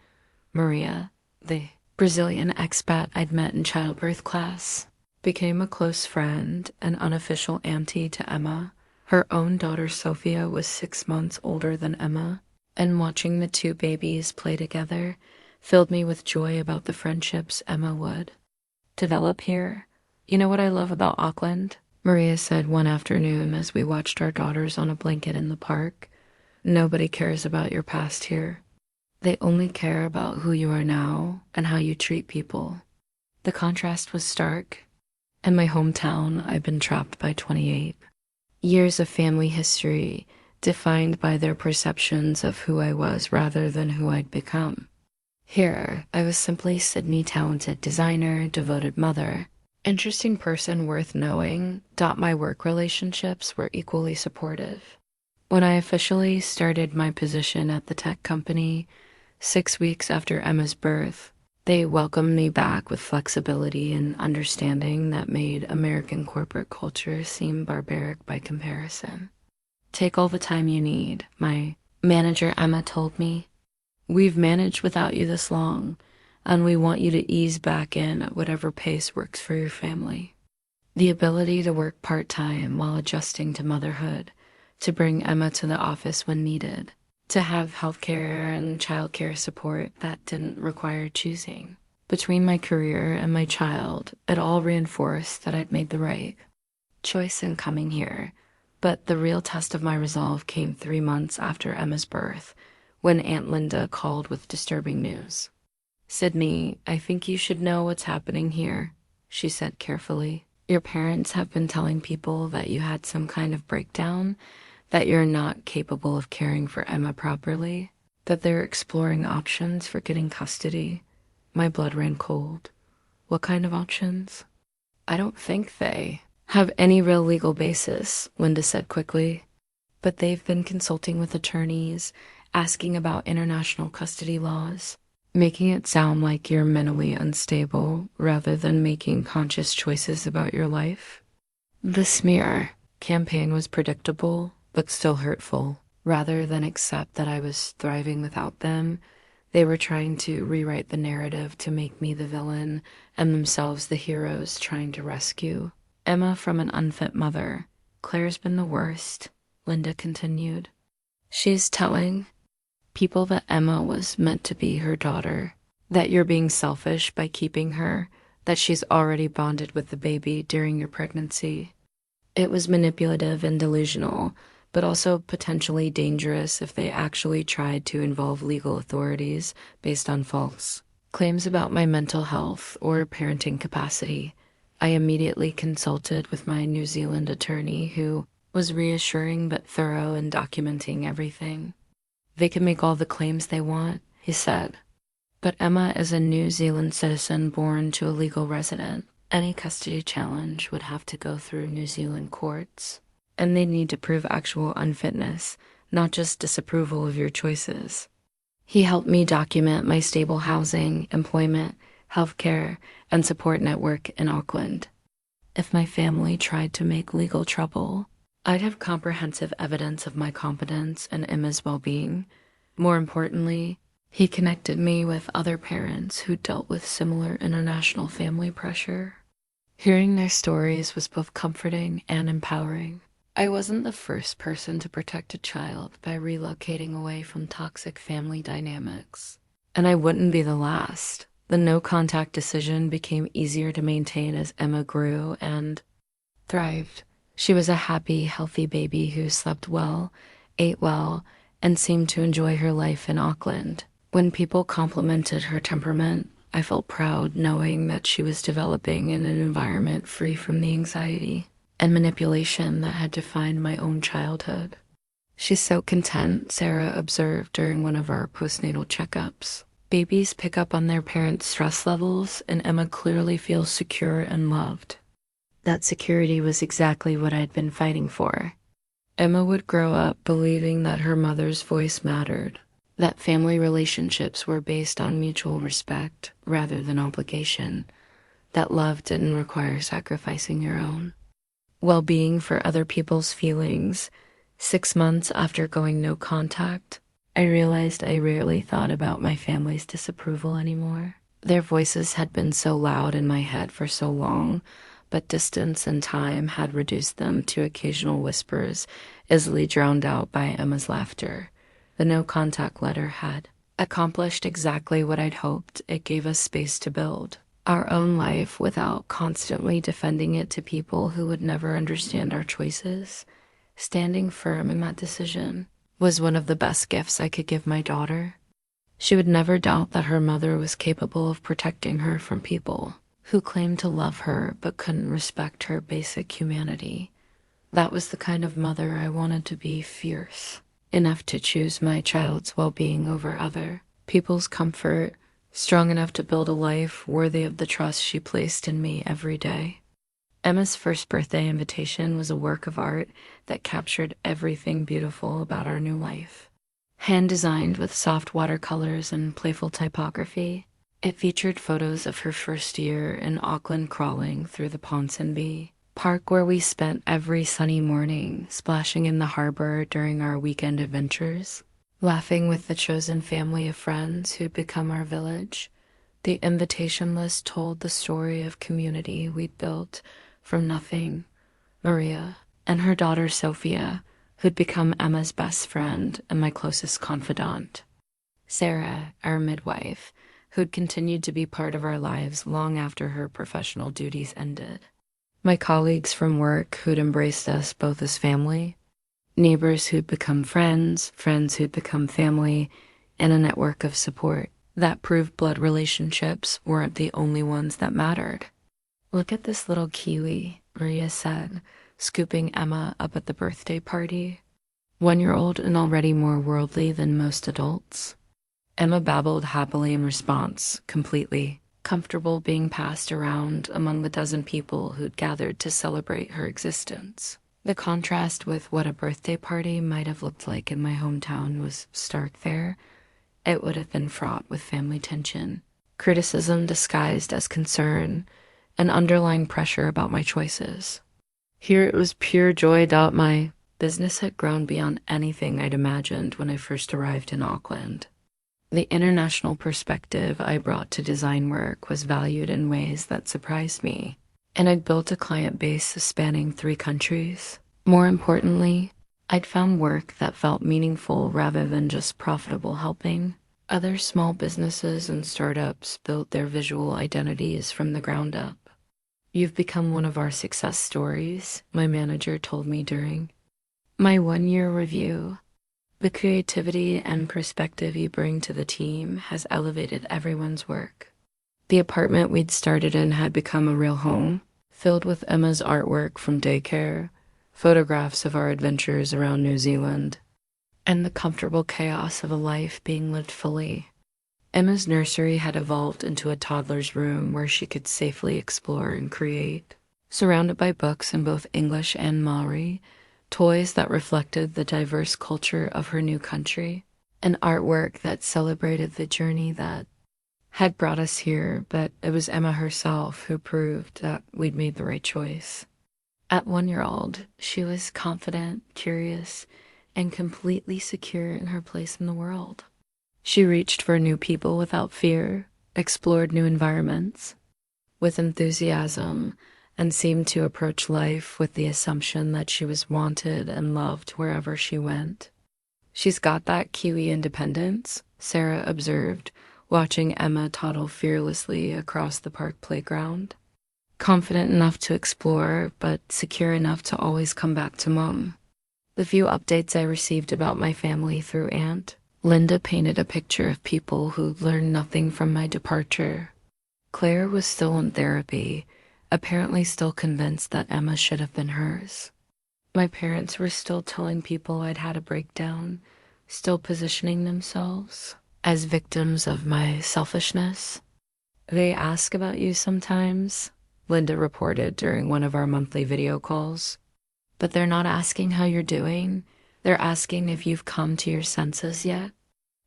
Maria, the Brazilian expat I'd met in childbirth class, became a close friend and unofficial auntie to Emma. Her own daughter Sophia was 6 months older than Emma, and watching the two babies play together filled me with joy about the friendships Emma would develop here. You know what I love about Auckland? Maria said one afternoon as we watched our daughters on a blanket in the park. Nobody cares about your past here. They only care about who you are now and how you treat people. The contrast was stark. In my hometown, I've been trapped by 28 years of family history defined by their perceptions of who I was rather than who I'd become. Here, I was simply Sydnie talented designer, devoted mother, interesting person worth knowing. My work relationships were equally supportive. When I officially started my position at the tech company, 6 weeks after Emma's birth, they welcomed me back with flexibility and understanding that made American corporate culture seem barbaric by comparison. Take all the time you need, my manager Emma told me. We've managed without you this long, and we want you to ease back in at whatever pace works for your family. The ability to work part-time while adjusting to motherhood, to bring Emma to the office when needed, to have healthcare and childcare support that didn't require choosing. Between my career and my child, it all reinforced that I'd made the right choice in coming here. But the real test of my resolve came 3 months after Emma's birth, when Aunt Linda called with disturbing news. "Sydnie, I think you should know what's happening here," she said carefully. "Your parents have been telling people that you had some kind of breakdown, that you're not capable of caring for Emma properly, that they're exploring options for getting custody." My blood ran cold. What kind of options? "I don't think they have any real legal basis," Linda said quickly. "But they've been consulting with attorneys, asking about international custody laws, making it sound like you're mentally unstable rather than making conscious choices about your life." The smear campaign was predictable, but still hurtful. Rather than accept that I was thriving without them, they were trying to rewrite the narrative to make me the villain and themselves the heroes trying to rescue Emma from an unfit mother. "Claire's been the worst," Linda continued. "She's telling people that Emma was meant to be her daughter, that you're being selfish by keeping her, that she's already bonded with the baby during your pregnancy. It was manipulative and delusional, but also potentially dangerous if they actually tried to involve legal authorities based on false claims about my mental health or parenting capacity." I immediately consulted with my New Zealand attorney, who was reassuring but thorough in documenting everything. "They can make all the claims they want," he said, "but Emma is a New Zealand citizen born to a legal resident. Any custody challenge would have to go through New Zealand courts, and they need to prove actual unfitness, not just disapproval of your choices." He helped me document my stable housing, employment, healthcare, and support network in Auckland. If my family tried to make legal trouble, I'd have comprehensive evidence of my competence and Emma's well-being. More importantly, he connected me with other parents who dealt with similar international family pressure. Hearing their stories was both comforting and empowering. I wasn't the first person to protect a child by relocating away from toxic family dynamics, and I wouldn't be the last. The no-contact decision became easier to maintain as Emma grew and thrived. She was a happy, healthy baby who slept well, ate well, and seemed to enjoy her life in Auckland. When people complimented her temperament, I felt proud knowing that she was developing in an environment free from the anxiety and manipulation that had defined my own childhood. "She's so content," Sarah observed during one of our postnatal checkups. "Babies pick up on their parents' stress levels, and Emma clearly feels secure and loved." That security was exactly what I'd been fighting for. Emma would grow up believing that her mother's voice mattered, that family relationships were based on mutual respect rather than obligation, that love didn't require sacrificing your own well-being for other people's feelings. 6 months after going no contact, I realized I rarely thought about my family's disapproval anymore. Their voices had been so loud in my head for so long, but distance and time had reduced them to occasional whispers, easily drowned out by Emma's laughter. The no-contact letter had accomplished exactly what I'd hoped. It gave us space to build our own life without constantly defending it to people who would never understand our choices. Standing firm in that decision was one of the best gifts I could give my daughter. She would never doubt that her mother was capable of protecting her from people who claimed to love her but couldn't respect her basic humanity. That was the kind of mother I wanted to be, fierce enough to choose my child's well-being over other people's comfort, strong enough to build a life worthy of the trust she placed in me every day. Emma's first birthday invitation was a work of art that captured everything beautiful about our new life. Hand-designed with soft watercolors and playful typography, it featured photos of her first year in Auckland crawling through the Ponsonby Park, where we spent every sunny morning splashing in the harbor during our weekend adventures, laughing with the chosen family of friends who'd become our village. The invitation list told the story of community we'd built from nothing. Maria and her daughter Sophia, who'd become Emma's best friend and my closest confidant. Sarah, our midwife, who'd continued to be part of our lives long after her professional duties ended. My colleagues from work who'd embraced us both as family, neighbors who'd become friends, friends who'd become family, and a network of support that proved blood relationships weren't the only ones that mattered. "Look at this little kiwi," Maria said, scooping Emma up at the birthday party. 1-year-old and already more worldly than most adults. Emma babbled happily in response, completely comfortable being passed around among the dozen people who'd gathered to celebrate her existence. The contrast with what a birthday party might have looked like in my hometown was stark there. It would have been fraught with family tension, criticism disguised as concern, and underlying pressure about my choices. Here it was pure joy. My business had grown beyond anything I'd imagined when I first arrived in Auckland. The international perspective I brought to design work was valued in ways that surprised me, and I'd built a client base spanning 3 countries. More importantly, I'd found work that felt meaningful rather than just profitable helping. Other small businesses and startups built their visual identities from the ground up. "You've become one of our success stories," my manager told me during my 1-year review. "The creativity and perspective you bring to the team has elevated everyone's work." The apartment we'd started in had become a real home, filled with Emma's artwork from daycare, photographs of our adventures around New Zealand, and the comfortable chaos of a life being lived fully. Emma's nursery had evolved into a toddler's room where she could safely explore and create, surrounded by books in both English and Maori, toys that reflected the diverse culture of her new country, and artwork that celebrated the journey that had brought us here. But it was Emma herself who proved that we'd made the right choice. At 1-year-old, she was confident, curious, and completely secure in her place in the world. She reached for new people without fear, explored new environments with enthusiasm, and seemed to approach life with the assumption that she was wanted and loved wherever she went. "She's got that Kiwi independence," Sarah observed, watching Emma toddle fearlessly across the park playground. "Confident enough to explore, but secure enough to always come back to Mom." The few updates I received about my family through Aunt Linda painted a picture of people who learned nothing from my departure. Claire was still in therapy, apparently still convinced that Emma should have been hers. My parents were still telling people I'd had a breakdown, still positioning themselves as victims of my selfishness. "They ask about you sometimes," Linda reported during one of our monthly video calls. "But they're not asking how you're doing. They're asking if you've come to your senses yet."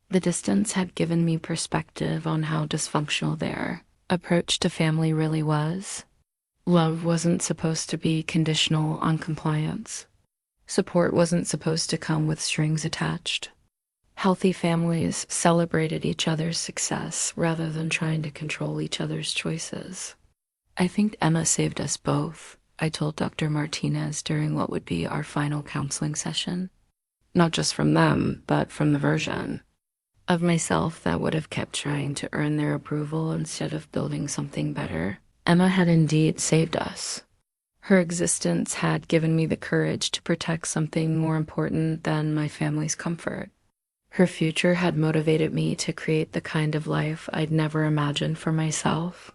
The distance had given me perspective on how dysfunctional their approach to family really was. Love wasn't supposed to be conditional on compliance. Support wasn't supposed to come with strings attached. Healthy families celebrated each other's success rather than trying to control each other's choices. I think Emma saved us both, I told Dr. Martinez during what would be our final counseling session. Not just from them, but from the version of myself that would have kept trying to earn their approval instead of building something better. Emma had indeed saved us. Her existence had given me the courage to protect something more important than my family's comfort. Her future had motivated me to create the kind of life I'd never imagined for myself.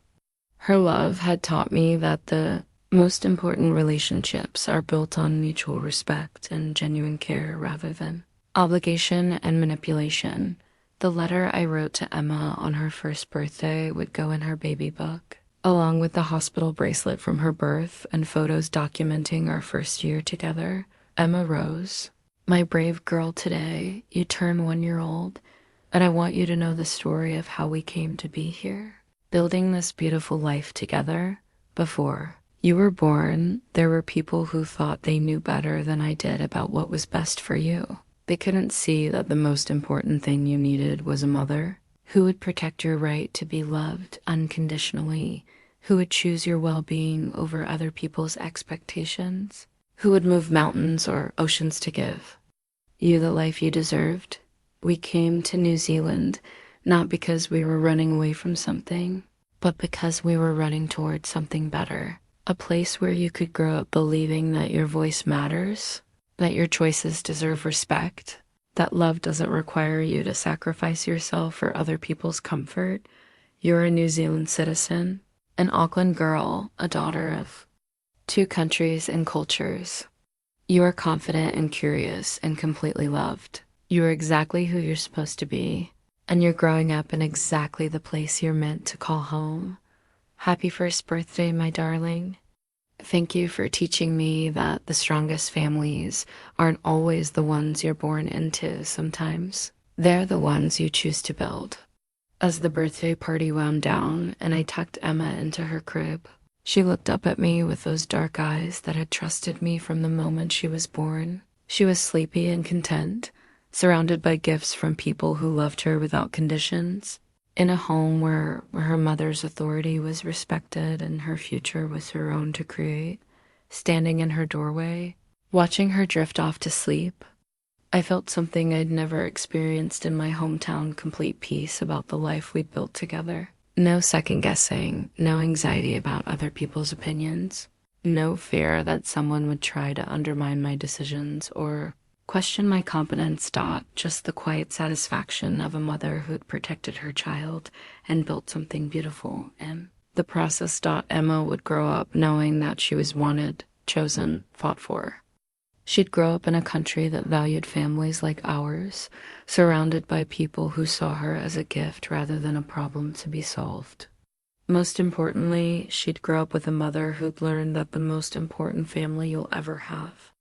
Her love had taught me that the most important relationships are built on mutual respect and genuine care rather than obligation and manipulation. The letter I wrote to Emma on her first birthday would go in her baby book, along with the hospital bracelet from her birth and photos documenting our first year together. Emma Rose, my brave girl, today you turn 1 year old, and I want you to know the story of how we came to be here, building this beautiful life together. Before you were born, there were people who thought they knew better than I did about what was best for you. They couldn't see that the most important thing you needed was a mother who would protect your right to be loved unconditionally, who would choose your well-being over other people's expectations, who would move mountains or oceans to give you the life you deserved. We came to New Zealand not because we were running away from something, but because we were running towards something better. A place where you could grow up believing that your voice matters, that your choices deserve respect, that love doesn't require you to sacrifice yourself for other people's comfort. You're a New Zealand citizen, an Auckland girl, a daughter of 2 countries and cultures. You are confident and curious and completely loved. You are exactly who you're supposed to be, and you're growing up in exactly the place you're meant to call home. Happy first birthday, my darling. Thank you for teaching me that the strongest families aren't always the ones you're born into. Sometimes they're the ones you choose to build. As the birthday party wound down and I tucked Emma into her crib, she looked up at me with those dark eyes that had trusted me from the moment she was born. She was sleepy and content, surrounded by gifts from people who loved her without conditions, in a home where her mother's authority was respected and her future was her own to create. Standing in her doorway, watching her drift off to sleep, I felt something I'd never experienced in my hometown: complete peace about the life we'd built together. No second guessing, no anxiety about other people's opinions, no fear that someone would try to undermine my decisions or question my competence. Just the quiet satisfaction of a mother who'd protected her child and built something beautiful. And the process. Emma would grow up knowing that she was wanted, chosen, fought for. She'd grow up in a country that valued families like ours, surrounded by people who saw her as a gift rather than a problem to be solved. Most importantly, she'd grow up with a mother who'd learned that the most important family you'll ever have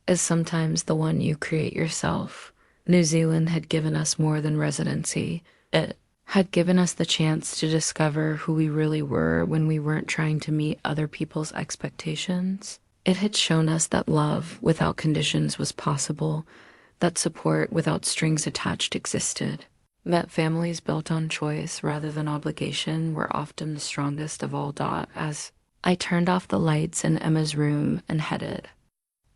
is sometimes the one you create yourself. New Zealand had given us more than residency. It had given us the chance to discover who we really were when we weren't trying to meet other people's expectations. It had shown us that love without conditions was possible, that support without strings attached existed, that families built on choice rather than obligation were often the strongest of all. As I turned off the lights in Emma's room and headed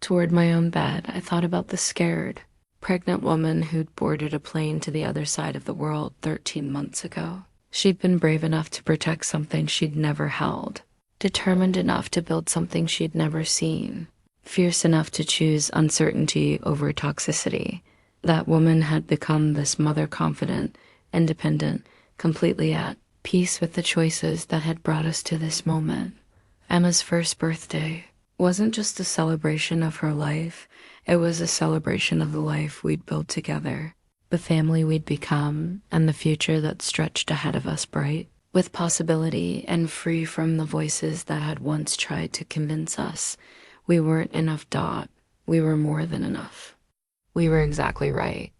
toward my own bed, I thought about the scared, pregnant woman who'd boarded a plane to the other side of the world 13 months ago. She'd been brave enough to protect something she'd never held, determined enough to build something she'd never seen, fierce enough to choose uncertainty over toxicity. That woman had become this mother, confident, independent, completely at peace with the choices that had brought us to this moment. Emma's first birthday wasn't just a celebration of her life, it was a celebration of the life we'd built together, the family we'd become, and the future that stretched ahead of us, bright with possibility and free from the voices that had once tried to convince us we weren't enough. We were more than enough. We were exactly right.